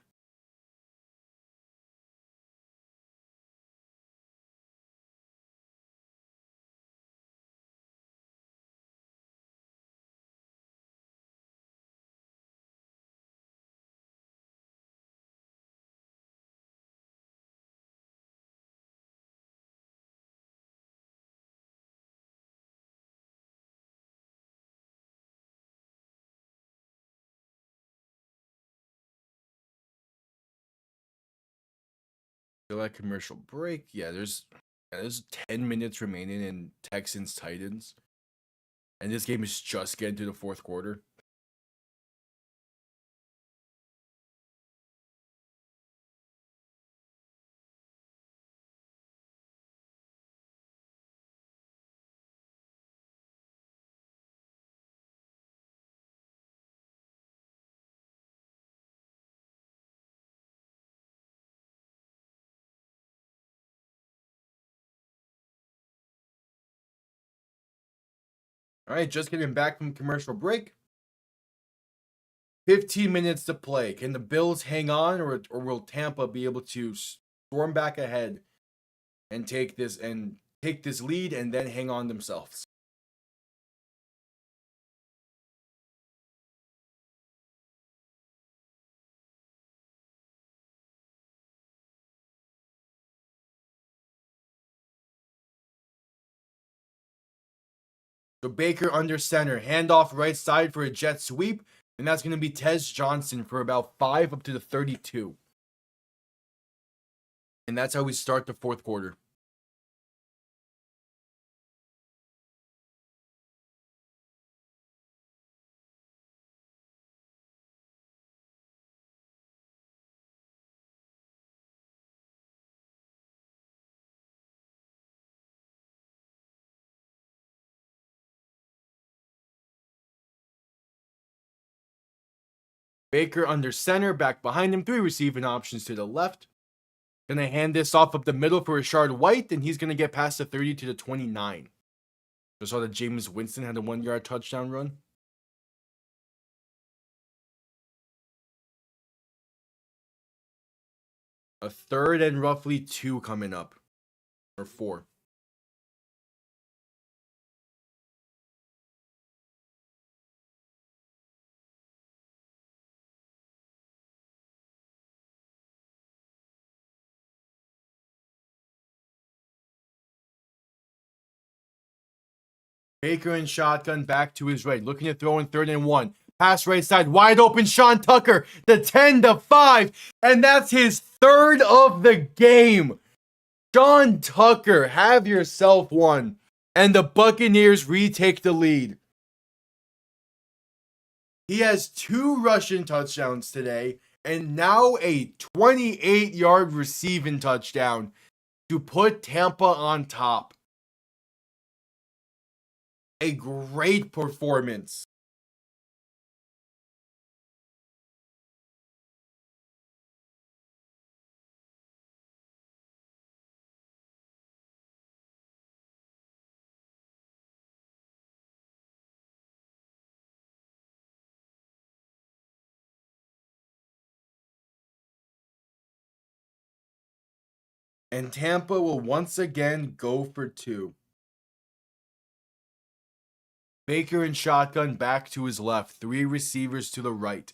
Still at commercial break. Yeah, there's 10 minutes remaining in Texans Titans. And this game is just getting to the fourth quarter. All right, just getting back from commercial break. 15 minutes to play. Can the Bills hang on, or will Tampa be able to storm back ahead and take this lead and then hang on themselves? So Baker under center, handoff right side for a jet sweep, and that's going to be Tez Johnson for about 5 up to the 32. And that's how we start the fourth quarter. Baker under center, back behind him, 3 receiving options to the left. Gonna hand this off up the middle for Rashard White, and he's gonna get past the 30 to the 29. Just saw that Jameis Winston had a 1-yard touchdown run. A 3rd and roughly 2 coming up. Or 4. Baker in shotgun, back to his right, looking to throw in 3rd and 1. Pass right side, wide open, Sean Tucker, the 10-5, and that's his 3rd of the game. Sean Tucker, have yourself one, and the Buccaneers retake the lead. He has 2 rushing touchdowns today, and now a 28-yard receiving touchdown to put Tampa on top. A great performance. And Tampa will once again go for 2. Baker in shotgun, back to his left, 3 receivers to the right.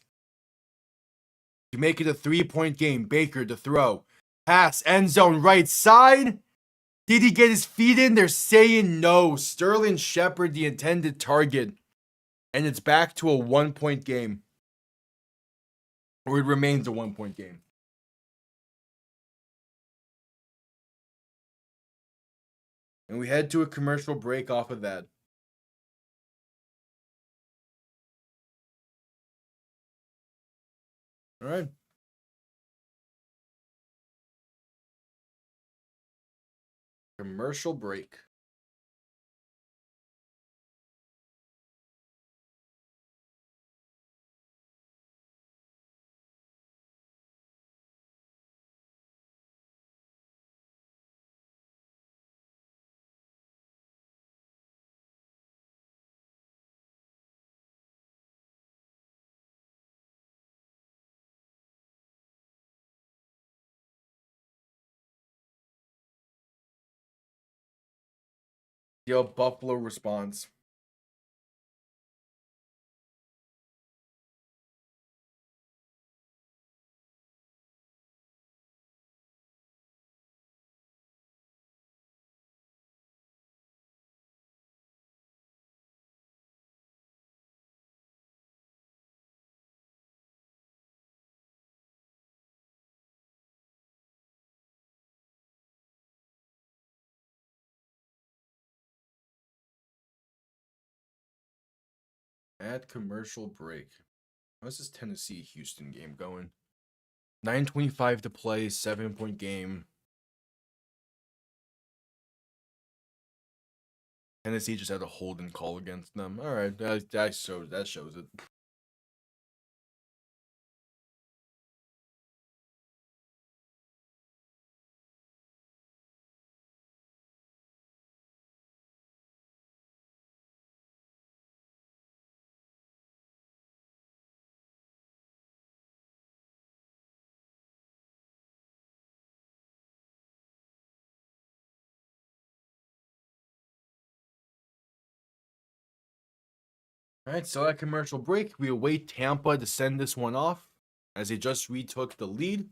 To make it a 3-point game, Baker to throw. Pass, end zone, right side. Did he get his feet in? They're saying no. Sterling Shepard, the intended target. And it's back to a 1-point game. Or it remains a 1-point game. And we head to a commercial break off of that. All right. Commercial break. Yo, Buffalo responds. At commercial break. How's this Tennessee-Houston game going? 9:25 to play, 7-point game. Tennessee just had a holding call against them. All right, that shows it. All right, so at commercial break, we await Tampa to send this one off as they just retook the lead.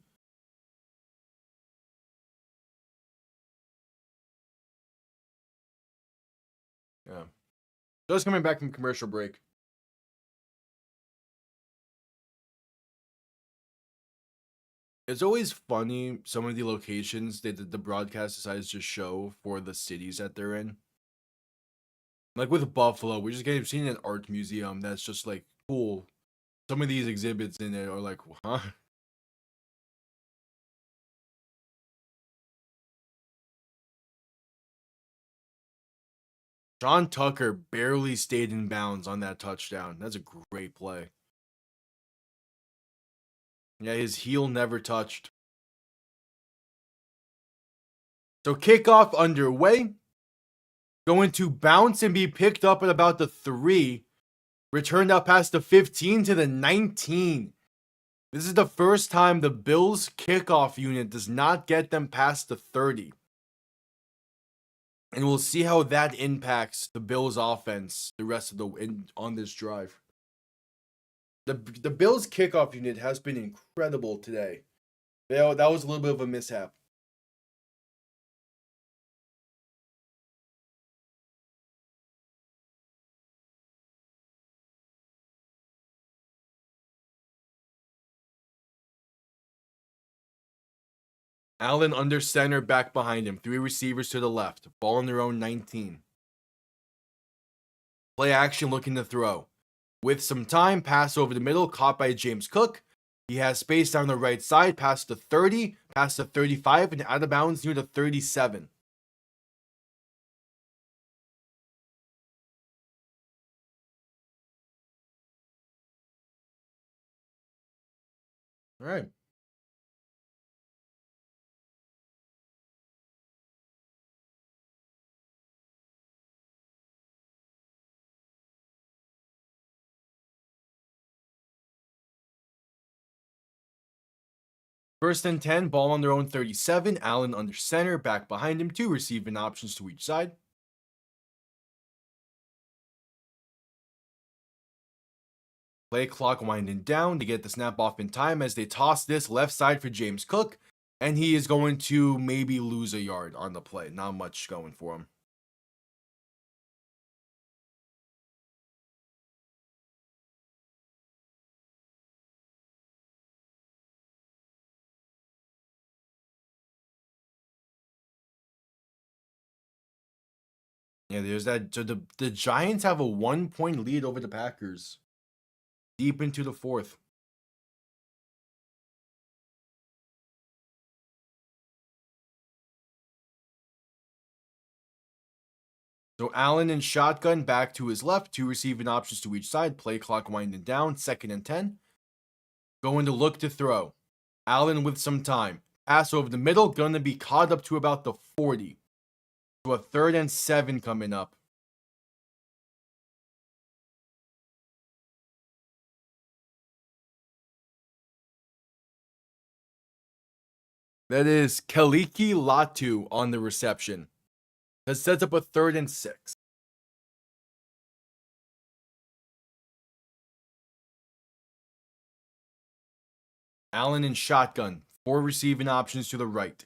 Yeah. Just coming back from commercial break. It's always funny some of the locations that the broadcast decides to show for the cities that they're in. Like with Buffalo, we're just getting seen an art museum that's just like cool. Some of these exhibits in it are like, huh? John Tucker barely stayed in bounds on that touchdown. That's a great play. Yeah, his heel never touched. So kickoff underway. Going to bounce and be picked up at about the 3. Returned out past the 15 to the 19. This is the first time the Bills kickoff unit does not get them past the 30. And we'll see how that impacts the Bills offense the rest of on this drive. The Bills kickoff unit has been incredible today. That was a little bit of a mishap. Allen under center, back behind him. 3 receivers to the left. Ball on their own 19. Play action looking to throw. With some time, pass over the middle, caught by James Cook. He has space down the right side, past the 30, past the 35, and out of bounds near the 37. All right. First and 10, ball on their own 37. Allen under center, back behind him. 2 receiving options to each side. Play clock winding down to get the snap off in time as they toss this left side for James Cook. And he is going to maybe lose a yard on the play. Not much going for him. Yeah, there's that. So the Giants have a 1-point lead over the Packers. Deep into the 4th. So Allen in shotgun, back to his left. 2 receiving options to each side. Play clock winding down. 2nd and 10. Going to look to throw. Allen with some time. Pass over the middle. Going to be caught up to about the 40. So a 3rd and 7 coming up. That is Kaliki Latu on the reception. That sets up a 3rd and 6. Allen in shotgun. 4 receiving options to the right.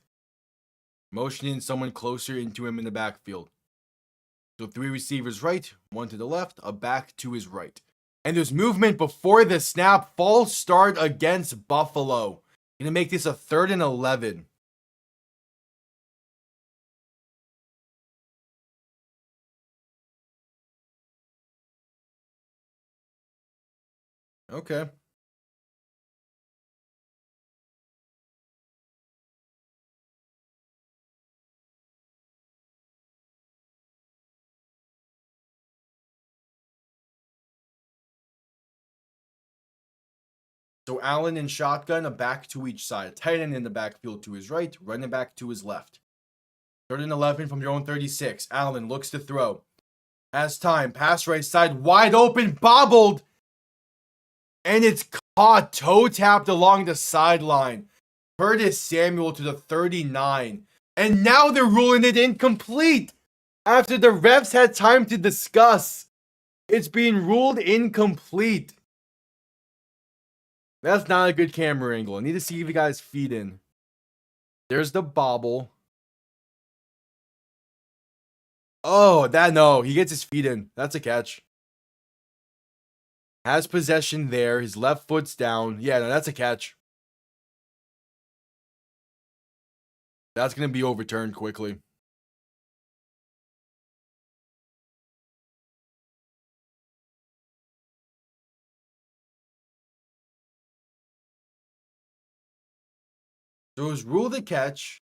Motioning someone closer into him in the backfield. So 3 receivers right, 1 to the left, a back to his right. And there's movement before the snap. False start against Buffalo. Gonna make this a 3rd and 11. Okay. So Allen in shotgun, a back to each side. Tight end in the backfield to his right, running back to his left. 3rd and 11 from your own 36. Allen looks to throw. Has time. Pass right side. Wide open. Bobbled. And it's caught. Toe tapped along the sideline. Curtis Samuel to the 39. And now they're ruling it incomplete. After the refs had time to discuss. It's being ruled incomplete. That's not a good camera angle. I need to see if you guys feed in. There's the bobble. Oh, no. He gets his feet in. That's a catch. Has possession there. His left foot's down. Yeah, no, that's a catch. That's going to be overturned quickly. So it was ruled a catch.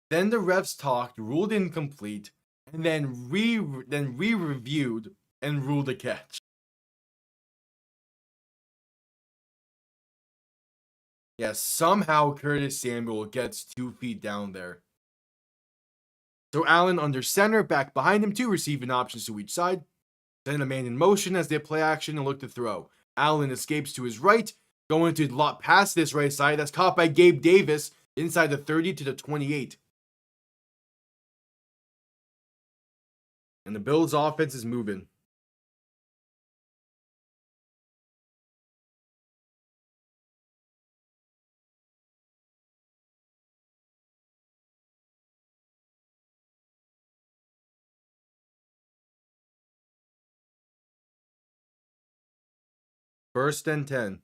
Then the refs talked, ruled incomplete, and then re-reviewed and ruled a catch. Yes, somehow Curtis Samuel gets 2 feet down there. So Allen under center, back behind him, 2 receiving options to each side. Then a man in motion as they play action and look to throw. Allen escapes to his right, going to lot past this right side. That's caught by Gabe Davis inside the 30 to the 28. And the Bills' offense is moving. First and 10.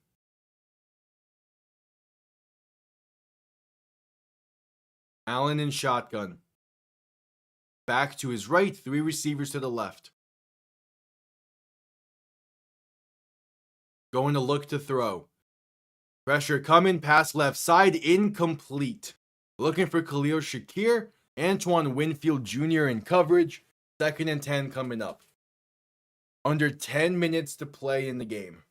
Allen in shotgun. Back to his right, 3 receivers to the left. Going to look to throw. Pressure coming, pass left side, incomplete. Looking for Khalil Shakir, Antoine Winfield Jr. in coverage. 2nd and 10 coming up. Under 10 minutes to play in the game.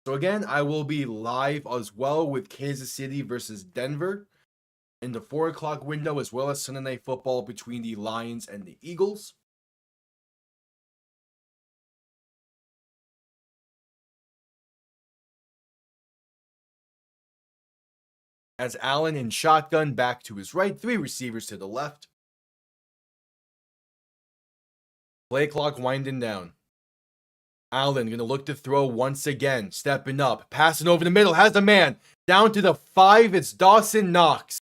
So again, I will be live as well with Kansas City versus Denver in the 4 o'clock window, as well as Sunday Night Football between the Lions and the Eagles. As Allen in shotgun back to his right, 3 receivers to the left. Play clock winding down. Allen going to look to throw once again, stepping up, passing over the middle, has a man. Down to the 5, it's Dawson Knox.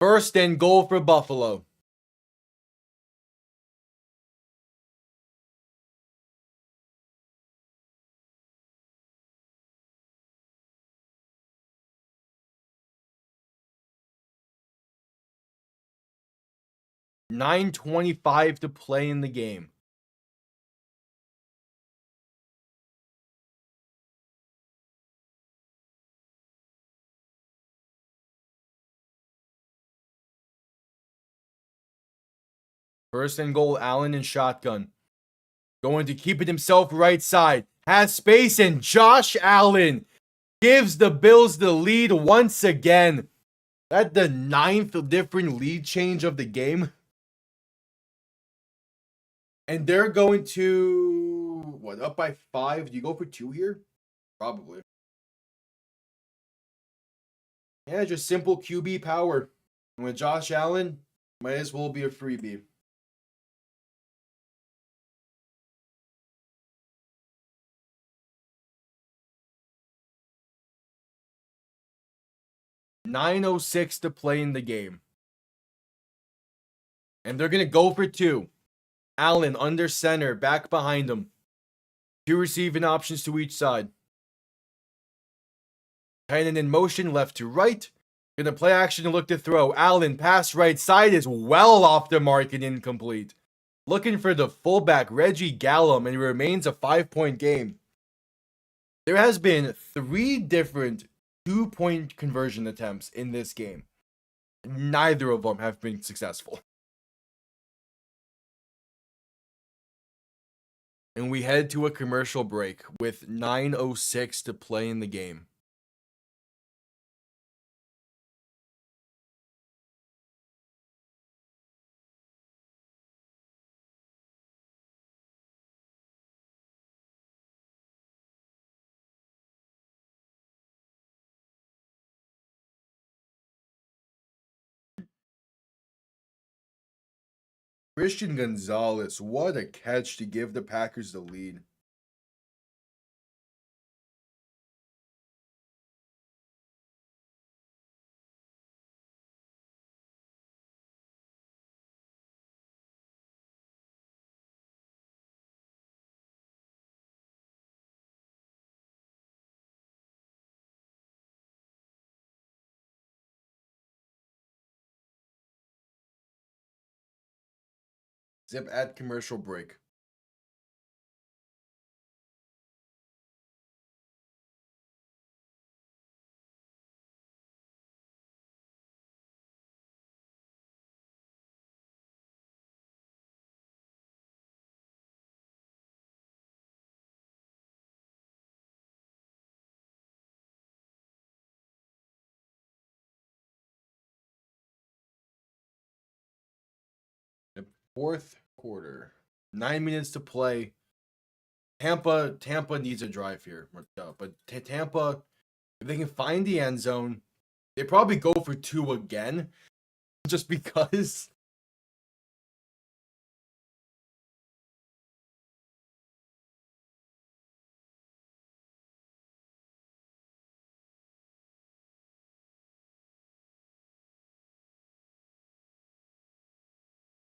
1st and goal for Buffalo. $9:25 to play in the game. First and goal, Allen in shotgun. Going to keep it himself right side. Has space, and Josh Allen gives the Bills the lead once again. That's the 9th different lead change of the game. And they're going to, up by 5? Do you go for 2 here? Probably. Yeah, just simple QB power. And with Josh Allen, might as well be a freebie. $9:06 to play in the game. And they're going to go for 2. Allen under center, back behind him. 2 receiving options to each side. Heading in motion, left to right. Gonna play action and look to throw. Allen, pass right side, is well off the mark and incomplete. Looking for the fullback, Reggie Gallum, and it remains a 5-point game. There has been 3 different 2-point conversion attempts in this game. Neither of them have been successful. And we head to a commercial break with 9:06 to play in the game. Christian Gonzalez, what a catch to give the Packers the lead. Zip at commercial break. The fourth quarter. 9 minutes to play. Tampa needs a drive here. But Tampa, if they can find the end zone, they probably go for two again. Just because.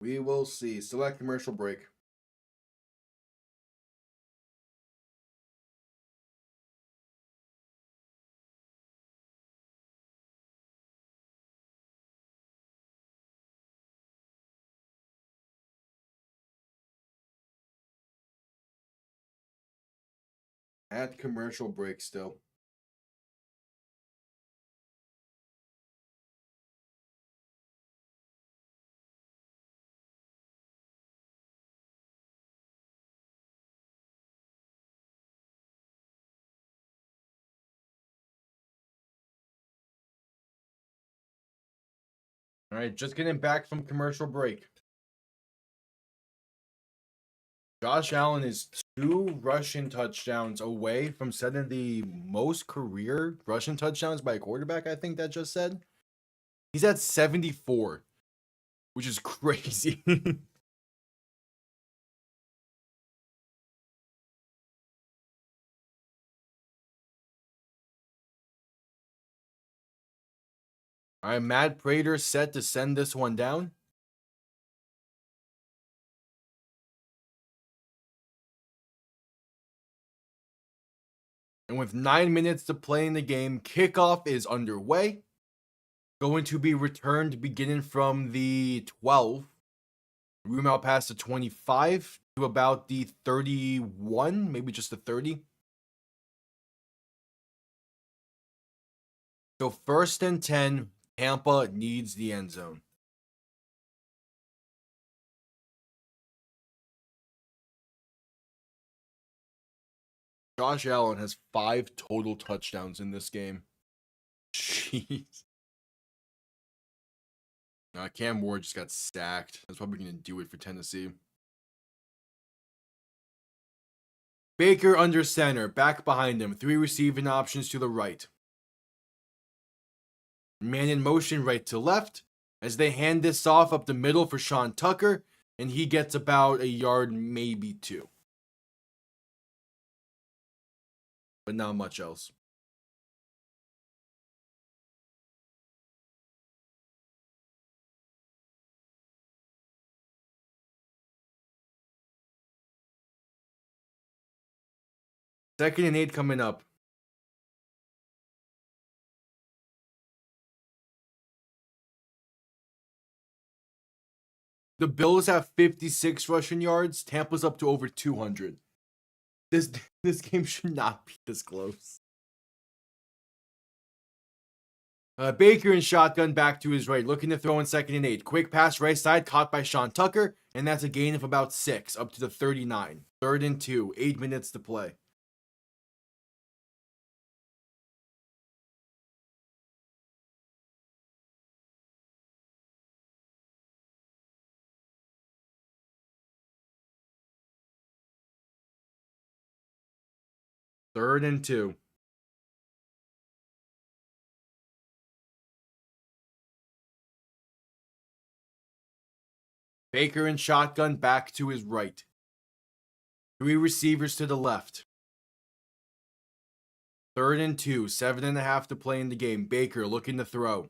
We will see. Select commercial break. At commercial break still. All right, just getting back from commercial break. Josh Allen is 2 rushing touchdowns away from setting the most career rushing touchdowns by a quarterback, I think that just said. He's at 74, which is crazy. All right, Matt Prater set to send this one down. And with 9 minutes to play in the game, kickoff is underway. Going to be returned beginning from the 12. Room out past the 25 to about the 31, maybe just the 30. So 1st and 10, Tampa needs the end zone. Josh Allen has 5 total touchdowns in this game. Jeez. Cam Ward just got sacked. That's probably going to do it for Tennessee. Baker under center, back behind him. 3 receiving options to the right. Man in motion right to left as they hand this off up the middle for Sean Tucker, and he gets about a yard, maybe 2. But not much else. Second and 8 coming up. The Bills have 56 rushing yards. Tampa's up to over 200. This game should not be this close. Baker in shotgun back to his right, looking to throw in 2nd and 8. Quick pass right side, caught by Sean Tucker, and that's a gain of about 6, up to the 39. 3rd and 2, 8 minutes to play. Third and 2. Baker in shotgun back to his right. 3 receivers to the left. 3rd and 2, 7.5 to play in the game. Baker looking to throw.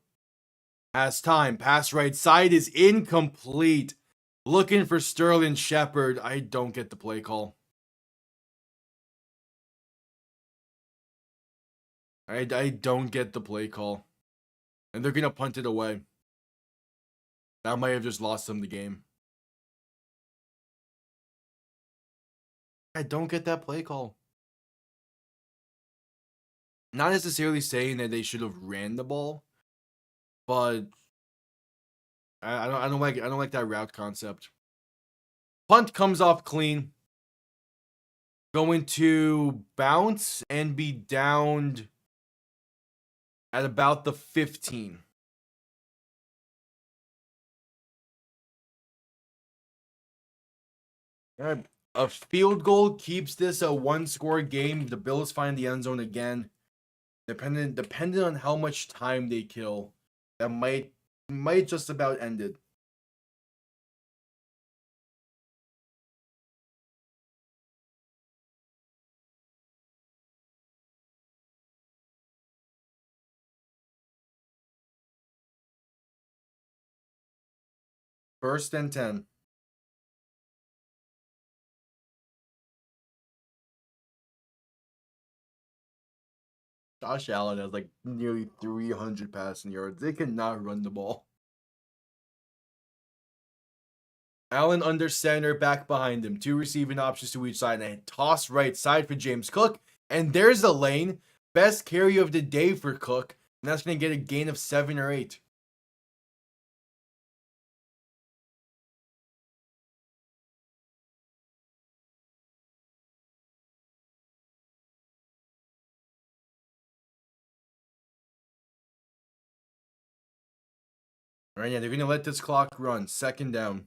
Has time. Pass right side is incomplete. Looking for Sterling Shepard. I don't get the play call. I don't get the play call. And they're going to punt it away. That might have just lost them the game. I don't get that play call. Not necessarily saying that they should have ran the ball, but I don't like that route concept. Punt comes off clean. Going to bounce and be downed at about the 15. A field goal keeps this a 1-score game. The Bills find the end zone again. Depending on how much time they kill, that might just about end it. First and 10. Josh Allen has like nearly 300 passing yards. They cannot run the ball. Allen under center, back behind him. 2 receiving options to each side. And toss right side for James Cook. And there's the lane. Best carry of the day for Cook. And that's going to get a gain of 7 or 8. All right, yeah, they're going to let this clock run. 2nd down.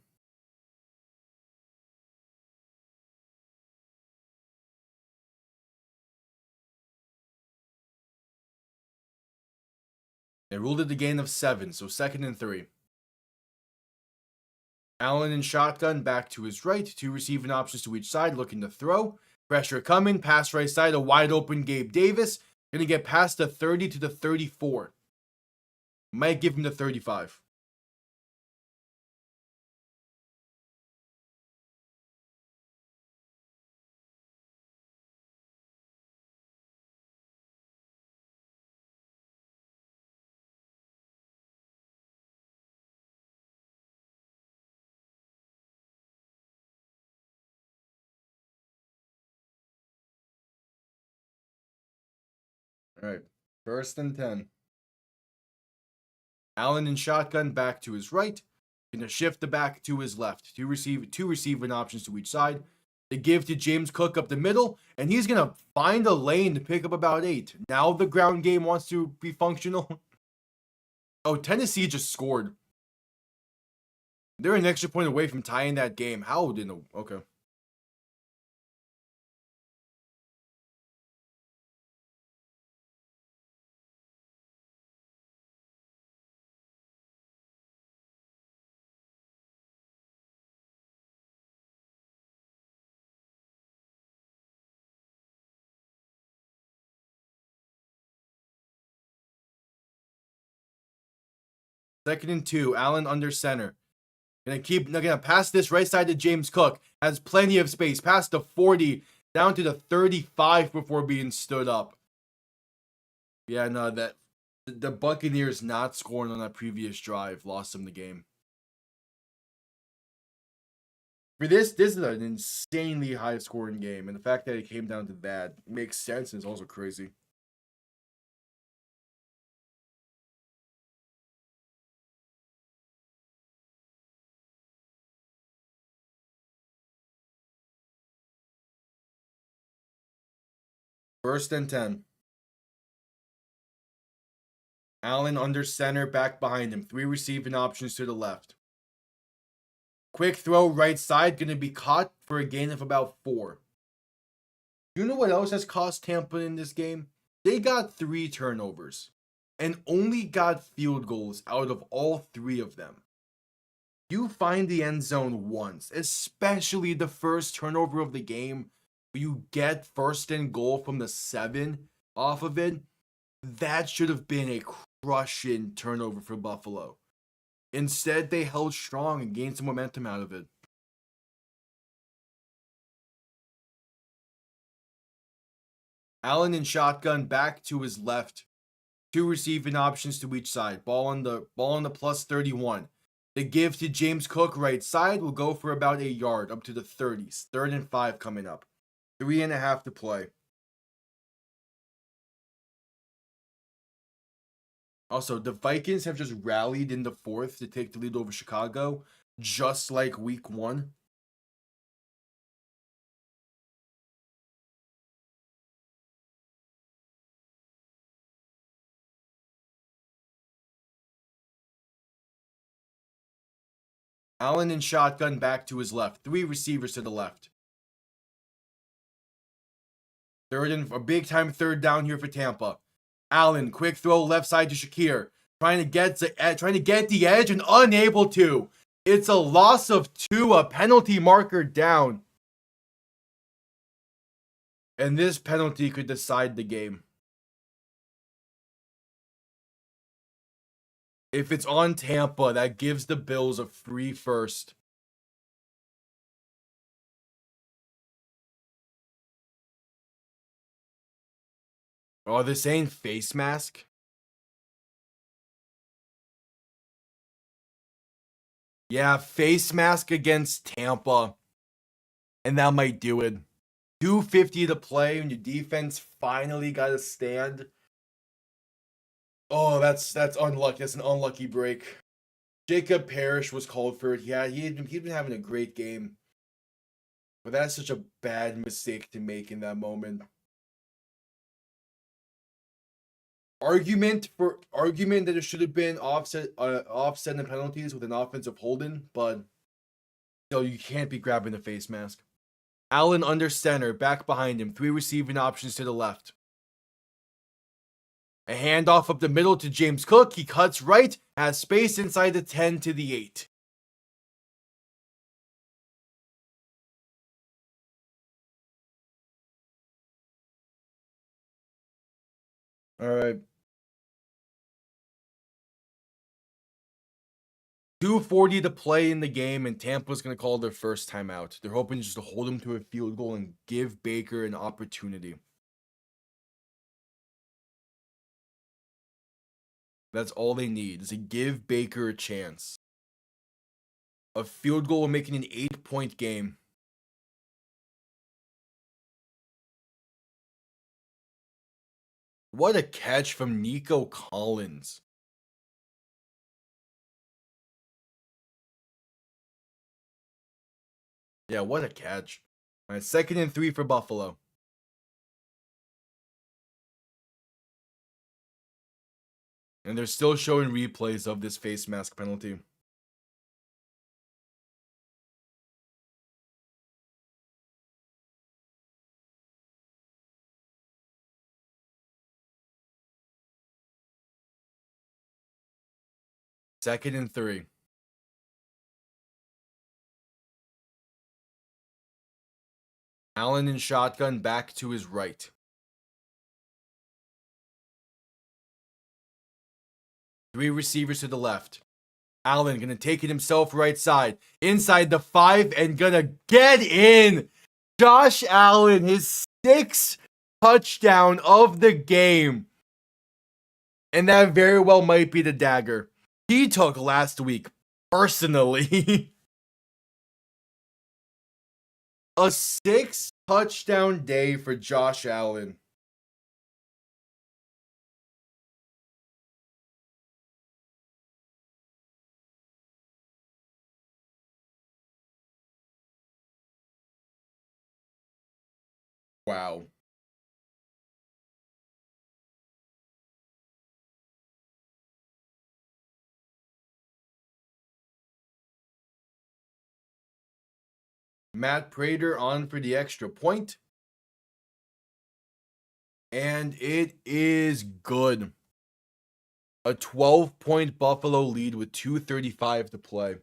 They ruled it a gain of 7, so 2nd and 3. Allen in shotgun, back to his right. 2 receiving options to each side, looking to throw. Pressure coming, pass right side, a wide open Gabe Davis. Going to get past the 30 to the 34. Might give him the 35. All right, 1st and 10. Allen in shotgun, back to his right. Going to shift the back to his left. Two receiving options to each side. They give to James Cook up the middle, and he's going to find a lane to pick up about 8. Now the ground game wants to be functional. Oh, Tennessee just scored. They're an extra point away from tying that game. How didn't... Okay. Second and 2. Allen under center. Gonna pass this right side to James Cook. Has plenty of space. Past the 40, down to the 35 before being stood up. Yeah, no, that the Buccaneers not scoring on that previous drive lost them the game. For this is an insanely high scoring game, and the fact that it came down to that makes sense and is also crazy. First and 10. Allen under center, back behind him. 3 receiving options to the left. Quick throw right side, going to be caught for a gain of about 4. You know what else has cost Tampa in this game? They got 3 turnovers and only got field goals out of all 3 of them. You find the end zone once, especially the first turnover of the game, you get first and goal from the 7 off of it. That should have been a crushing turnover for Buffalo. Instead, they held strong and gained some momentum out of it. Allen in shotgun back to his left. 2 receiving options to each side. Ball on the plus 31. The give to James Cook right side will go for about a yard up to the 30s. 3rd and 5 coming up. 3.5 to play. Also, the Vikings have just rallied in the 4th to take the lead over Chicago, just like week 1. Allen in shotgun back to his left. 3 receivers to the left. A big time 3rd down here for Tampa. Allen, quick throw left side to Shakir. Trying to get the edge and unable to. It's a loss of 2, a penalty marker down. And this penalty could decide the game. If it's on Tampa, that gives the Bills a free first. Oh, this ain't face mask. Yeah, face mask against Tampa. And that might do it. 2:50 to play and your defense finally got a stand. Oh, that's unlucky. That's an unlucky break. Jacob Parrish was called for it. Yeah, he'd been having a great game. But that's such a bad mistake to make in that moment. Argument that it should have been offset and penalties with an offensive holding, but still, you can't be grabbing the face mask. Allen under center, back behind him, 3 receiving options to the left. A handoff up the middle to James Cook. He cuts right, has space inside the 10 to the 8. All right. 2:40 to play in the game, and Tampa's going to call their first timeout. They're hoping just to hold him to a field goal and give Baker an opportunity. That's all they need, is to give Baker a chance. A field goal will make it an 8-point game. What a catch from Nico Collins. Yeah, what a catch. All right, 2nd and 3 for Buffalo. And they're still showing replays of this face mask penalty. Second and 3. Allen in shotgun back to his right. 3 receivers to the left. Allen gonna take it himself right side. Inside the 5 and gonna get in. Josh Allen, his 6th touchdown of the game. And that very well might be the dagger he took last week personally. A 6 touchdown day for Josh Allen. Wow. Matt Prater on for the extra point. And it is good. A 12-point Buffalo lead with 2:35 to play.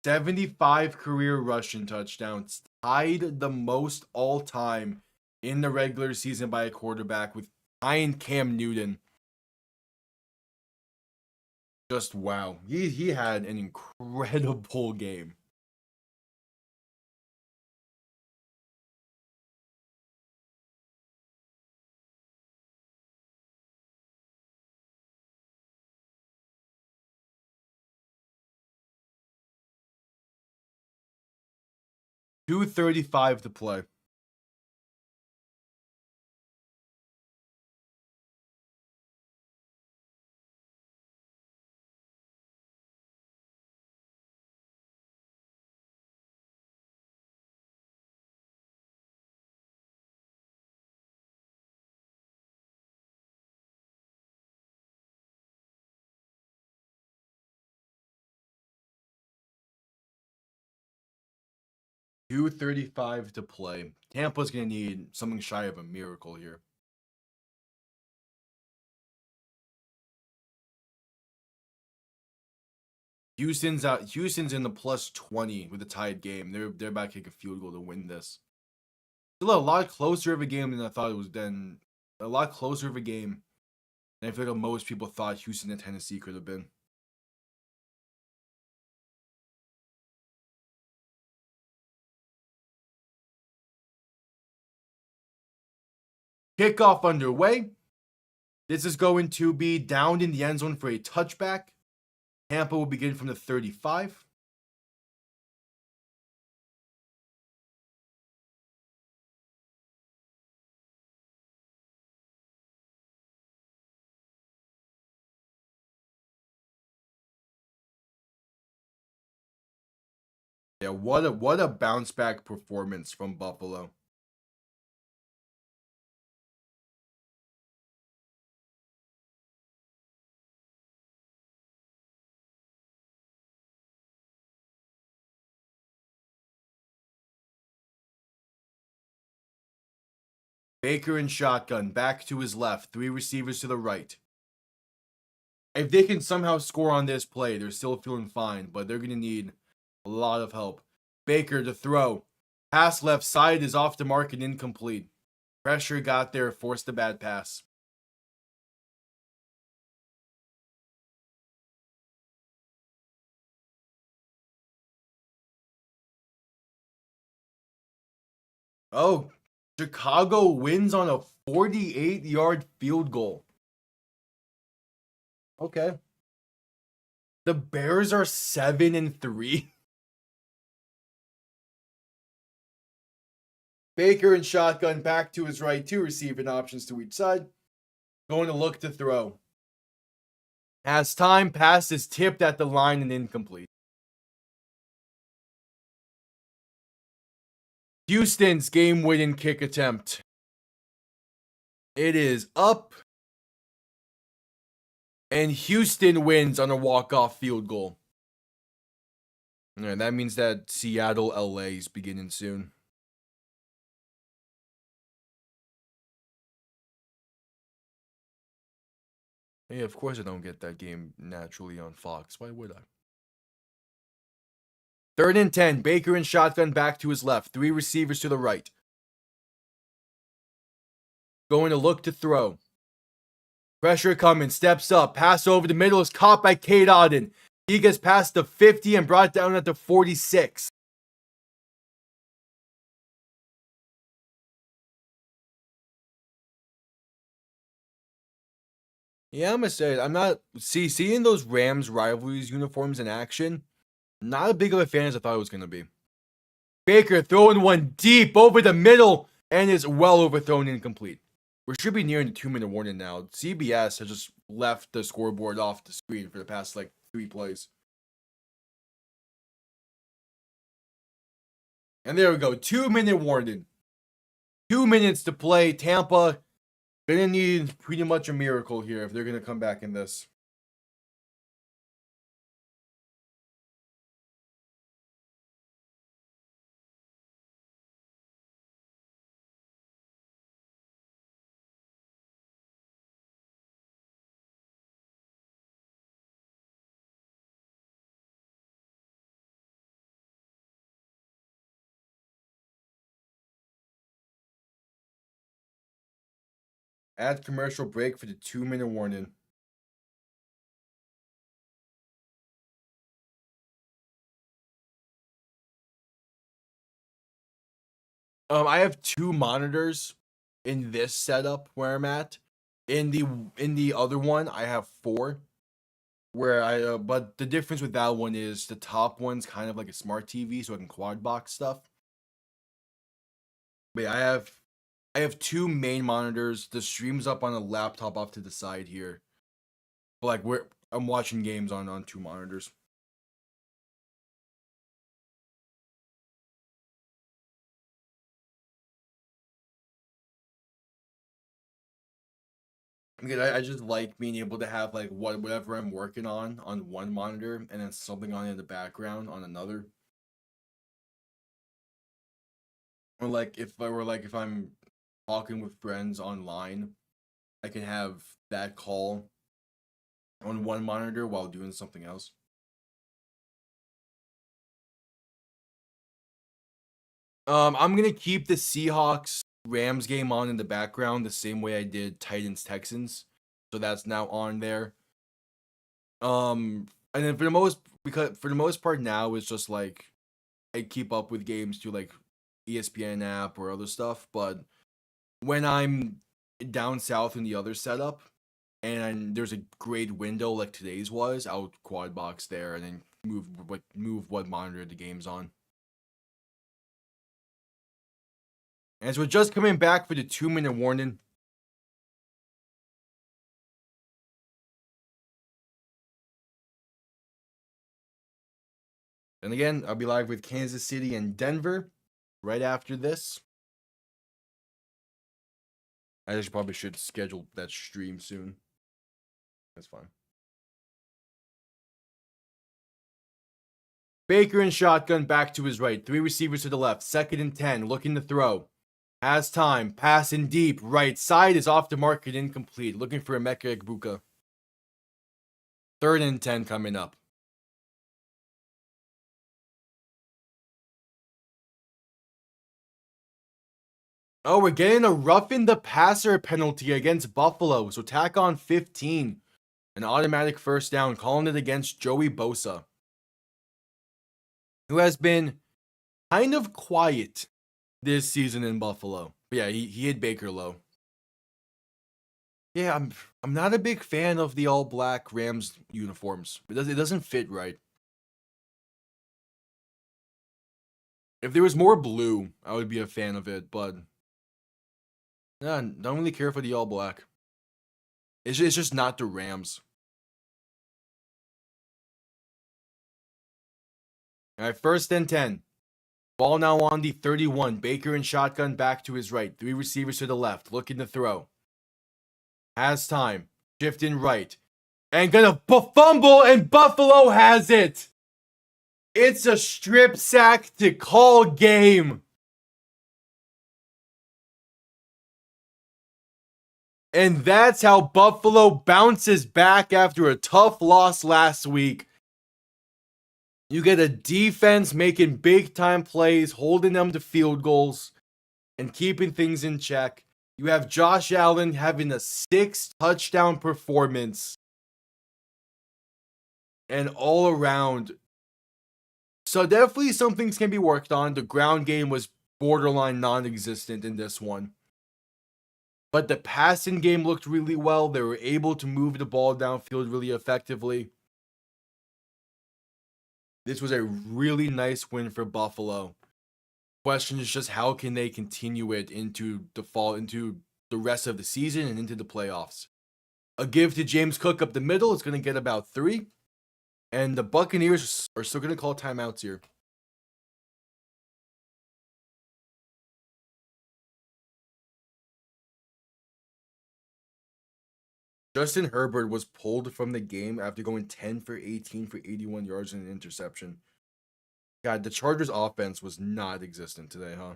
75 career rushing touchdowns, tied the most all time in the regular season by a quarterback with behind Cam Newton. Just wow. He had an incredible game. $2:35 to play. $2:35 to play. Tampa's gonna need something shy of a miracle here. Houston's out. Houston's in the +20 with a tied game. They're about to kick a field goal to win this. Still a lot closer of a game than I thought it was. Then a lot closer of a game than I feel like most people thought Houston and Tennessee could have been. Kickoff underway. This is going to be downed in the end zone for a touchback. Tampa will begin from the 35. Yeah, what a bounce back performance from Buffalo. Baker in shotgun, back to his left, 3 receivers to the right. If they can somehow score on this play, they're still feeling fine, but they're going to need a lot of help. Baker to throw. Pass left side is off the mark and incomplete. Pressure got there, forced the bad pass. Oh, Chicago wins on a 48-yard field goal. Okay. The Bears are 7-3. Baker in shotgun, back to his right, 2 receiving options to each side. Going to look to throw. As time, pass is tipped at the line and incomplete. Houston's game-winning kick attempt. It is up. And Houston wins on a walk-off field goal. And that means that Seattle, LA is beginning soon. Hey, of course I don't get that game naturally on Fox. Why would I? 3rd and 10. Baker in shotgun, back to his left. 3 receivers to the right. Going to look to throw. Pressure coming. Steps up. Pass over the middle is caught by Cade Otton. He gets past the 50 and brought down at the 46. Yeah, I'm gonna say it. I'm not seeing those Rams rivalries uniforms in action. Not as big of a fan as I thought it was gonna be. Baker throwing one deep over the middle and is well overthrown and incomplete. We should be nearing the 2-minute warning now. CBS has just left the scoreboard off the screen for the past 3 plays. And there we go. 2-minute warning. 2 minutes to play. Tampa gonna need pretty much a miracle here if they're gonna come back in this. Add commercial break for the 2-minute warning. I have 2 monitors in this setup where I'm at. In the other one, I have 4. Where but the difference with that one is the top one's kind of like a smart TV, so I can quad box stuff. But yeah, I have 2 main monitors. The stream's up on a laptop off to the side here. But like I'm watching games on 2 monitors. Because I just like being able to have like whatever I'm working on one monitor and then something on in the background on another. Or like if I'm talking with friends online, I can have that call on one monitor while doing something else. I'm gonna keep the Seahawks Rams game on in the background the same way I did Titans Texans, so that's now on there. And then for the most part now it's just like I keep up with games through like ESPN app or other stuff, but when I'm down south in the other setup and there's a great window like today's was, I'll quad box there and then move what monitor the game's on. And so we're just coming back for the 2-minute warning. And again, I'll be live with Kansas City and Denver right after this. I just probably should schedule that stream soon. That's fine. Baker in shotgun, back to his right. 3 receivers to the left. 2nd and 10, looking to throw. Has time. Passing deep. Right side is off the market, incomplete. Looking for Emeka Egbuka. 3rd and 10 coming up. Oh, we're getting a roughing the passer penalty against Buffalo. So tack on 15. An automatic first down. Calling it against Joey Bosa, who has been kind of quiet this season in Buffalo. But yeah, he hit Baker low. Yeah, I'm not a big fan of the all black Rams uniforms. It doesn't fit right. If there was more blue, I would be a fan of it, but yeah, don't really care for the all black. It's just not the Rams. All right, 1st and 10. Ball now on the 31. Baker in shotgun, back to his right. 3 receivers to the left, looking to throw. Has time. Shifting right. And gonna fumble, and Buffalo has it. It's a strip sack to call game. And that's how Buffalo bounces back after a tough loss last week. You get a defense making big time plays, holding them to field goals, and keeping things in check. You have Josh Allen having a 6 touchdown performance. And all around. So definitely some things can be worked on. The ground game was borderline non-existent in this one. But the passing game looked really well. They were able to move the ball downfield really effectively. This was a really nice win for Buffalo. Question is just how can they continue it into the rest of the season and into the playoffs. A give to James Cook up the middle is going to get about 3. And the Buccaneers are still going to call timeouts here. Justin Herbert was pulled from the game after going 10 for 18 for 81 yards and an interception. God, the Chargers offense was not existent today, huh?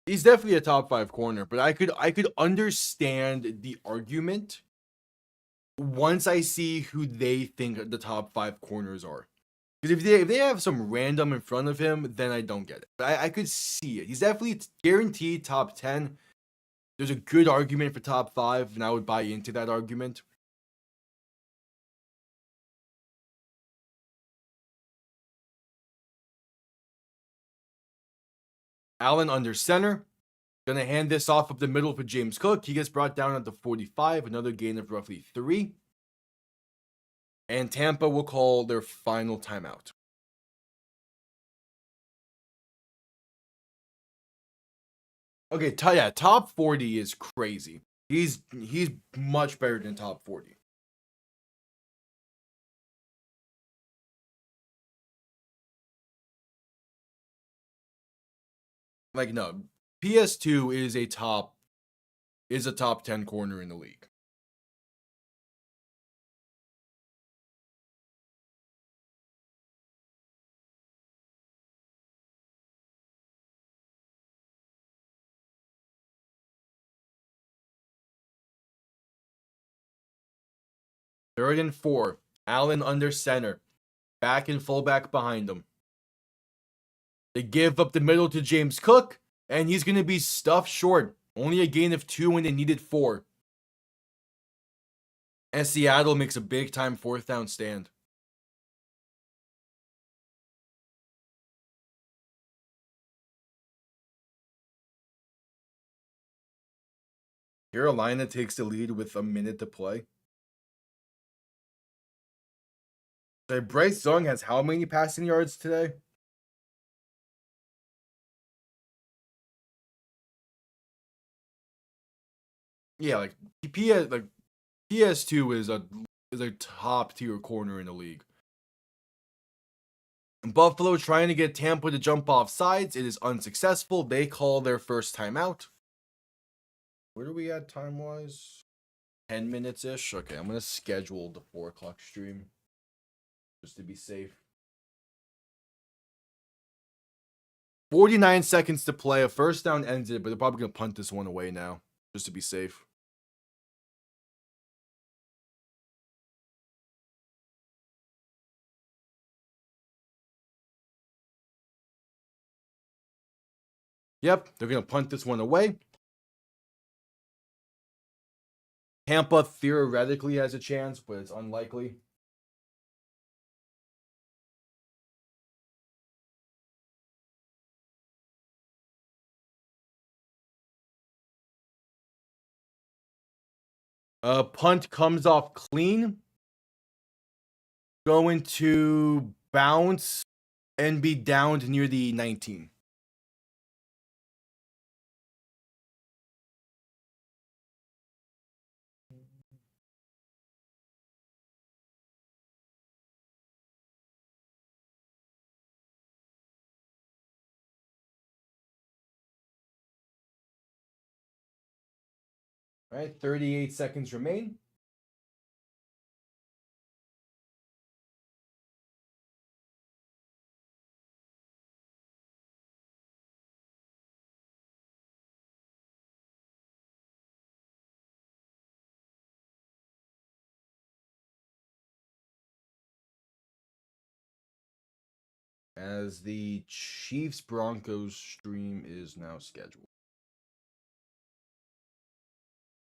He's definitely a top 5 corner, but I could understand the argument once I see who they think the top 5 corners are. Because if they have some random in front of him, then I don't get it. But I could see it. He's definitely guaranteed top 10. There's a good argument for top 5, and I would buy into that argument. Allen under center. Gonna hand this off up the middle for James Cook. He gets brought down at the 45. Another gain of roughly 3. And Tampa will call their final timeout. Okay, top 40 is crazy. He's much better than top 40. Like, no, PS2 is a top 10 corner in the league. Third and 4. Allen under center. Back and fullback behind him. They give up the middle to James Cook, and he's going to be stuffed short. Only a gain of 2 when they needed 4. And Seattle makes a big-time 4th down stand. Carolina takes the lead with a minute to play. So Bryce Young has how many passing yards today? Yeah, like PS2 is a top tier corner in the league. Buffalo trying to get Tampa to jump off sides. It is unsuccessful. They call their first timeout. Where are we at time wise? 10 minutes ish. Okay, I'm gonna schedule the 4 o'clock stream just to be safe. 49 seconds to play. A first down ends it, but they're probably gonna punt this one away now just to be safe. Yep, they're going to punt this one away. Tampa theoretically has a chance, but it's unlikely. Punt comes off clean. Going to bounce and be downed near the 19. All right, 38 seconds remain. As the Chiefs Broncos stream is now scheduled.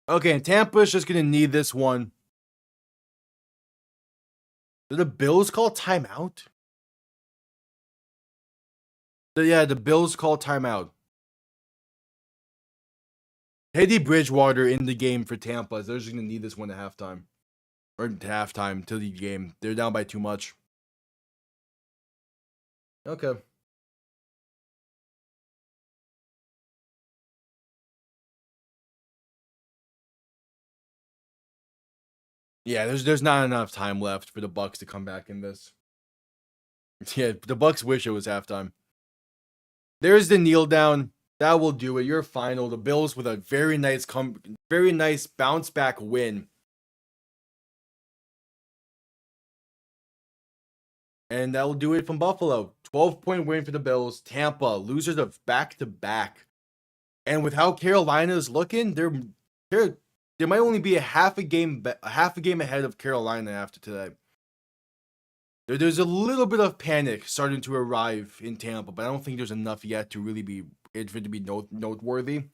Okay, and Tampa's just going to need this one. Did the Bills call timeout? Yeah, the Bills call timeout. Teddy Bridgewater in the game for Tampa. They're just going to need this one at halftime. Or halftime to the game. They're down by too much. Okay. Yeah, there's not enough time left for the Bucks to come back in this. Yeah, the Bucks wish it was halftime. There's the kneel down. That will do it. Your final. The Bills with a very nice bounce back win. And that will do it from Buffalo. 12-point win for the Bills. Tampa, losers of back-to-back. And with how Carolina is looking, they might only be a half a game ahead of Carolina after today. There's a little bit of panic starting to arrive in Tampa, but I don't think there's enough yet to really be for it to be noteworthy.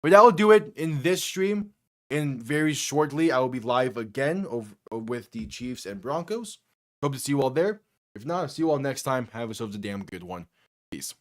But that will do it in this stream. And very shortly, I will be live again with the Chiefs and Broncos. Hope to see you all there. If not, I'll see you all next time. Have yourselves a damn good one. Peace.